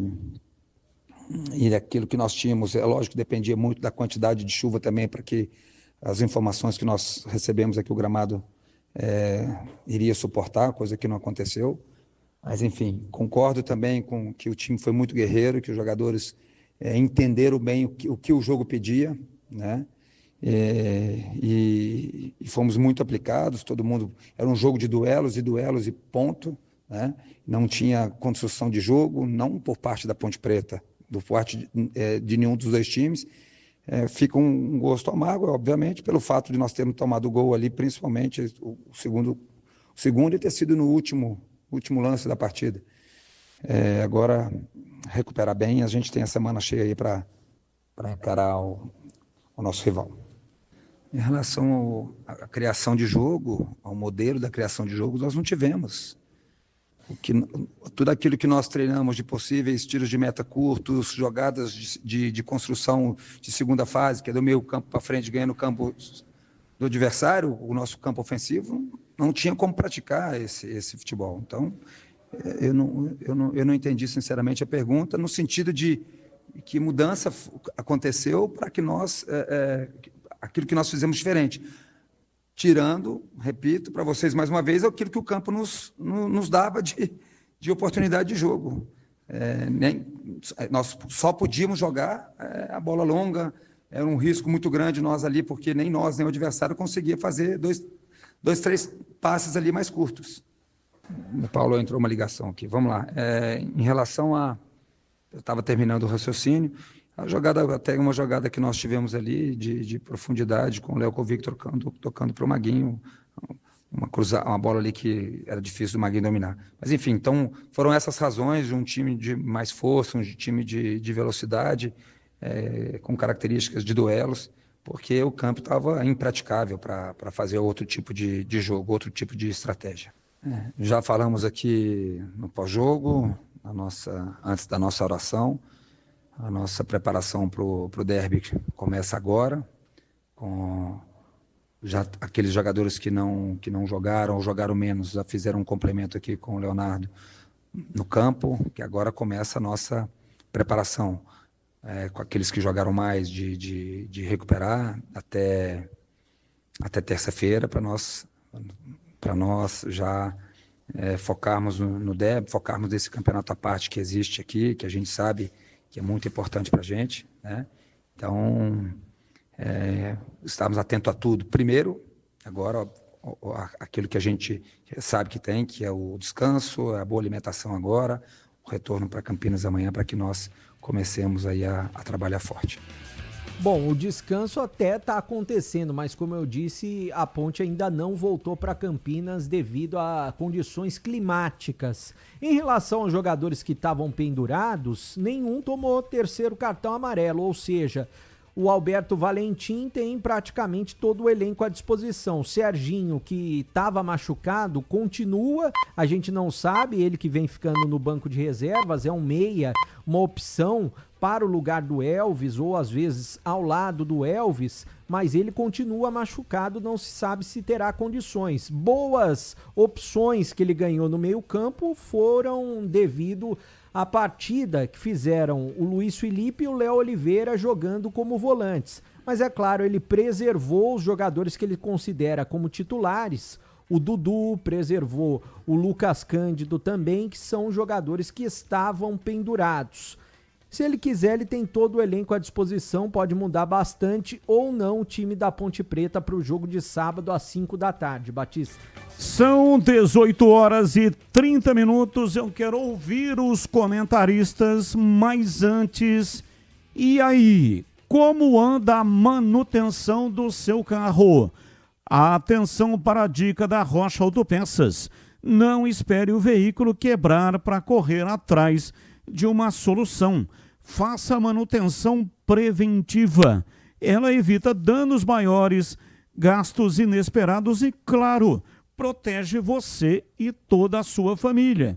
aquilo que nós tínhamos, é lógico que dependia muito da quantidade de chuva também, para que as informações que nós recebemos aqui, o gramado iria suportar, coisa que não aconteceu. Mas, enfim, concordo também com que o time foi muito guerreiro, que os jogadores entenderam bem o que o jogo pedia, né? E fomos muito aplicados, todo mundo... Era um jogo de duelos e ponto, né? Não tinha construção de jogo, não por parte da Ponte Preta, por parte de nenhum dos dois times. Fica um gosto amargo, obviamente, pelo fato de nós termos tomado o gol ali, principalmente o segundo e ter sido no último lance da partida. Agora, recuperar bem, a gente tem a semana cheia aí para encarar o nosso rival. Em relação à criação de jogo, ao modelo da criação de jogo, nós não tivemos. Tudo aquilo que nós treinamos de possíveis tiros de meta curtos, jogadas de construção de segunda fase, que é do meio campo para frente, ganhando o campo do adversário, o nosso campo ofensivo, não tinha como praticar esse futebol. Então, eu não entendi sinceramente a pergunta, no sentido de que mudança aconteceu para que nós, aquilo que nós fizemos diferente. Tirando, repito para vocês mais uma vez, aquilo que o campo nos dava de oportunidade de jogo. Nós só podíamos jogar a bola longa, era um risco muito grande nós ali, porque nem nós, nem o adversário conseguia fazer dois, três passes ali mais curtos. O Paulo entrou uma ligação aqui, vamos lá. Em relação a... Eu estava terminando o raciocínio, até uma jogada que nós tivemos ali de profundidade, com o Léo Kovic tocando para o Maguinho, uma bola ali que era difícil do Maguinho dominar. Mas enfim, então foram essas razões de um time de mais força, um time de velocidade, com características de duelos, porque o campo estava impraticável para fazer outro tipo de jogo, outro tipo de estratégia. Já falamos aqui no pós-jogo, antes da nossa oração, a nossa preparação para o derby começa agora, com já aqueles jogadores que não jogaram ou jogaram menos, já fizeram um complemento aqui com o Leonardo no campo, que agora começa a nossa preparação, com aqueles que jogaram mais, de recuperar até terça-feira, para nós já focarmos no derby, focarmos nesse campeonato à parte que existe aqui, que a gente sabe que é muito importante para a gente, né? Então, estamos atentos a tudo. Primeiro, agora, aquilo que a gente sabe que tem, que é o descanso, a boa alimentação agora, o retorno para Campinas amanhã, para que nós comecemos aí a trabalhar forte. Bom, o descanso até está acontecendo, mas como eu disse, a Ponte ainda não voltou para Campinas devido a condições climáticas. Em relação aos jogadores que estavam pendurados, nenhum tomou terceiro cartão amarelo, ou seja, o Alberto Valentim tem praticamente todo o elenco à disposição. Serginho, que estava machucado, continua, a gente não sabe, ele que vem ficando no banco de reservas, é um meia, uma opção para o lugar do Elvis, ou às vezes ao lado do Elvis, mas ele continua machucado, não se sabe se terá condições. Boas opções que ele ganhou no meio-campo foram devido à partida que fizeram o Luiz Felipe e o Léo Oliveira jogando como volantes. Mas é claro, ele preservou os jogadores que ele considera como titulares. O Dudu preservou o Lucas Cândido também, que são jogadores que estavam pendurados. Se ele quiser, ele tem todo o elenco à disposição, pode mudar bastante ou não o time da Ponte Preta para o jogo de sábado às 5 da tarde. Batista. São 18h30. Eu quero ouvir os comentaristas, mas antes, e aí, como anda a manutenção do seu carro? Atenção para a dica da Rocha Autopeças. Não espere o veículo quebrar para correr atrás de uma solução. Faça a manutenção preventiva. Ela evita danos maiores, gastos inesperados e, claro, protege você e toda a sua família.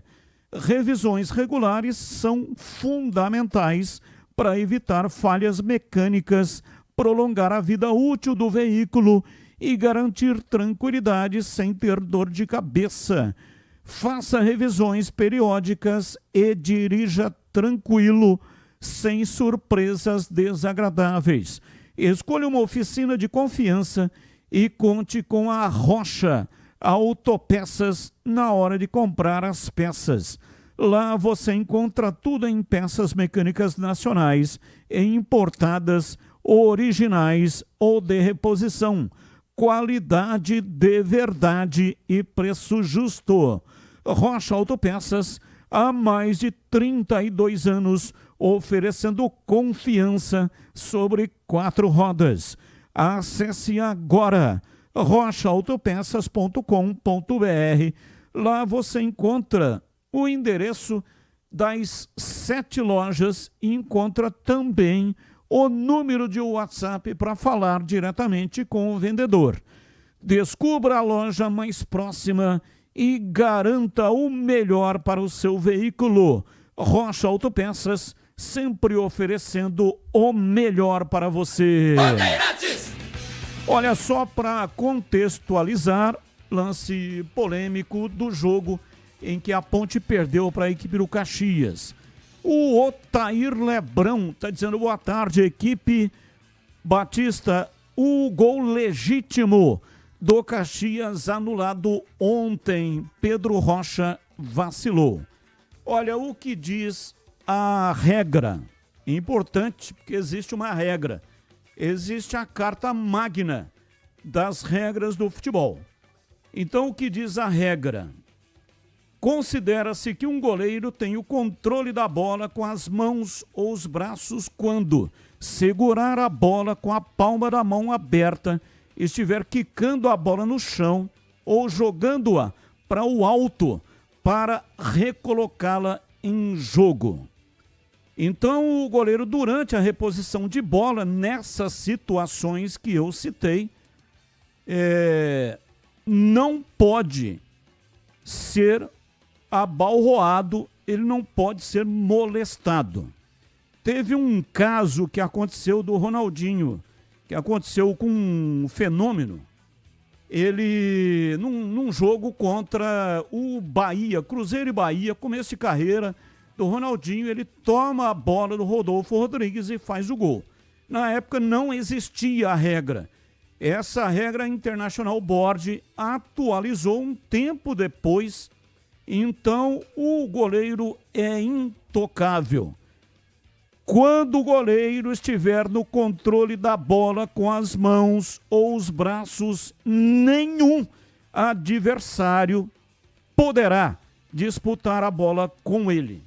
Revisões regulares são fundamentais para evitar falhas mecânicas, prolongar a vida útil do veículo e garantir tranquilidade sem ter dor de cabeça. Faça revisões periódicas e dirija tranquilo, sem surpresas desagradáveis. Escolha uma oficina de confiança e conte com a Rocha Autopeças na hora de comprar as peças. Lá você encontra tudo em peças mecânicas nacionais e importadas, originais ou de reposição. Qualidade de verdade e preço justo. Rocha Autopeças, há mais de 32 anos, oferecendo confiança sobre 4 rodas. Acesse agora rochaautopeças.com.br. Lá você encontra o endereço das 7 lojas e encontra também o número de WhatsApp para falar diretamente com o vendedor. Descubra a loja mais próxima e garanta o melhor para o seu veículo. Rocha Autopeças, sempre oferecendo o melhor para você. Olha só, para contextualizar, lance polêmico do jogo em que a Ponte perdeu para a equipe do Caxias. O Otair Lebrão está dizendo boa tarde, equipe Batista. O gol legítimo do Caxias anulado ontem. Pedro Rocha vacilou. Olha o que diz a regra. Importante, porque existe uma regra. Existe a carta magna das regras do futebol. Então, o que diz a regra? Considera-se que um goleiro tem o controle da bola com as mãos ou os braços quando segurar a bola com a palma da mão aberta, estiver quicando a bola no chão ou jogando-a para o alto para recolocá-la em jogo. Então, o goleiro, durante a reposição de bola, nessas situações que eu citei, não pode ser abalroado, ele não pode ser molestado. Teve um caso que aconteceu do Ronaldinho, que aconteceu com um Fenômeno. Ele, num jogo contra o Bahia, Cruzeiro e Bahia, começo de carreira do Ronaldinho, ele toma a bola do Rodolfo Rodrigues e faz o gol. Na época não existia a regra. Essa regra International Board atualizou um tempo depois, então o goleiro é intocável. Quando o goleiro estiver no controle da bola com as mãos ou os braços, nenhum adversário poderá disputar a bola com ele.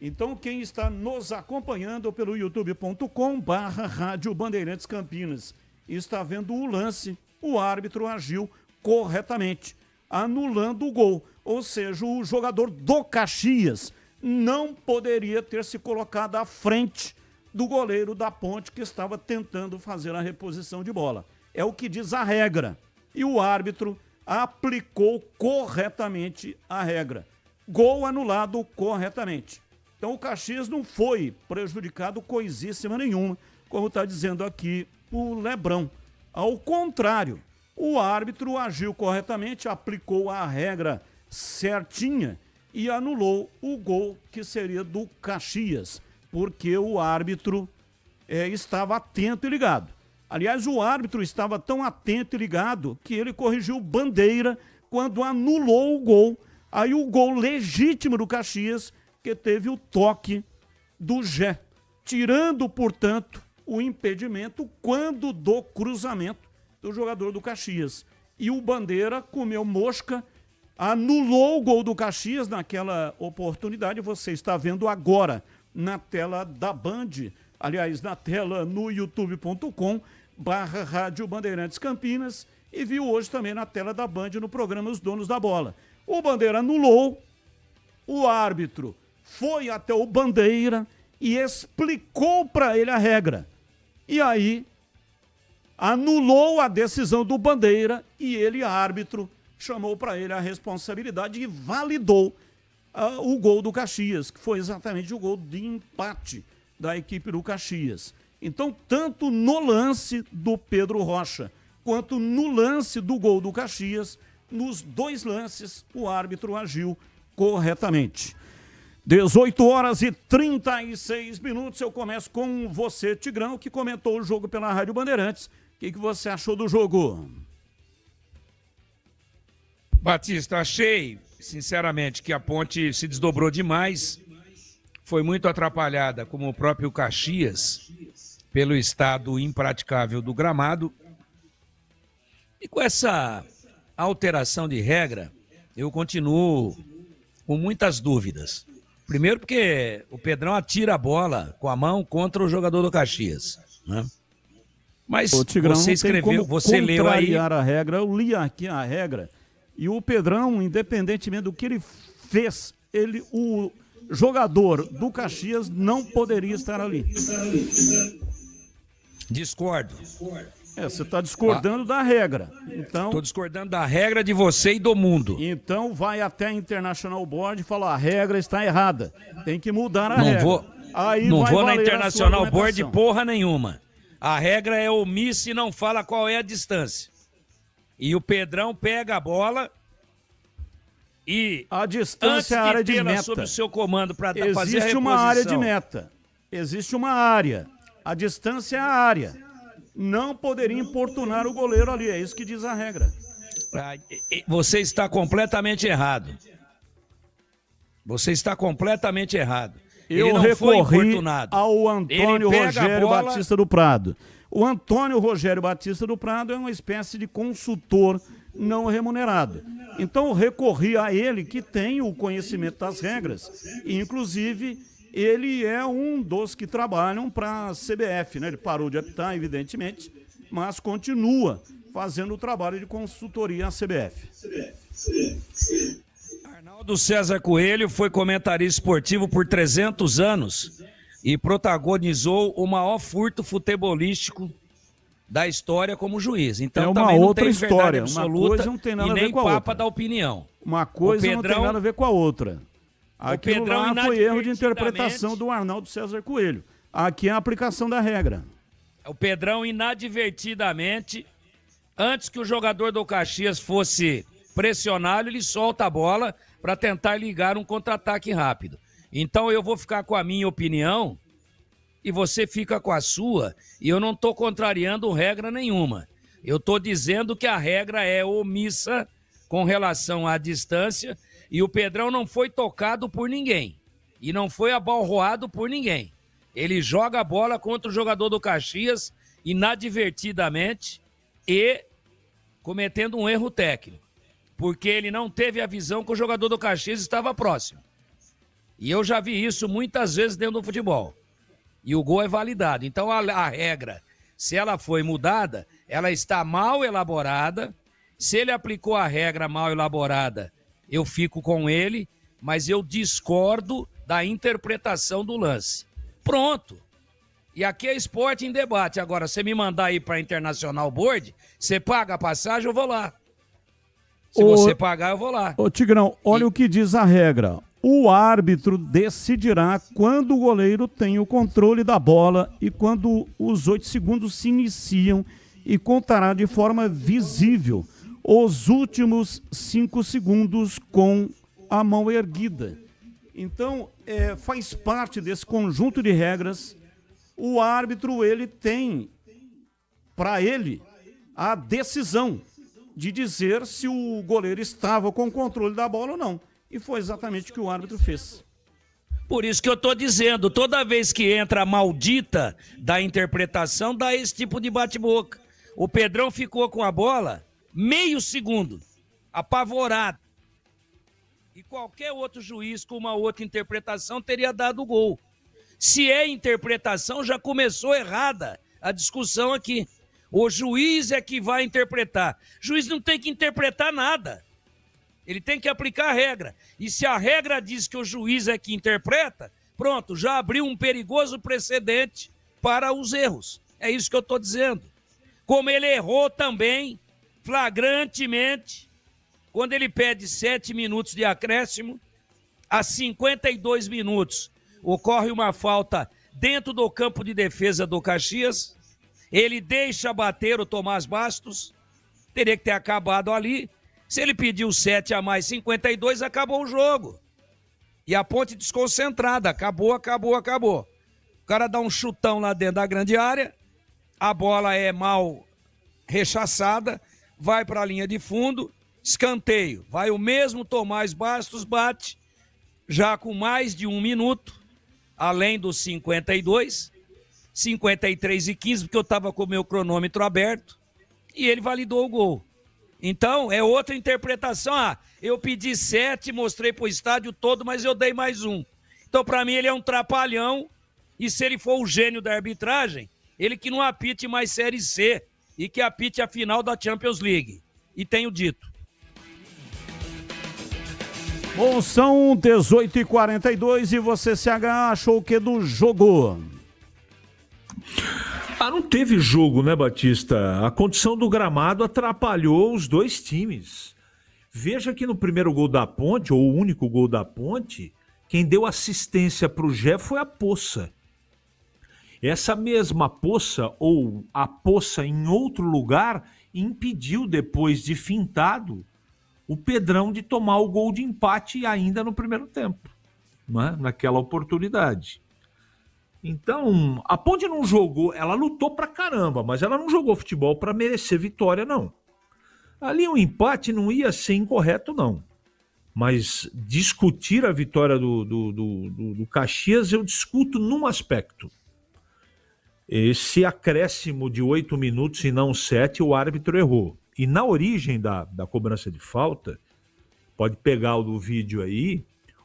Então, quem está nos acompanhando pelo youtube.com/Rádio Bandeirantes Campinas está vendo o lance, o árbitro agiu corretamente, anulando o gol. Ou seja, o jogador do Caxias não poderia ter se colocado à frente do goleiro da Ponte que estava tentando fazer a reposição de bola. É o que diz a regra. E o árbitro aplicou corretamente a regra. Gol anulado corretamente. Então o Caxias não foi prejudicado coisíssima nenhuma, como está dizendo aqui o Lebrão. Ao contrário, o árbitro agiu corretamente, aplicou a regra certinha e anulou o gol que seria do Caxias, porque o árbitro estava atento e ligado. Aliás, o árbitro estava tão atento e ligado que ele corrigiu bandeira quando anulou o gol. Aí o gol legítimo do Caxias, que teve o toque do Gé. tirando, portanto, o impedimento quando do cruzamento do jogador do Caxias. E o Bandeira comeu mosca, anulou o gol do Caxias naquela oportunidade. Você está vendo agora na tela da Band, aliás, na tela no youtube.com/Rádio Bandeirantes Campinas, e viu hoje também na tela da Band no programa Os Donos da Bola. O Bandeira anulou, o árbitro foi até o Bandeira e explicou para ele a regra. E aí anulou a decisão do Bandeira e ele, árbitro, chamou para ele a responsabilidade e validou o gol do Caxias, que foi exatamente o gol de empate da equipe do Caxias. Então, tanto no lance do Pedro Rocha, quanto no lance do gol do Caxias, nos dois lances, o árbitro agiu corretamente. 18h36. Eu começo com você, Tigrão, que comentou o jogo pela Rádio Bandeirantes. O que você achou do jogo? Batista, achei, sinceramente, que a Ponte se desdobrou demais. Foi muito atrapalhada, como o próprio Caxias, pelo estado impraticável do gramado. E com essa alteração de regra, eu continuo com muitas dúvidas. Primeiro porque o Pedrão atira a bola com a mão contra o jogador do Caxias, né? Mas o Tigrão você escreveu, você leu aí a regra, eu li aqui a regra, e o Pedrão, independentemente do que ele fez, o jogador do Caxias não poderia estar ali. Discordo. Você está discordando da regra. Estou discordando da regra de você e do mundo. Então vai até a International Board e fala: a regra está errada. Tem que mudar a regra. Não vou na International Board porra nenhuma. A regra é omissa e não fala qual é a distância. E o Pedrão pega a bola e a distância é a área de meta. Sob o seu comando para fazer a reposição. Existe uma área de meta. Existe uma área. A distância é a área. Não poderia importunar o goleiro ali, é isso que diz a regra. Você está completamente errado. Você está completamente errado. Eu recorri ao Antônio Rogério Batista do Prado. O Antônio Rogério Batista do Prado é uma espécie de consultor não remunerado. Então eu recorri a ele, que tem o conhecimento das regras, e inclusive ele é um dos que trabalham para a CBF, né? Ele parou de apitar, evidentemente, mas continua fazendo o trabalho de consultoria à CBF. Arnaldo César Coelho foi comentarista esportivo por 300 anos e protagonizou o maior furto futebolístico da história como juiz. Então é uma também outra não tem história. Absoluta, uma coisa não tem nada a ver com a outra. Nem papa da opinião. Uma coisa não tem nada a ver com a outra. Aquilo lá foi erro de interpretação do Arnaldo César Coelho. Aqui é a aplicação da regra. O Pedrão, inadvertidamente, antes que o jogador do Caxias fosse pressioná-lo, ele solta a bola para tentar ligar um contra-ataque rápido. Então eu vou ficar com a minha opinião e você fica com a sua, e eu não estou contrariando regra nenhuma. Eu estou dizendo que a regra é omissa com relação à distância. E o Pedrão não foi tocado por ninguém. E não foi abalroado por ninguém. Ele joga a bola contra o jogador do Caxias inadvertidamente e cometendo um erro técnico. Porque ele não teve a visão que o jogador do Caxias estava próximo. E eu já vi isso muitas vezes dentro do futebol. E o gol é validado. Então a regra, se ela foi mudada, ela está mal elaborada. Se ele aplicou a regra mal elaborada, eu fico com ele, mas eu discordo da interpretação do lance. Pronto. E aqui é esporte em debate. Agora, você me mandar ir para a International Board, você paga a passagem, eu vou lá. Se você pagar, eu vou lá. Ô Tigrão, olha o que diz a regra. O árbitro decidirá quando o goleiro tem o controle da bola e quando os 8 segundos se iniciam e contará de forma visível os últimos 5 segundos com a mão erguida. Então, faz parte desse conjunto de regras. O árbitro, ele tem, para ele, a decisão de dizer se o goleiro estava com o controle da bola ou não. E foi exatamente o que o árbitro fez. Por isso que eu estou dizendo, toda vez que entra a maldita da interpretação, dá esse tipo de bate-boca. O Pedrão ficou com a bola meio segundo, apavorado. E qualquer outro juiz com uma outra interpretação teria dado o gol. Se é interpretação, já começou errada a discussão aqui. O juiz é que vai interpretar. O juiz não tem que interpretar nada. Ele tem que aplicar a regra. E se a regra diz que o juiz é que interpreta, pronto, já abriu um perigoso precedente para os erros. É isso que eu estou dizendo. Como ele errou também, flagrantemente, quando ele pede 7 minutos de acréscimo, a 52 minutos ocorre uma falta dentro do campo de defesa do Caxias, ele deixa bater o Tomás Bastos, teria que ter acabado ali. Se ele pediu 7 a mais 52, acabou o jogo. E a Ponte desconcentrada, acabou. O cara dá um chutão lá dentro da grande área, a bola é mal rechaçada, vai para a linha de fundo, escanteio. Vai o mesmo Tomás Bastos, bate, já com mais de 1 minuto, além dos 52, 53 e 15, porque eu estava com o meu cronômetro aberto, e ele validou o gol. Então, é outra interpretação. Eu pedi 7, mostrei para o estádio todo, mas eu dei mais 1. Então, para mim, ele é um trapalhão, e se ele for o gênio da arbitragem, ele que não apite mais Série C, e que apite a final da Champions League. E tenho dito. Bom, são 18h42 e você, CH, achou o que do jogo? Não teve jogo, né, Batista? A condição do gramado atrapalhou os dois times. Veja que no primeiro gol da Ponte, ou o único gol da Ponte, quem deu assistência para o Gé foi a Poça. Essa mesma Poça, ou a Poça em outro lugar, impediu, depois de fintado, o Pedrão de tomar o gol de empate ainda no primeiro tempo, né? Naquela oportunidade. Então, a Ponte não jogou, ela lutou pra caramba, mas ela não jogou futebol para merecer vitória, não. Ali o empate não ia ser incorreto, não. Mas discutir a vitória do Caxias, eu discuto num aspecto. Esse acréscimo de 8 minutos e não 7, o árbitro errou. E na origem da cobrança de falta, pode pegar o do vídeo aí,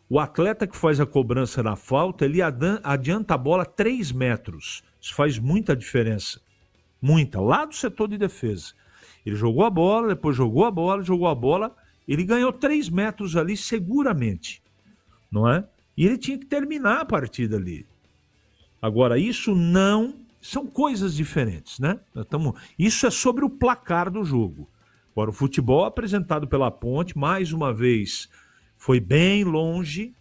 o atleta que faz a cobrança na falta, ele adianta a bola 3 metros. Isso faz muita diferença. Muita. Lá do setor de defesa. Ele jogou a bola, depois jogou a bola, ele ganhou 3 metros ali seguramente. Não é? E ele tinha que terminar a partida ali. Agora, isso não... São coisas diferentes, né? Isso é sobre o placar do jogo. Agora, o futebol apresentado pela Ponte, mais uma vez, foi bem longe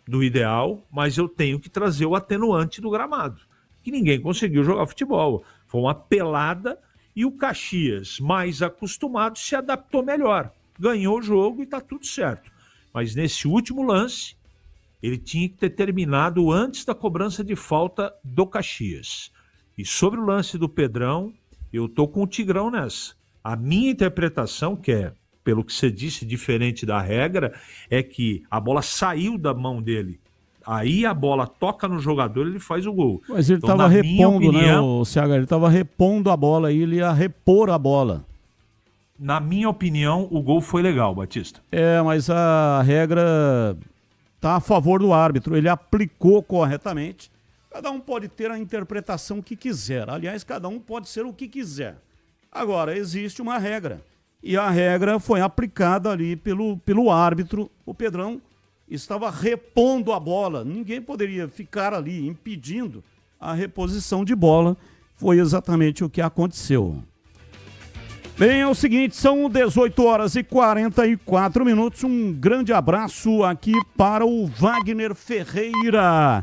do ideal, mas eu tenho que trazer o atenuante do gramado, que ninguém conseguiu jogar futebol. Foi uma pelada e o Caxias, mais acostumado, se adaptou melhor. Ganhou o jogo e está tudo certo. Mas nesse último lance, ele tinha que ter terminado antes da cobrança de falta do Caxias. E sobre o lance do Pedrão, eu tô com o Tigrão nessa. A minha interpretação, que é, pelo que você disse, diferente da regra, é que a bola saiu da mão dele. Aí a bola toca no jogador e ele faz o gol. Mas ele estava repondo, né, o CH? Ele estava repondo a bola e ele ia repor a bola. Na minha opinião, o gol foi legal, Batista. Mas a regra tá a favor do árbitro. Ele aplicou corretamente. Cada um pode ter a interpretação que quiser. Aliás, cada um pode ser o que quiser. Agora, existe uma regra. E a regra foi aplicada ali pelo árbitro. O Pedrão estava repondo a bola. Ninguém poderia ficar ali impedindo a reposição de bola. Foi exatamente o que aconteceu. Bem, é o seguinte, são 18h44. Um grande abraço aqui para o Wagner Ferreira.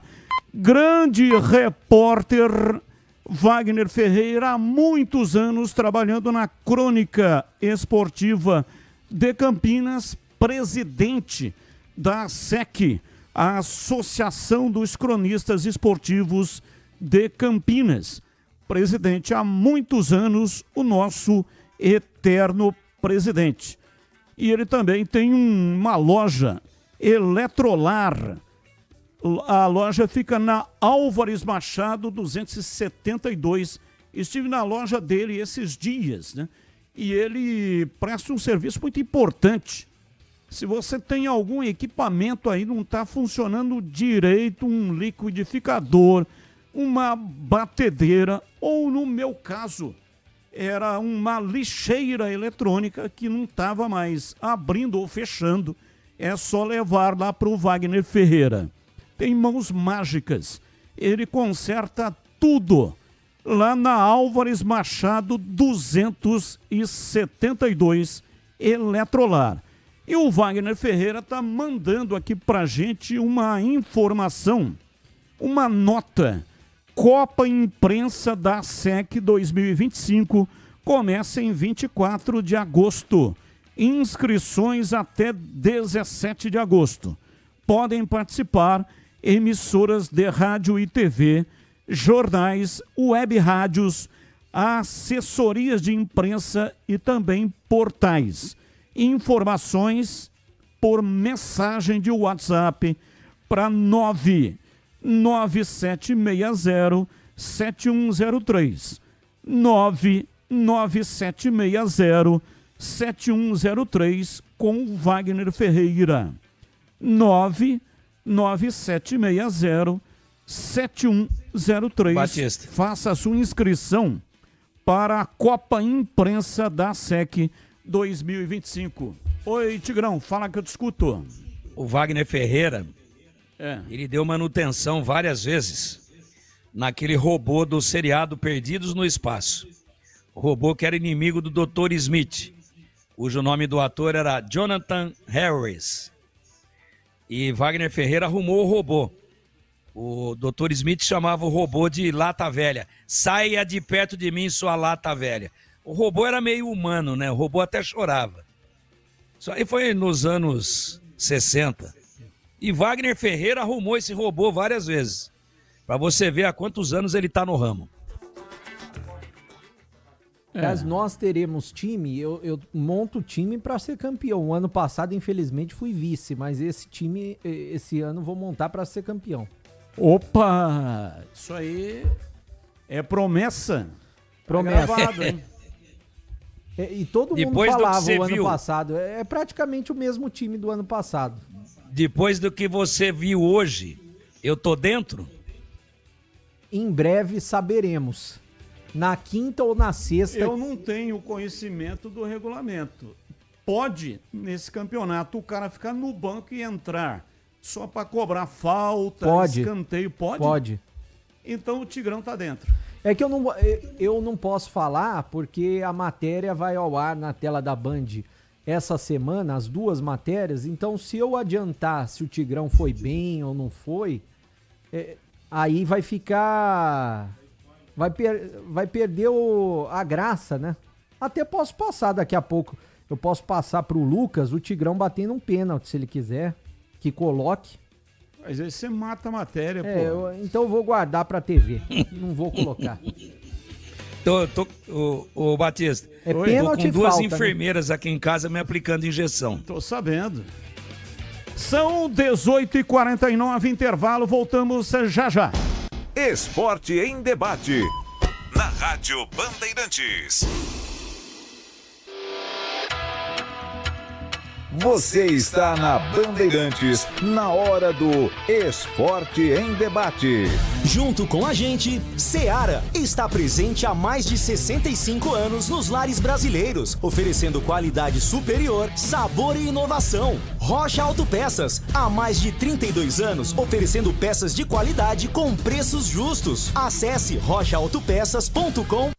Grande repórter Wagner Ferreira, há muitos anos trabalhando na crônica esportiva de Campinas, presidente da ASEC, a Associação dos Cronistas Esportivos de Campinas. Presidente há muitos anos, o nosso eterno presidente. E ele também tem uma loja Eletrolar, A loja fica na Álvares Machado 272. Estive na loja dele esses dias, né? E ele presta um serviço muito importante. Se você tem algum equipamento aí, não está funcionando direito, um liquidificador, uma batedeira, ou no meu caso, era uma lixeira eletrônica que não estava mais abrindo ou fechando, é só levar lá para o Wagner Ferreira. Tem mãos mágicas, ele conserta tudo. Lá na Álvares Machado 272, Eletrolar. E o Wagner Ferreira está mandando aqui pra gente uma informação, uma nota. Copa Imprensa da SEC 2025 começa em 24 de agosto. Inscrições até 17 de agosto. Podem participar emissoras de rádio e TV, jornais, web rádios, assessorias de imprensa e também portais. Informações por mensagem de WhatsApp para 99760-7103. 99760-7103 com Wagner Ferreira. 99760-7103. Batista. Faça a sua inscrição para a Copa Imprensa da SEC 2025. Oi, Tigrão, fala que eu te escuto. O Wagner Ferreira, ele deu manutenção várias vezes naquele robô do seriado Perdidos no Espaço. O robô que era inimigo do Dr. Smith, cujo nome do ator era Jonathan Harris. E Wagner Ferreira arrumou o robô. O Dr. Smith chamava o robô de lata velha. Saia de perto de mim, sua lata velha. O robô era meio humano, né? O robô até chorava. Isso aí foi nos anos 60. E Wagner Ferreira arrumou esse robô várias vezes. Para você ver há quantos anos ele está no ramo. Mas nós teremos time, eu monto time para ser campeão. O ano passado, infelizmente, fui vice, mas esse time, esse ano, vou montar para ser campeão. Opa! Isso aí é promessa. Promessa. Tá gravado, hein? E todo Depois mundo falava o ano viu, passado. É praticamente o mesmo time do ano passado. Depois do que você viu hoje, eu tô dentro? Em breve saberemos. Na quinta ou na sexta. Eu não tenho conhecimento do regulamento. Pode, nesse campeonato, o cara ficar no banco e entrar só para cobrar falta, escanteio? Pode? Pode. Então o Tigrão tá dentro. É que eu não posso falar porque a matéria vai ao ar na tela da Band essa semana, as duas matérias. Então, se eu adiantar se o Tigrão foi bem ou não foi, aí vai ficar... Vai perder a graça, né? Até posso passar daqui a pouco. Eu posso passar pro Lucas o Tigrão batendo um pênalti, se ele quiser, que coloque. Mas aí você mata a matéria, pô. Então eu vou guardar pra TV. Não vou colocar. Ô Batista, tô com duas falta, enfermeiras aqui em casa me aplicando injeção. Tô sabendo. São 18h49, intervalo, voltamos já já. Esporte em debate. Na Rádio Bandeirantes. Você está na Bandeirantes, na hora do Esporte em Debate. Junto com a gente, Seara está presente há mais de 65 anos nos lares brasileiros, oferecendo qualidade superior, sabor e inovação. Rocha Autopeças, há mais de 32 anos, oferecendo peças de qualidade com preços justos. Acesse rochaautopeças.com.br.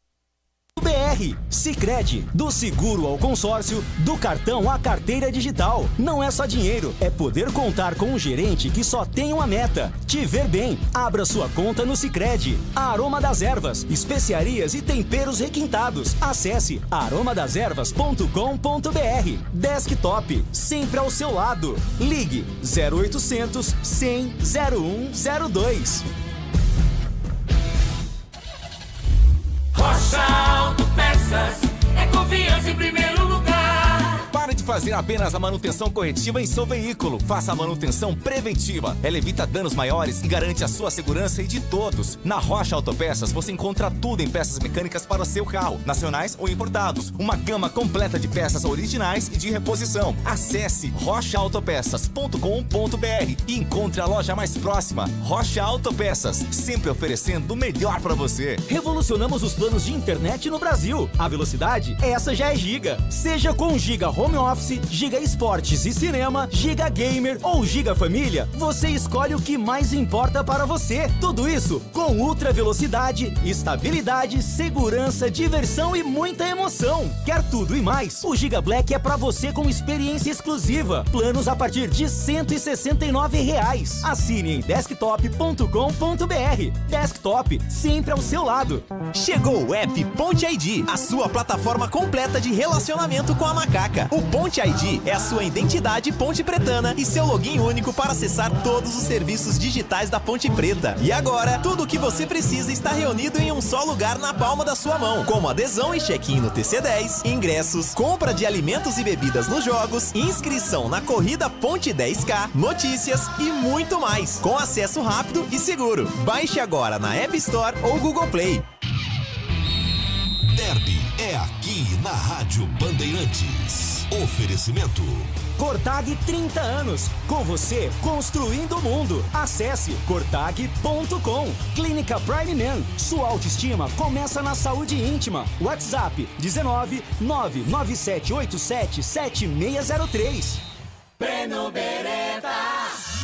Sicredi, do seguro ao consórcio, do cartão à carteira digital. Não é só dinheiro, é poder contar com um gerente que só tem uma meta: te ver bem. Abra sua conta no Sicredi. Aroma das Ervas, especiarias e temperos requintados. Acesse aromadeservas.com.br. Desktop, sempre ao seu lado. Ligue 0800 100 0102. Rocha Autopeças é confiança em primeiro lugar. Pare de fazer apenas a manutenção corretiva em seu veículo. Faça a manutenção preventiva. Ela evita danos maiores e garante a sua segurança e de todos. Na Rocha Autopeças você encontra tudo em peças mecânicas para o seu carro, nacionais ou importados. Uma gama completa de peças originais e de reposição. Acesse rochaautopeças.com.br e encontre a loja mais próxima. Rocha Autopeças, sempre oferecendo o melhor para você. Revolucionamos os planos de internet no Brasil. A velocidade, essa já é Giga. Seja com Giga Home Office, Giga Esportes e Cinema, Giga Gamer ou Giga Família, você escolhe o que mais importa para você. Tudo isso com ultra velocidade, estabilidade, segurança, diversão e muita emoção. Quer tudo e mais? O Giga Black é para você com experiência exclusiva. Planos a partir de R$ 169. Assine em desktop.com.br. Desktop, sempre ao seu lado. Chegou o app Ponte ID, a sua plataforma completa de relacionamento com a Macaca. O Ponte ID é a sua identidade ponte pretana e seu login único para acessar todos os serviços digitais da Ponte Preta. E agora, tudo o que você precisa está reunido em um só lugar na palma da sua mão, como adesão e check-in no TC10, ingressos, compra de alimentos e bebidas nos jogos, inscrição na corrida Ponte 10K, notícias e muito mais, com acesso rápido e seguro. Baixe agora na App Store ou Google Play. Derby é aqui na Rádio Bandeirantes. Oferecimento Cortag 30 anos, com você construindo o mundo. Acesse cortag.com. Clínica Prime Man, sua autoestima começa na saúde íntima. WhatsApp 19 99787 7603. Breno Beretta.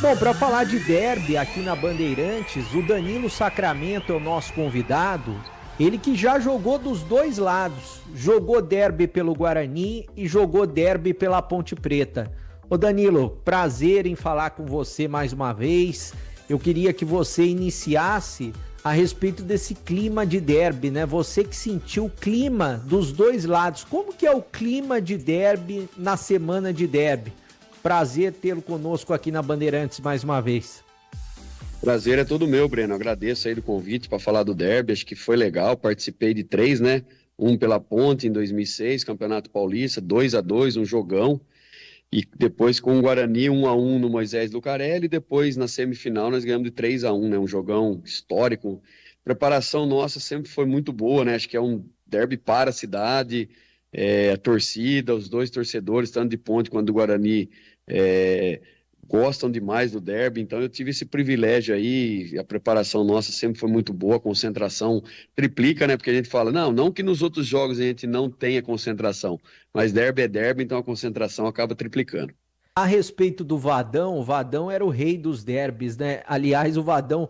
Bom, para falar de derby aqui na Bandeirantes, o Danilo Sacramento é o nosso convidado. Ele que já jogou dos dois lados, jogou derby pelo Guarani e jogou derby pela Ponte Preta. Ô Danilo, prazer em falar com você mais uma vez. Eu queria que você iniciasse a respeito desse clima de derby, né? Você que sentiu o clima dos dois lados. Como que é o clima de derby na semana de derby? Prazer tê-lo conosco aqui na Bandeirantes mais uma vez. Prazer é todo meu, Breno. Agradeço aí do convite para falar do derby. Acho que foi legal. Participei de 3, né? Um pela Ponte em 2006, Campeonato Paulista, 2-2, um jogão. E depois com o Guarani, 1-1 no Moisés Lucarelli. E depois na semifinal nós ganhamos de 3-1, né? Um jogão histórico. Preparação nossa sempre foi muito boa, né? Acho que é um derby para a cidade, a torcida, os dois torcedores, tanto de Ponte quanto do Guarani, gostam demais do derby, então eu tive esse privilégio aí. A preparação nossa sempre foi muito boa, a concentração triplica, né, porque a gente fala, não que nos outros jogos a gente não tenha concentração, mas derby é derby, então a concentração acaba triplicando. A respeito do Vadão, o Vadão era o rei dos derbys, né? Aliás, o Vadão,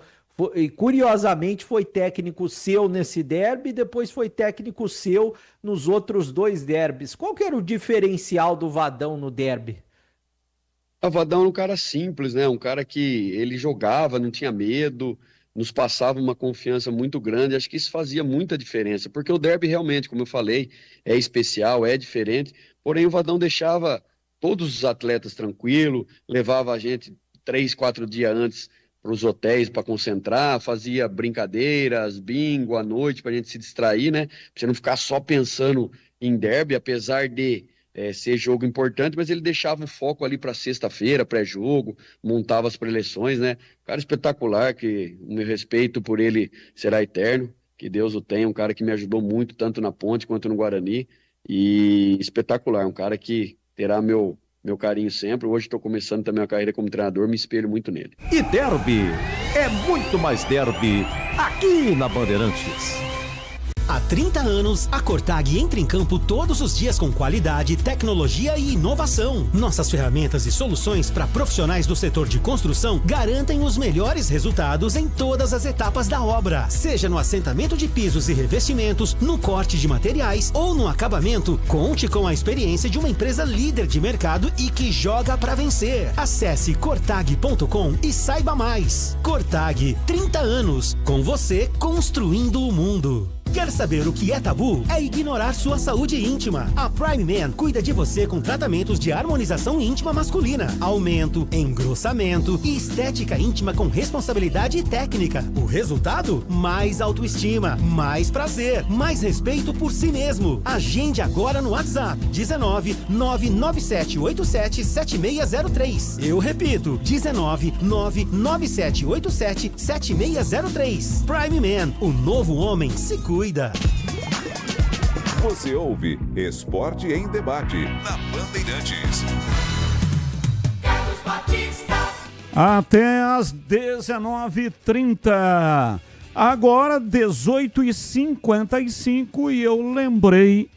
curiosamente, foi técnico seu nesse derby e depois foi técnico seu nos outros 2 derbys. Qual que era o diferencial do Vadão no derby? O Vadão era um cara simples, né? Um cara que ele jogava, não tinha medo, nos passava uma confiança muito grande. Acho que isso fazia muita diferença, porque o derby realmente, como eu falei, é especial, é diferente. Porém, o Vadão deixava todos os atletas tranquilos, levava a gente 3, 4 dias antes para os hotéis para concentrar, fazia brincadeiras, bingo à noite para a gente se distrair, né? Pra você não ficar só pensando em derby, apesar de ser jogo importante, mas ele deixava o foco ali para sexta-feira, pré-jogo, montava as preleções, né? Cara espetacular, que o meu respeito por ele será eterno, que Deus o tenha, um cara que me ajudou muito, tanto na Ponte quanto no Guarani, e espetacular, um cara que terá meu carinho sempre. Hoje estou começando também a carreira como treinador, me espelho muito nele. E derby é muito mais derby aqui na Bandeirantes. Há 30 anos, a Cortag entra em campo todos os dias com qualidade, tecnologia e inovação. Nossas ferramentas e soluções para profissionais do setor de construção garantem os melhores resultados em todas as etapas da obra. Seja no assentamento de pisos e revestimentos, no corte de materiais ou no acabamento, conte com a experiência de uma empresa líder de mercado e que joga para vencer. Acesse cortag.com e saiba mais. Cortag, 30 anos, com você construindo o mundo. Quer saber o que é tabu? É ignorar sua saúde íntima. A Prime Man cuida de você com tratamentos de harmonização íntima masculina, aumento, engrossamento e estética íntima com responsabilidade técnica. O resultado? Mais autoestima, mais prazer, mais respeito por si mesmo. Agende agora no WhatsApp 19 99787 7603. Eu repito, 19 99787 7603. Prime Man, o novo homem se cuida. Você ouve Esporte em Debate na Bandeirantes. Até às 19h30. Agora 18h55 e eu lembrei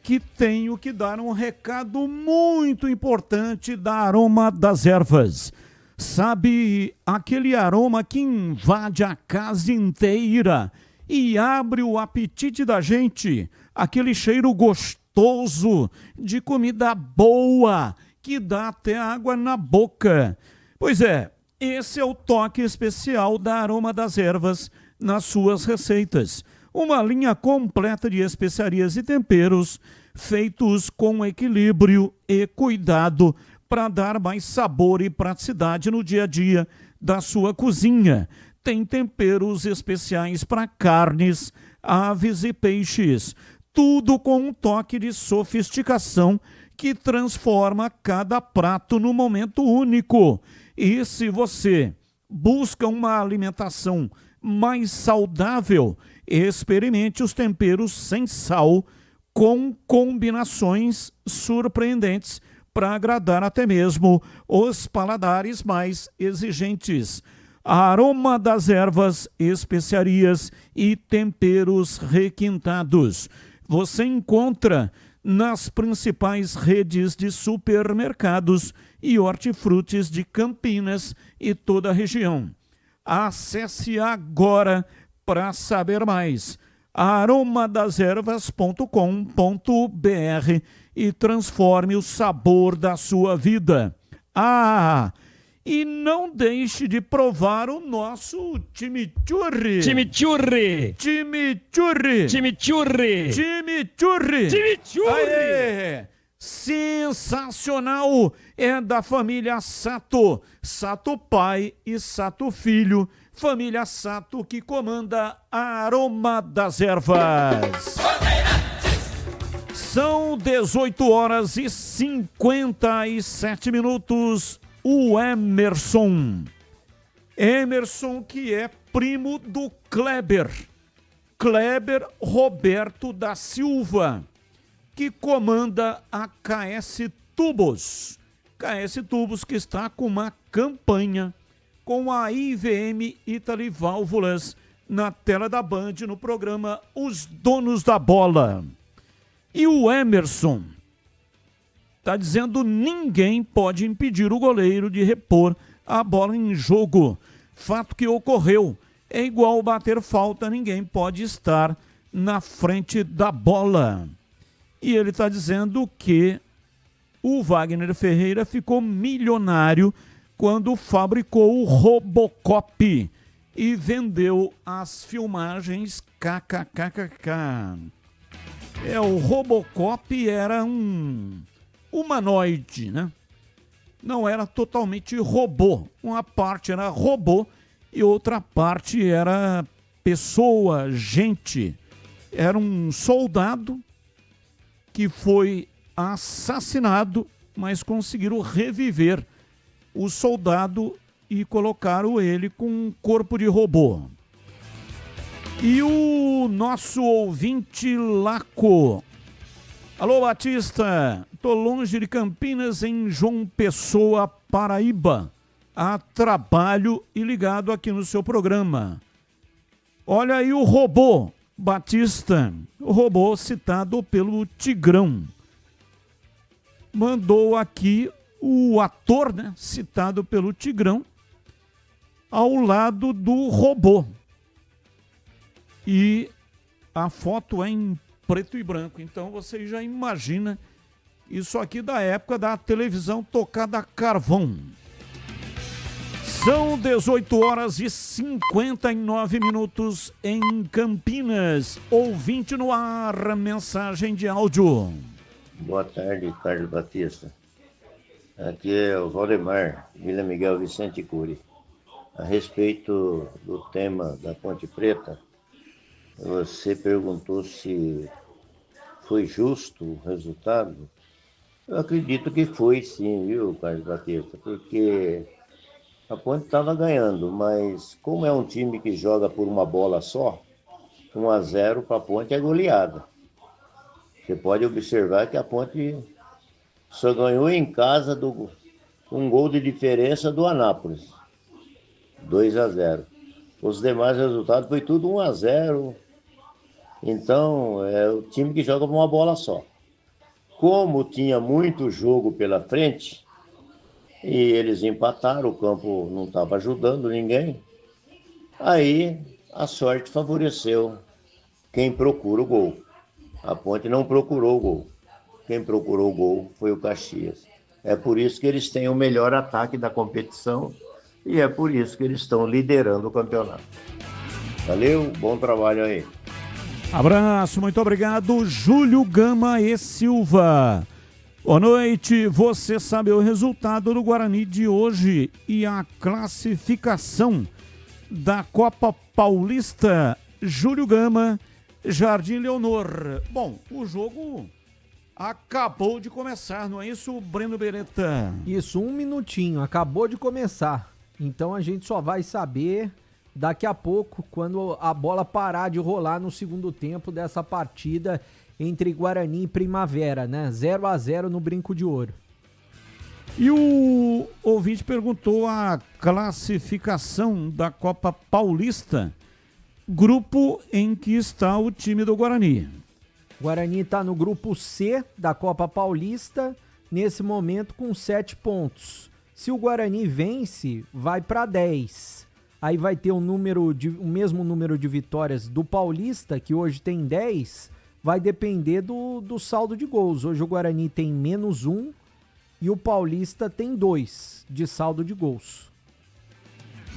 que tenho que dar um recado muito importante da Aroma das Ervas. Sabe, aquele aroma que invade a casa inteira e abre o apetite da gente, aquele cheiro gostoso de comida boa que dá até água na boca. Pois é, esse é o toque especial da Aroma das Ervas nas suas receitas. Uma linha completa de especiarias e temperos feitos com equilíbrio e cuidado para dar mais sabor e praticidade no dia a dia da sua cozinha. Tem temperos especiais para carnes, aves e peixes. Tudo com um toque de sofisticação que transforma cada prato num momento único. E se você busca uma alimentação mais saudável, experimente os temperos sem sal com combinações surpreendentes para agradar até mesmo os paladares mais exigentes. Aroma das Ervas, especiarias e temperos requintados. Você encontra nas principais redes de supermercados e hortifrutis de Campinas e toda a região. Acesse agora para saber mais. aromadeservas.com.br e transforme o sabor da sua vida. E não deixe de provar o nosso chimichurri. Chimichurri. Chimichurri. Chimichurri. Chimichurri. Chimichurri. Aê! Sensacional! É da família Sato. Sato pai e Sato filho. Família Sato que comanda a Aroma das Ervas. São 18 horas e 57 minutos. O Emerson que é primo do Kleber Roberto da Silva, que comanda a KS Tubos que está com uma campanha com a IVM Italy Válvulas na tela da Band no programa Os Donos da Bola. E o Emerson está dizendo: ninguém pode impedir o goleiro de repor a bola em jogo. Fato que ocorreu. É igual bater falta, ninguém pode estar na frente da bola. E ele está dizendo que o Wagner Ferreira ficou milionário quando fabricou o Robocop e vendeu as filmagens kkkk. O Robocop era um humanoide, né? Não era totalmente robô. Uma parte era robô e outra parte era pessoa, gente. Era um soldado que foi assassinado, mas conseguiram reviver o soldado e colocaram ele com um corpo de robô. E o nosso ouvinte Laco. Alô, Batista, tô longe de Campinas, em João Pessoa, Paraíba, a trabalho e ligado aqui no seu programa. Olha aí o robô, Batista, o robô citado pelo Tigrão. Mandou aqui o ator, né, citado pelo Tigrão, ao lado do robô. E a foto é em preto e branco, então você já imagina isso aqui da época da televisão tocada a carvão. São 18 horas e 59 minutos em Campinas. Ouvinte no ar, mensagem de áudio. Boa tarde, Carlos Batista. Aqui é o Valdemar, Vila Miguel Vicente Cury. A respeito do tema da Ponte Preta, você perguntou se foi justo o resultado. Eu acredito que foi sim, viu, Carlos Batista? Porque a Ponte estava ganhando, mas como é um time que joga por uma bola só, 1-0 para a Ponte é goleada. Você pode observar que a Ponte só ganhou em casa um gol de diferença do Anápolis, 2-0. Os demais resultados foi tudo 1-0. Então, é o time que joga por uma bola só. Como tinha muito jogo pela frente, e eles empataram, o campo não estava ajudando ninguém, aí a sorte favoreceu quem procura o gol. A Ponte não procurou o gol. Quem procurou o gol foi o Caxias. É por isso que eles têm o melhor ataque da competição e é por isso que eles estão liderando o campeonato. Valeu, bom trabalho aí. Abraço, muito obrigado, Júlio Gama e Silva. Boa noite, você sabe o resultado do Guarani de hoje e a classificação da Copa Paulista? Júlio Gama, Jardim Leonor. Bom, o jogo acabou de começar, não é isso, Breno Beretta? Isso, 1 minutinho, acabou de começar. Então a gente só vai saber daqui a pouco, quando a bola parar de rolar no segundo tempo dessa partida entre Guarani e Primavera, né? 0-0 no Brinco de Ouro. E o ouvinte perguntou a classificação da Copa Paulista, grupo em que está o time do Guarani. Guarani está no grupo C da Copa Paulista, nesse momento com 7 pontos. Se o Guarani vence, vai para 10. Aí vai ter o mesmo número de vitórias do Paulista, que hoje tem 10, vai depender do saldo de gols. Hoje o Guarani tem -1 e o Paulista tem 2 de saldo de gols.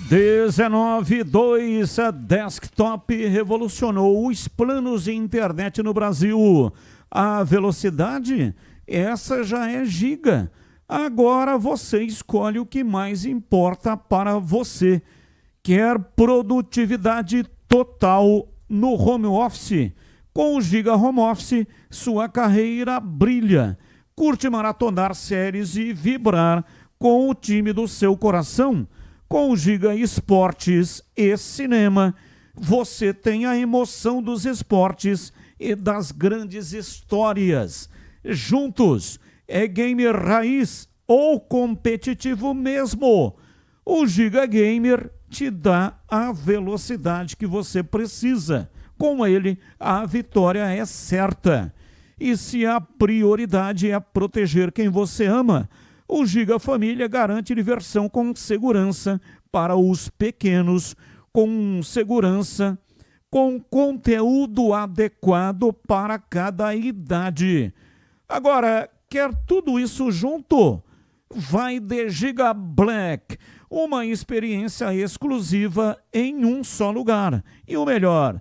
19-2, a Desktop revolucionou os planos de internet no Brasil. A velocidade, essa já é giga. Agora você escolhe o que mais importa para você. Quer produtividade total no home office? Com o Giga Home Office, sua carreira brilha. Curte maratonar séries e vibrar com o time do seu coração? Com o Giga Esportes e Cinema, você tem a emoção dos esportes e das grandes histórias. Juntos, é gamer raiz ou competitivo mesmo. O Giga Gamer te dá a velocidade que você precisa. Com ele, a vitória é certa. E se a prioridade é proteger quem você ama, o Giga Família garante diversão com segurança para os pequenos, com segurança, com conteúdo adequado para cada idade. Agora, quer tudo isso junto? Vai de Giga Black, uma experiência exclusiva em um só lugar. E o melhor,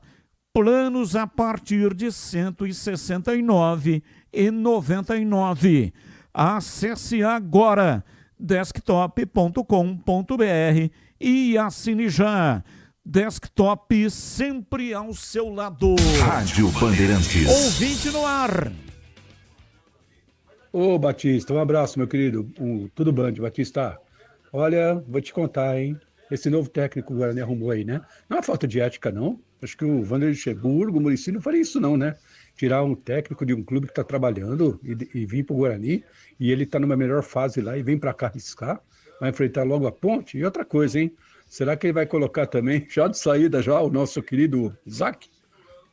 planos a partir de R$ 169,99. Acesse agora desktop.com.br e assine já. Desktop sempre ao seu lado. Rádio Bandeirantes. Ouvinte no ar. Ô Batista, um abraço, meu querido. Tudo bem, Batista? Olha, vou te contar, hein? Esse novo técnico que o Guarani arrumou aí, né? Não é falta de ética, não. Acho que o Vanderlei Luxemburgo, o Muricy não faria isso, não, né? Tirar um técnico de um clube que está trabalhando e vir para o Guarani, e ele está numa melhor fase lá e vem para cá arriscar, vai enfrentar logo a Ponte. E outra coisa, hein? Será que ele vai colocar também, já de saída, já o nosso querido Isaac?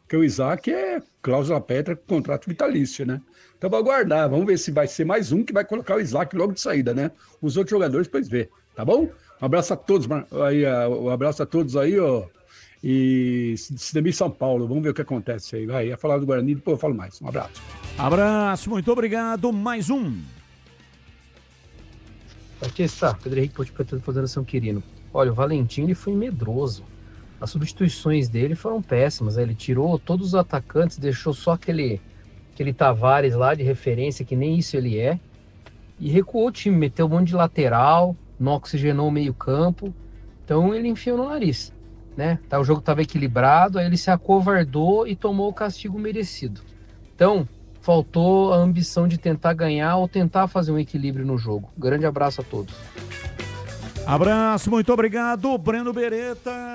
Porque o Isaac é cláusula pétrea com contrato vitalício, né? Então vou aguardar, vamos ver se vai ser mais um que vai colocar o Isaac logo de saída, né? Os outros jogadores depois ver, tá bom? Um abraço a todos aí, ó. E Cidemir São Paulo, vamos ver o que acontece aí. Vai, ia falar do Guarani, depois eu falo mais. Um abraço. Abraço, muito obrigado. Mais um. Batista, Pedro Henrique, Ponte Preta do Federação Quirino. Olha, o Valentim ele foi medroso. As substituições dele foram péssimas, né? Ele tirou todos os atacantes, deixou só aquele Tavares lá de referência, que nem isso ele é, e recuou o time, meteu um monte de lateral, não oxigenou o meio campo, então ele enfiou no nariz, né? O jogo estava equilibrado, aí ele se acovardou e tomou o castigo merecido. Então, faltou a ambição de tentar ganhar ou tentar fazer um equilíbrio no jogo. Grande abraço a todos. Abraço, muito obrigado, Breno Beretta.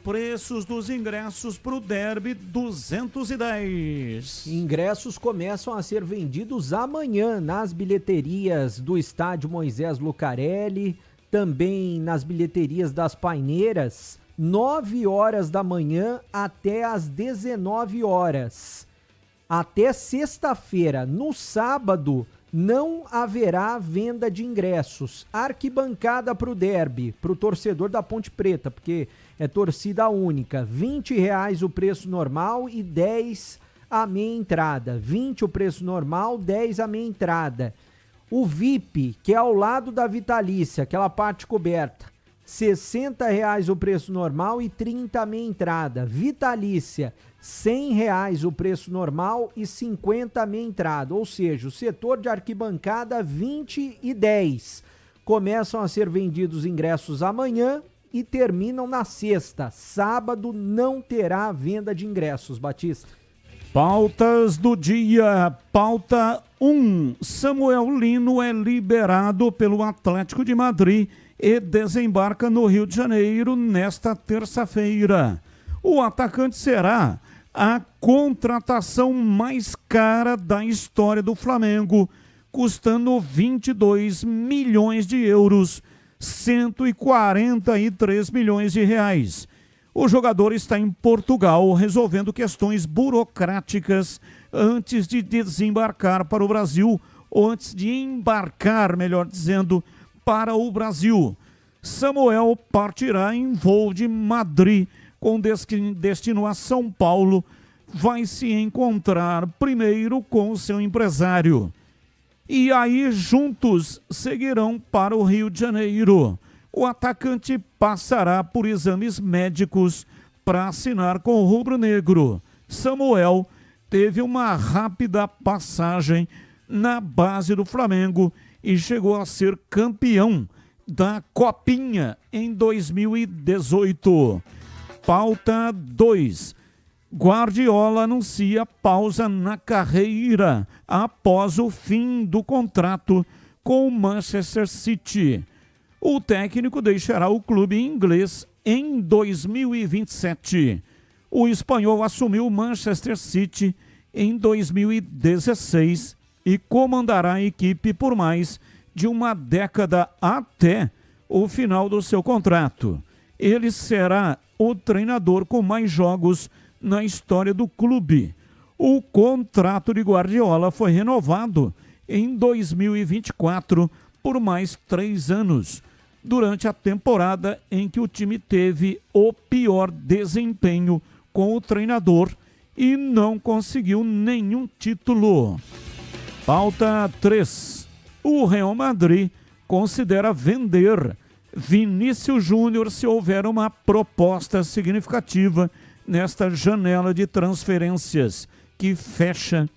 Preços dos ingressos para o Derby 210. Ingressos começam a ser vendidos amanhã nas bilheterias do estádio Moisés Lucarelli, também nas bilheterias das Paineiras, 9 horas da manhã até às 19 horas. Até sexta-feira. No sábado, não haverá venda de ingressos. Arquibancada para o derby, para o torcedor da Ponte Preta, porque é torcida única. R$20 o preço normal e 10 a meia entrada. 20 o preço normal, 10 a meia entrada. O VIP, que é ao lado da Vitalícia, aquela parte coberta, R$60 o preço normal e 30 a meia entrada. Vitalícia, R$100 o preço normal e 50 a meia entrada, ou seja, o setor de arquibancada 20 e 10. Começam a ser vendidos ingressos amanhã e terminam na sexta. Sábado não terá venda de ingressos, Batista. Pautas do dia. Pauta 1. Samuel Lino é liberado pelo Atlético de Madrid e desembarca no Rio de Janeiro nesta terça-feira. O atacante será a contratação mais cara da história do Flamengo, custando 22 milhões de euros, 143 milhões de reais. O jogador está em Portugal resolvendo questões burocráticas antes de desembarcar para o Brasil, ou antes de embarcar, melhor dizendo, para o Brasil. Samuel partirá em voo de Madrid com destino a São Paulo. Vai se encontrar primeiro com o seu empresário. E aí juntos seguirão para o Rio de Janeiro. O atacante passará por exames médicos para assinar com o rubro-negro. Samuel teve uma rápida passagem na base do Flamengo e chegou a ser campeão da Copinha em 2018. Pauta 2. Guardiola anuncia pausa na carreira após o fim do contrato com o Manchester City. O técnico deixará o clube inglês em 2027. O espanhol assumiu o Manchester City em 2016 e comandará a equipe por mais de uma década até o final do seu contrato. Ele será o treinador com mais jogos na história do clube. O contrato de Guardiola foi renovado em 2024 por mais 3 anos, durante a temporada em que o time teve o pior desempenho com o treinador e não conseguiu nenhum título. Pauta 3. O Real Madrid considera vender Vinícius Júnior se houver uma proposta significativa nesta janela de transferências, que fecha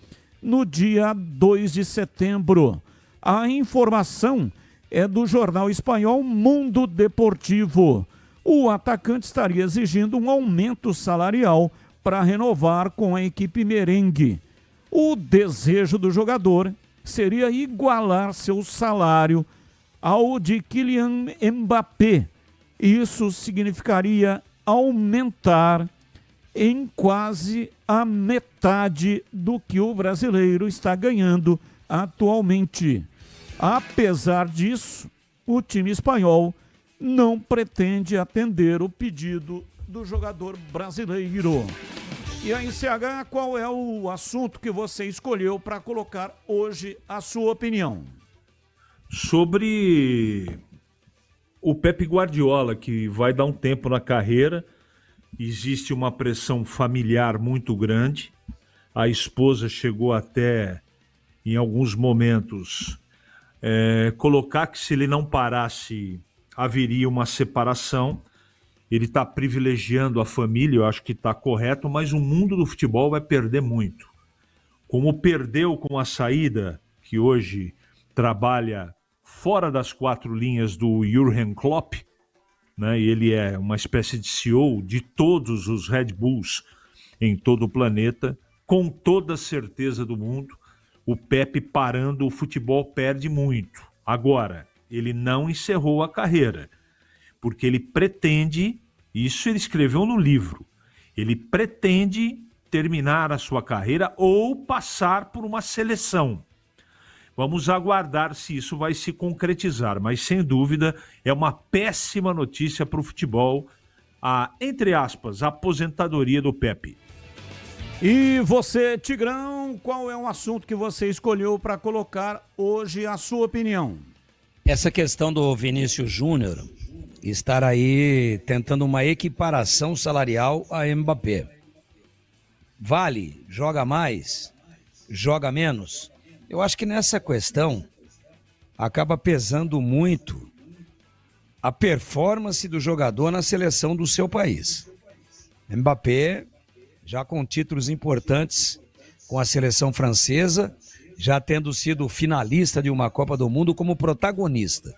no dia 2 de setembro. A informação é do jornal espanhol Mundo Deportivo. O atacante estaria exigindo um aumento salarial para renovar com a equipe merengue. O desejo do jogador seria igualar seu salário ao de Kylian Mbappé. Isso significaria aumentar em quase a metade do que o brasileiro está ganhando atualmente. Apesar disso, o time espanhol não pretende atender o pedido do jogador brasileiro. E aí, CH, qual é o assunto que você escolheu para colocar hoje a sua opinião? Sobre o Pepe Guardiola, que vai dar um tempo na carreira. Existe uma pressão familiar muito grande. A esposa chegou até, em alguns momentos, colocar que se ele não parasse haveria uma separação. Ele está privilegiando a família, eu acho que está correto, mas o mundo do futebol vai perder muito. Como perdeu com a saída, que hoje trabalha fora das 4 linhas do Jürgen Klopp, né? E ele é uma espécie de CEO de todos os Red Bulls em todo o planeta, com toda a certeza do mundo, o Pepe parando o futebol perde muito. Agora, ele não encerrou a carreira, porque ele pretende, isso ele escreveu no livro, ele pretende terminar a sua carreira ou passar por uma seleção. Vamos aguardar se isso vai se concretizar, mas sem dúvida é uma péssima notícia para o futebol, entre aspas, a aposentadoria do Pepe. E você, Tigrão, qual é o assunto que você escolheu para colocar hoje a sua opinião? Essa questão do Vinícius Júnior estar aí tentando uma equiparação salarial a Mbappé. Vale? Joga mais? Joga menos? Eu acho que nessa questão acaba pesando muito a performance do jogador na seleção do seu país. Mbappé, já com títulos importantes com a seleção francesa, já tendo sido finalista de uma Copa do Mundo como protagonista,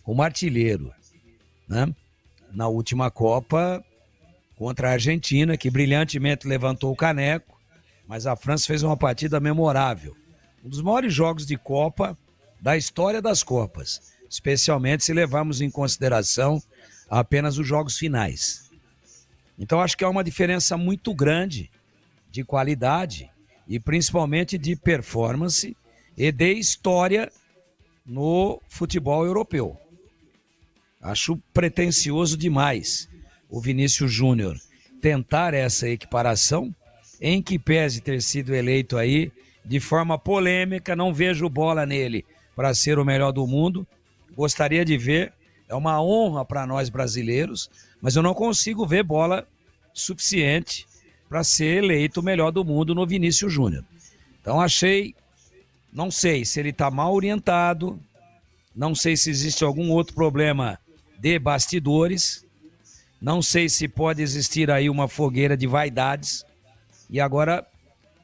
como artilheiro, né? Na última Copa contra a Argentina, que brilhantemente levantou o caneco, mas a França fez uma partida memorável. Um dos maiores jogos de Copa da história das Copas, especialmente se levarmos em consideração apenas os jogos finais. Então acho que há uma diferença muito grande de qualidade e principalmente de performance e de história no futebol europeu. Acho pretensioso demais o Vinícius Júnior tentar essa equiparação, em que pese ter sido eleito aí de forma polêmica, não vejo bola nele para ser o melhor do mundo. Gostaria de ver, é uma honra para nós brasileiros, mas eu não consigo ver bola suficiente para ser eleito o melhor do mundo no Vinícius Júnior. Então achei, não sei se ele está mal orientado, não sei se existe algum outro problema de bastidores, não sei se pode existir aí uma fogueira de vaidades, e agora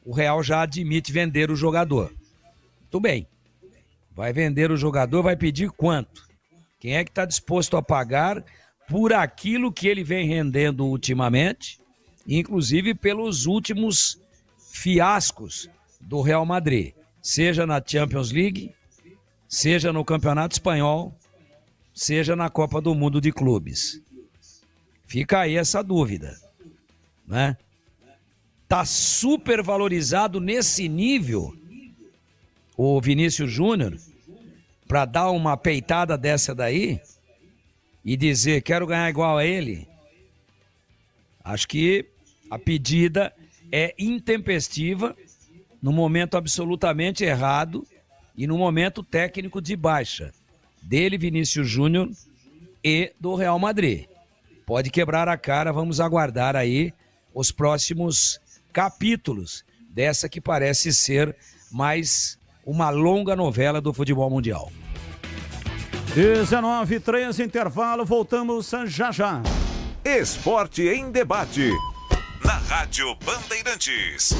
o Real já admite vender o jogador. Muito bem, vai vender o jogador, vai pedir quanto? Quem é que está disposto a pagar por aquilo que ele vem rendendo ultimamente, inclusive pelos últimos fiascos do Real Madrid, seja na Champions League, seja no Campeonato Espanhol, seja na Copa do Mundo de Clubes. Fica aí essa dúvida, né? Tá super valorizado nesse nível o Vinícius Júnior para dar uma peitada dessa daí e dizer quero ganhar igual a ele. Acho que a pedida é intempestiva, no momento absolutamente errado e no momento técnico de baixa dele, Vinícius Júnior, e do Real Madrid. Pode quebrar a cara, vamos aguardar aí os próximos capítulos dessa que parece ser mais uma longa novela do futebol mundial. 19:13, intervalo, voltamos já já. Esporte em debate. Na Rádio Bandeirantes.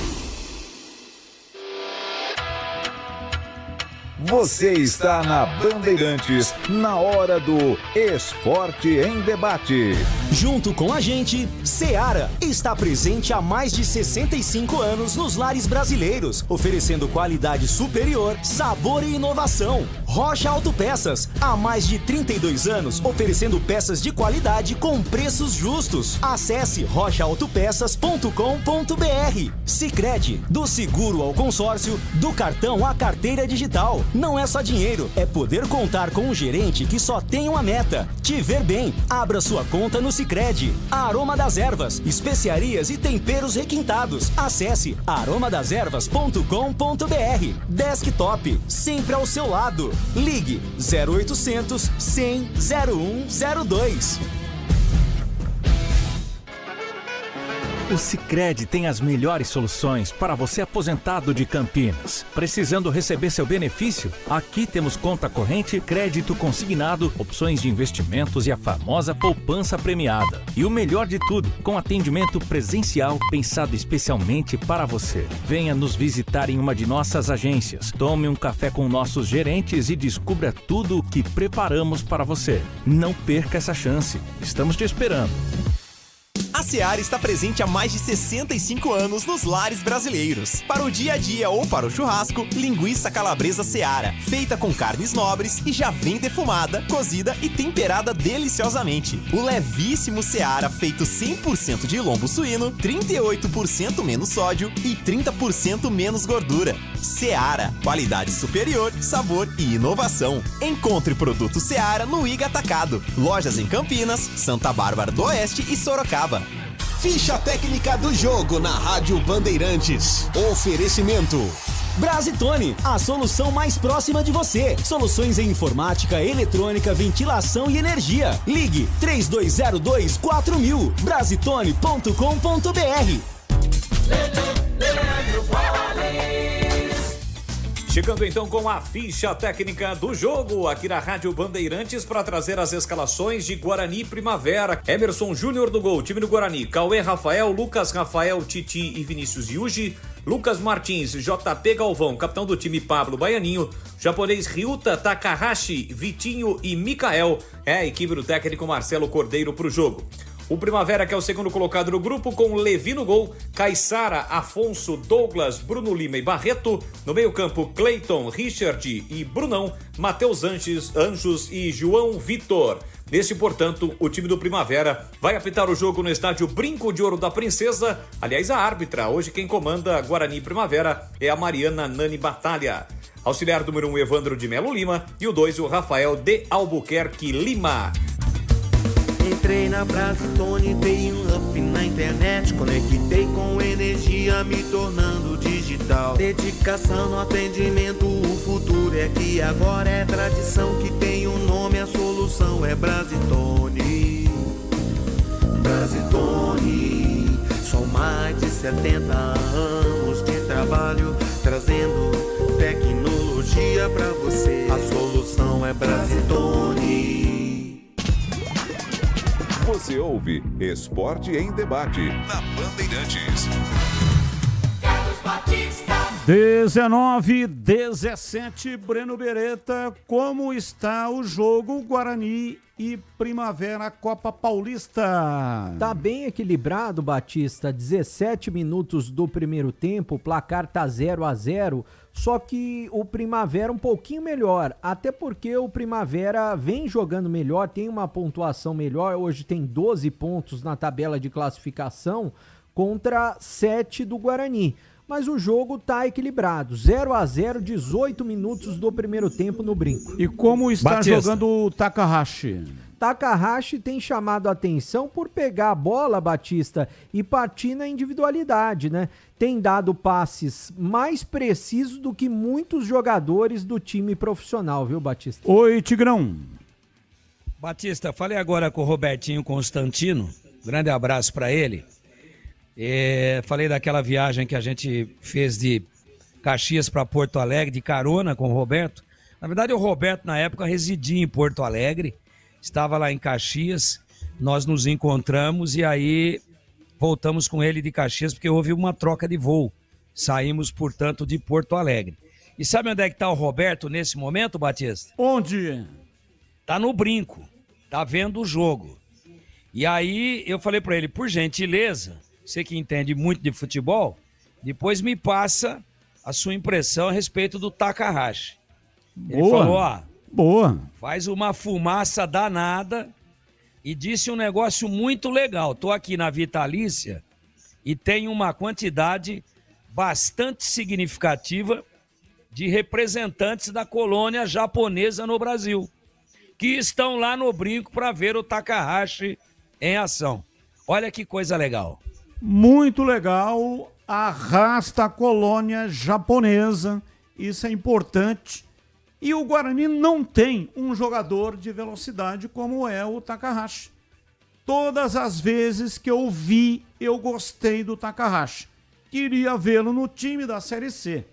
Você está na Bandeirantes, na hora do Esporte em Debate. Junto com a gente, Seara está presente há mais de 65 anos nos lares brasileiros, oferecendo qualidade superior, sabor e inovação. Rocha Autopeças, há mais de 32 anos, oferecendo peças de qualidade com preços justos. Acesse rochaautopeças.com.br. Sicredi, do seguro ao consórcio, do cartão à carteira digital. Não é só dinheiro, é poder contar com um gerente que só tem uma meta: te ver bem. Abra sua conta no Sicredi. Aroma das Ervas, especiarias e temperos requintados. Acesse aromadeservas.com.br. Desktop, sempre ao seu lado. Ligue 0800 100 0102. O Sicredi tem as melhores soluções para você aposentado de Campinas. Precisando receber seu benefício? Aqui temos conta corrente, crédito consignado, opções de investimentos e a famosa poupança premiada. E o melhor de tudo, com atendimento presencial pensado especialmente para você. Venha nos visitar em uma de nossas agências. Tome um café com nossos gerentes e descubra tudo o que preparamos para você. Não perca essa chance. Estamos te esperando. A Seara está presente há mais de 65 anos nos lares brasileiros. Para o dia a dia ou para o churrasco, linguiça calabresa Seara, feita com carnes nobres e já vem defumada, cozida e temperada deliciosamente. O levíssimo Seara, feito 100% de lombo suíno, 38% menos sódio e 30% menos gordura. Seara, qualidade superior, sabor e inovação. Encontre produto Seara no Iga Atacado. Lojas em Campinas, Santa Bárbara do Oeste e Sorocaba. Ficha técnica do jogo na Rádio Bandeirantes. Oferecimento Brasitone, a solução mais próxima de você. Soluções em informática, eletrônica, ventilação e energia. Ligue 3202-4000. Brasitone.com.br. Chegando então com a ficha técnica do jogo aqui na Rádio Bandeirantes para trazer as escalações de Guarani Primavera. Emerson Júnior do gol, time do Guarani. Cauê Rafael, Lucas Rafael, Titi e Vinícius Yuji. Lucas Martins, JP Galvão, capitão do time Pablo Baianinho. Japonês Ryuta, Takahashi, Vitinho e Mikael. É a equipe do técnico Marcelo Cordeiro para o jogo. O Primavera, que é o segundo colocado no grupo, com Levi no gol, Caissara, Afonso, Douglas, Bruno Lima e Barreto. No meio-campo, Cleiton, Richard e Brunão, Matheus Anjos e João Vitor. Neste, portanto, o time do Primavera vai apitar o jogo no estádio Brinco de Ouro da Princesa. Aliás, a árbitra, hoje quem comanda Guarani Primavera é a Mariana Nani Batalha. Auxiliar número 1, Evandro de Melo Lima. E o 2, o Rafael de Albuquerque Lima. Entrei na Brasitone, dei um up na internet, conectei com energia, me tornando digital. Dedicação no atendimento, o futuro é aqui agora, é tradição que tem um nome, a solução é Brasitone. Brasitone, são mais de 70 anos de trabalho, trazendo tecnologia pra você. A solução é Brasitone. Você ouve Esporte em Debate na Bandeirantes. 19-17, Breno Beretta, como está o jogo Guarani e Primavera Copa Paulista? Tá bem equilibrado, Batista, 17 minutos do primeiro tempo, o placar tá 0-0, só que o Primavera um pouquinho melhor, até porque o Primavera vem jogando melhor, tem uma pontuação melhor, hoje tem 12 pontos na tabela de classificação contra 7 do Guarani. Mas o jogo tá equilibrado, 0-0, 18 minutos do primeiro tempo no Brinco. E como está jogando o Takahashi? Takahashi tem chamado a atenção por pegar a bola, Batista, e partir na individualidade, né? Tem dado passes mais precisos do que muitos jogadores do time profissional, viu, Batista? Oi, Tigrão. Batista, falei agora com o Robertinho Constantino, grande abraço para ele. Falei daquela viagem que a gente fez de Caxias para Porto Alegre, de carona com o Roberto. Na verdade, o Roberto, na época, residia em Porto Alegre, estava lá em Caxias, nós nos encontramos e aí voltamos com ele de Caxias, porque houve uma troca de voo. Saímos, portanto, de Porto Alegre. E sabe onde é que está o Roberto nesse momento, Batista? Onde? Tá no Brinco, tá vendo o jogo. E aí eu falei para ele, por gentileza, você que entende muito de futebol, depois me passa a sua impressão a respeito do Takahashi. Ele falou, boa. Faz uma fumaça danada e disse um negócio muito legal. Tô aqui na Vitalícia e tem uma quantidade bastante significativa de representantes da colônia japonesa no Brasil, que estão lá no Brinco para ver o Takahashi em ação. Olha que coisa legal. Muito legal, arrasta a colônia japonesa, isso é importante. E o Guarani não tem um jogador de velocidade como é o Takahashi. Todas as vezes que eu vi, eu gostei do Takahashi. Queria vê-lo no time da Série C.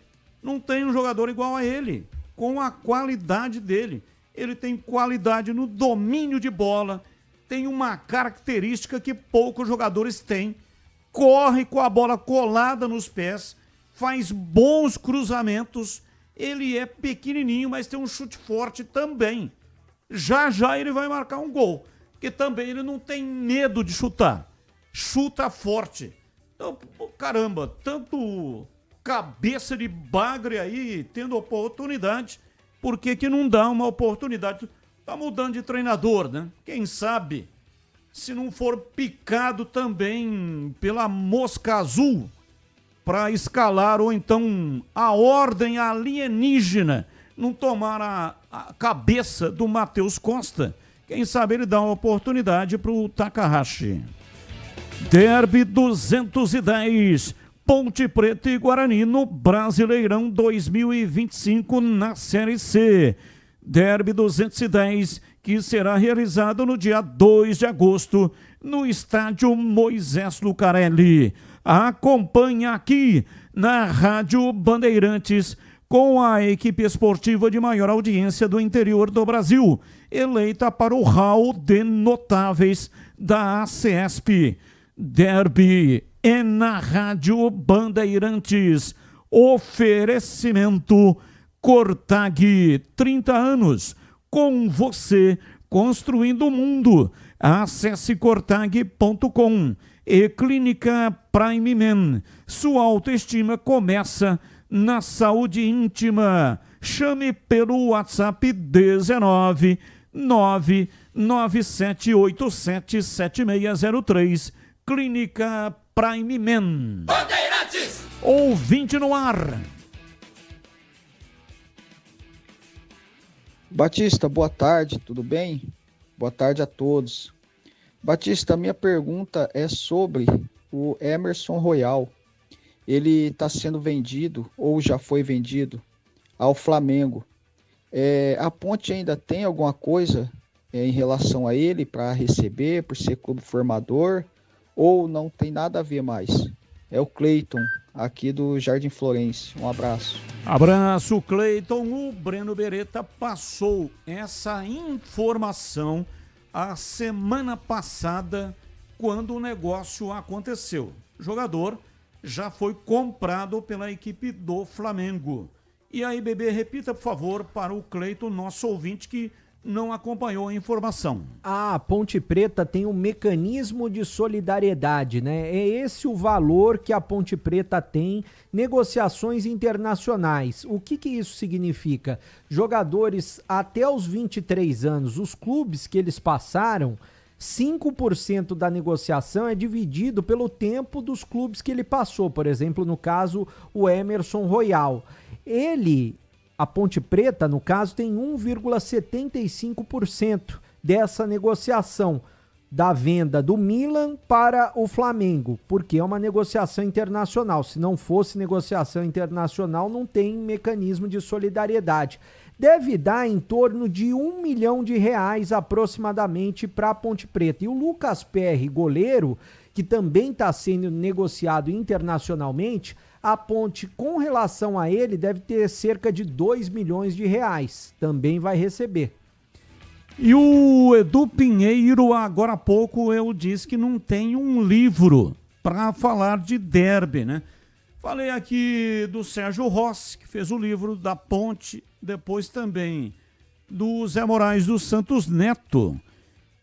Não tem um jogador igual a ele, com a qualidade dele. Ele tem qualidade no domínio de bola, tem uma característica que poucos jogadores têm. Corre com a bola colada nos pés, faz bons cruzamentos. Ele é pequenininho, mas tem um chute forte também. Já ele vai marcar um gol, porque também ele não tem medo de chutar. Chuta forte. Então, caramba, tanto cabeça de bagre aí tendo oportunidade, por que não dá uma oportunidade? Tá mudando de treinador, né? Quem sabe, se não for picado também pela mosca azul para escalar, ou então a ordem alienígena não tomar a cabeça do Matheus Costa, quem sabe ele dá uma oportunidade para o Takahashi. Derby 210, Ponte Preta e Guarani no Brasileirão 2025 na Série C. Derby 210, que será realizado no dia 2 de agosto no estádio Moisés Lucarelli. Acompanhe aqui na Rádio Bandeirantes com a equipe esportiva de maior audiência do interior do Brasil, eleita para o hall de notáveis da ACESP. Derby é na Rádio Bandeirantes. Oferecimento Cortag, 30 anos, com você, construindo o mundo. Acesse cortag.com. E Clínica Prime Men. Sua autoestima começa na saúde íntima. Chame pelo WhatsApp 19 997877603. Clínica Prime Men. Bandeirantes! Ouvinte no ar. Batista, boa tarde, tudo bem? Boa tarde a todos. Batista, minha pergunta é sobre o Emerson Royal. Ele está sendo vendido, ou já foi vendido, ao Flamengo. A Ponte ainda tem alguma coisa em relação a ele para receber, por ser clube formador, ou não tem nada a ver mais? É o Cleiton, aqui do Jardim Florense. Um abraço. Abraço, Cleiton. O Breno Beretta passou essa informação a semana passada, quando o negócio aconteceu. O jogador já foi comprado pela equipe do Flamengo. E aí, bebê, repita, por favor, para o Cleiton, nosso ouvinte que não acompanhou a informação. A Ponte Preta tem um mecanismo de solidariedade, né? É esse o valor que a Ponte Preta tem, negociações internacionais. O que isso significa? Jogadores até os 23 anos, os clubes que eles passaram, 5% da negociação é dividido pelo tempo dos clubes que ele passou. Por exemplo, no caso, o Emerson Royal. A Ponte Preta, no caso, tem 1,75% dessa negociação da venda do Milan para o Flamengo, porque é uma negociação internacional. Se não fosse negociação internacional, não tem mecanismo de solidariedade. Deve dar em torno de R$1 milhão aproximadamente para a Ponte Preta. E o Lucas Perry, goleiro, que também está sendo negociado internacionalmente, a Ponte, com relação a ele, deve ter cerca de R$2 milhões. Também vai receber. E o Edu Pinheiro, agora há pouco, eu disse que não tem um livro para falar de derby, né? Falei aqui do Sérgio Rossi, que fez o livro da Ponte, depois também do Zé Moraes dos Santos Neto.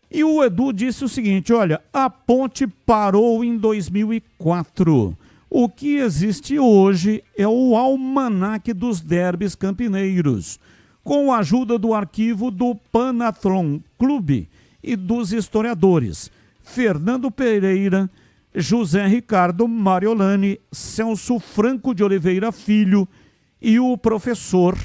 E o Edu disse o seguinte, olha, a Ponte parou em 2004. O que existe hoje é o almanaque dos derbys campineiros, com a ajuda do arquivo do Panathlon Clube e dos historiadores Fernando Pereira, José Ricardo Mariolani, Celso Franco de Oliveira Filho e o professor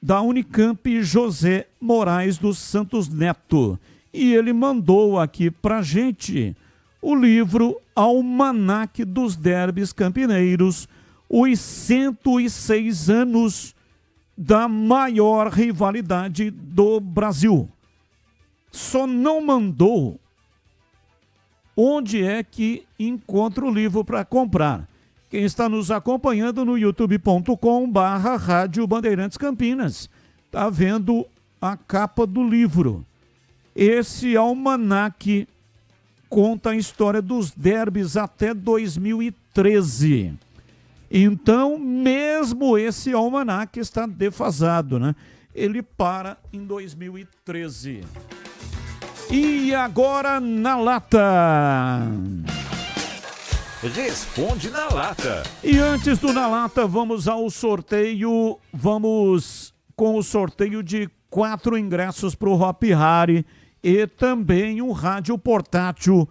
da Unicamp, José Moraes dos Santos Neto. E ele mandou aqui pra gente o livro Almanaque dos Derbys Campineiros, os 106 anos da maior rivalidade do Brasil. Só não mandou onde é que encontra o livro para comprar. Quem está nos acompanhando no youtube.com/Rádio Bandeirantes Campinas está vendo a capa do livro. Esse almanaque conta a história dos derbys até 2013. Então, mesmo esse almanaque está defasado, né? Ele para em 2013. E agora na lata. Responde na lata. E antes do Na Lata, vamos ao sorteio. Vamos com o sorteio de 4 ingressos para o Hopi Hari e também um rádio portátil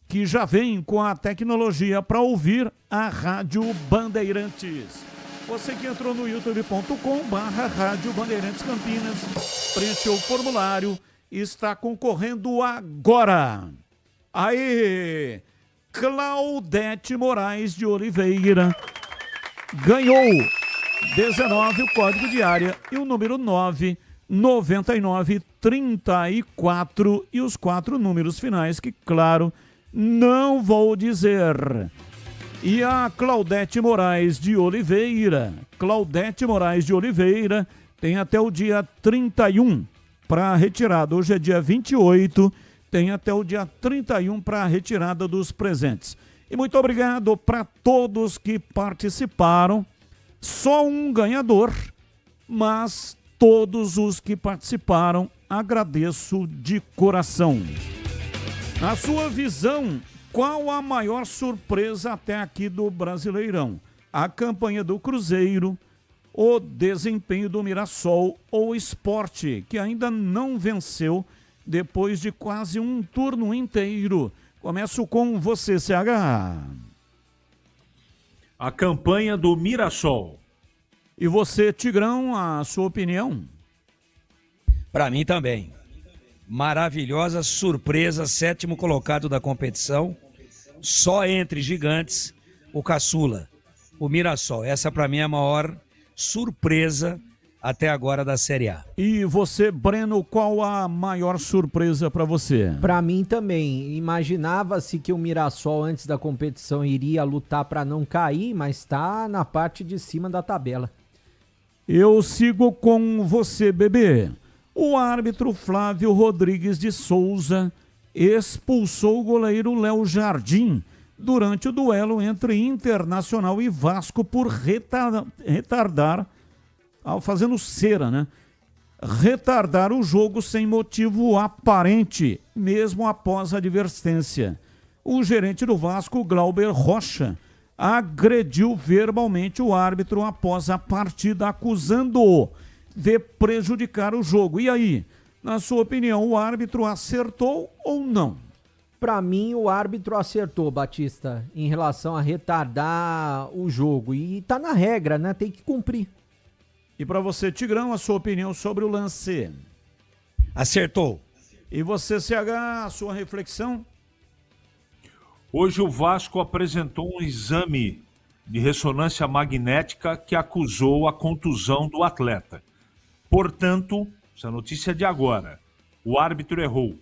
que já vem com a tecnologia para ouvir a Rádio Bandeirantes. Você que entrou no youtube.com/Rádio Bandeirantes Campinas, preencheu o formulário e está concorrendo agora. Aê! Claudete Moraes de Oliveira ganhou 19, o código de área, e o número 99934 e os 4 números finais que, claro, não vou dizer. E a Claudete Moraes de Oliveira tem até o dia 31 para a retirada. Hoje é dia 28, tem até o dia 31 para a retirada dos presentes. E muito obrigado para todos que participaram. Só um ganhador, mas todos os que participaram, agradeço de coração. Na sua visão, qual a maior surpresa até aqui do Brasileirão? A campanha do Cruzeiro, o desempenho do Mirassol ou o Sport, que ainda não venceu depois de quase um turno inteiro? Começo com você, CH. A campanha do Mirassol. E você, Tigrão, a sua opinião? Para mim também. Maravilhosa surpresa, 7º colocado da competição. Só entre gigantes, o caçula, o Mirassol. Essa para mim é a maior surpresa até agora da Série A. E você, Breno, qual a maior surpresa para você? Para mim também. Imaginava-se que o Mirassol antes da competição iria lutar para não cair, mas está na parte de cima da tabela. Eu sigo com você, bebê. O árbitro Flávio Rodrigues de Souza expulsou o goleiro Léo Jardim durante o duelo entre Internacional e Vasco por retardar, fazendo cera, né? Retardar o jogo sem motivo aparente, mesmo após a advertência. O gerente do Vasco, Glauber Rocha, agrediu verbalmente o árbitro após a partida, acusando-o de prejudicar o jogo. E aí, na sua opinião, o árbitro acertou ou não? Para mim, o árbitro acertou, Batista, em relação a retardar o jogo. E tá na regra, né? Tem que cumprir. E para você, Tigrão, a sua opinião sobre o lance? Acertou. E você, CH, a sua reflexão? Hoje o Vasco apresentou um exame de ressonância magnética que acusou a contusão do atleta. Portanto, essa notícia é de agora. O árbitro errou.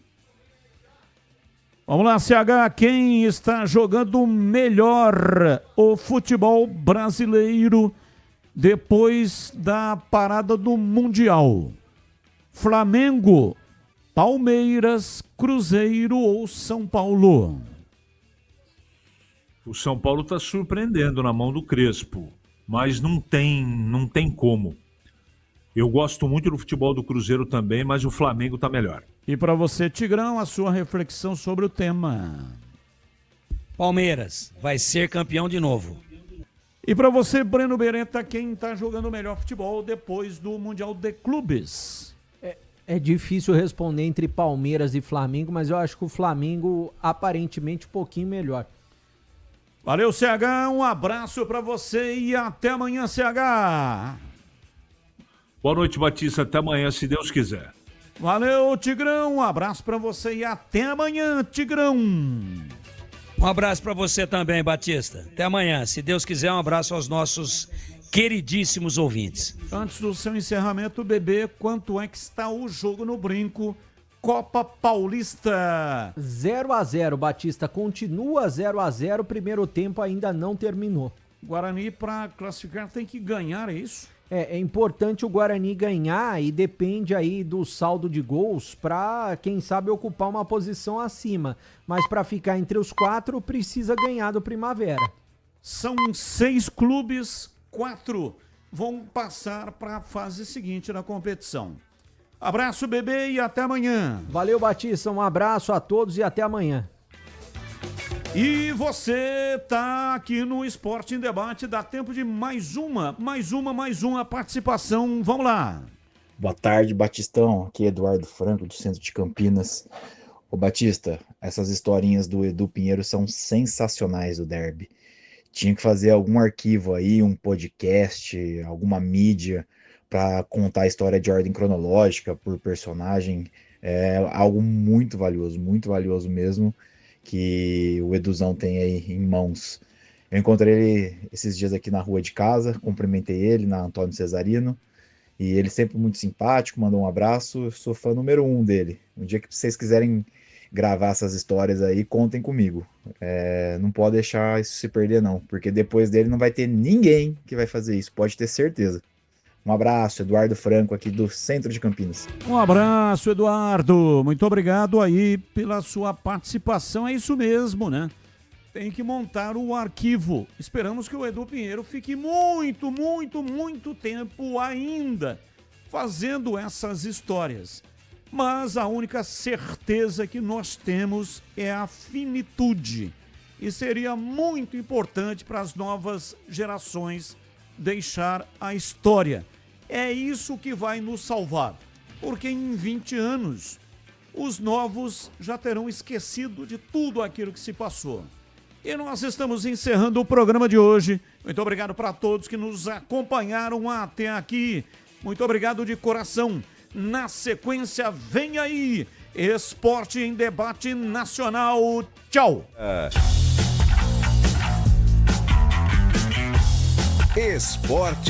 Vamos lá, CH, quem está jogando melhor o futebol brasileiro depois da parada do Mundial? Flamengo, Palmeiras, Cruzeiro ou São Paulo? O São Paulo está surpreendendo na mão do Crespo, mas não tem como. Eu gosto muito do futebol do Cruzeiro também, mas o Flamengo está melhor. E para você, Tigrão, a sua reflexão sobre o tema? Palmeiras vai ser campeão de novo. E para você, Breno Beretta, quem está jogando o melhor futebol depois do Mundial de Clubes? É difícil responder entre Palmeiras e Flamengo, mas eu acho que o Flamengo aparentemente um pouquinho melhor. Valeu, CH, um abraço para você e até amanhã, CH. Boa noite, Batista, até amanhã, se Deus quiser. Valeu, Tigrão, um abraço para você e até amanhã, Tigrão. Um abraço para você também, Batista. Até amanhã, se Deus quiser, um abraço aos nossos queridíssimos ouvintes. Antes do seu encerramento, bebê, quanto é que está o jogo no Brinco Copa Paulista. 0-0, Batista, continua 0-0, primeiro tempo ainda não terminou. Guarani, para classificar, tem que ganhar, é isso? É importante o Guarani ganhar e depende aí do saldo de gols para, quem sabe, ocupar uma posição acima. Mas para ficar entre os 4, precisa ganhar do Primavera. São 6 clubes, 4 vão passar para a fase seguinte da competição. Abraço, bebê, e até amanhã. Valeu, Batista, um abraço a todos e até amanhã. E você tá aqui no Esporte em Debate, dá tempo de mais uma participação, vamos lá. Boa tarde, Batistão, aqui é Eduardo Franco, do centro de Campinas. Ô Batista, essas historinhas do Edu Pinheiro são sensacionais do derby. Tinha que fazer algum arquivo aí, um podcast, alguma mídia para contar a história de ordem cronológica por personagem. É algo muito valioso mesmo, que o Eduzão tem aí em mãos. Eu encontrei ele esses dias aqui na rua de casa, cumprimentei ele na Antônio Cesarino, e ele sempre muito simpático, mandou um abraço, eu sou fã número 1 dele. Um dia que vocês quiserem gravar essas histórias aí, contem comigo. Não pode deixar isso se perder não, porque depois dele não vai ter ninguém que vai fazer isso, pode ter certeza. Um abraço, Eduardo Franco, aqui do centro de Campinas. Um abraço, Eduardo. Muito obrigado aí pela sua participação. É isso mesmo, né? Tem que montar o arquivo. Esperamos que o Edu Pinheiro fique muito tempo ainda fazendo essas histórias. Mas a única certeza que nós temos é a finitude. E seria muito importante para as novas gerações deixar a história. É isso que vai nos salvar, porque em 20 anos os novos já terão esquecido de tudo aquilo que se passou. E nós estamos encerrando o programa de hoje. Muito obrigado para todos que nos acompanharam até aqui. Muito obrigado de coração. Na sequência, vem aí Esporte em Debate Nacional. Tchau. Esporte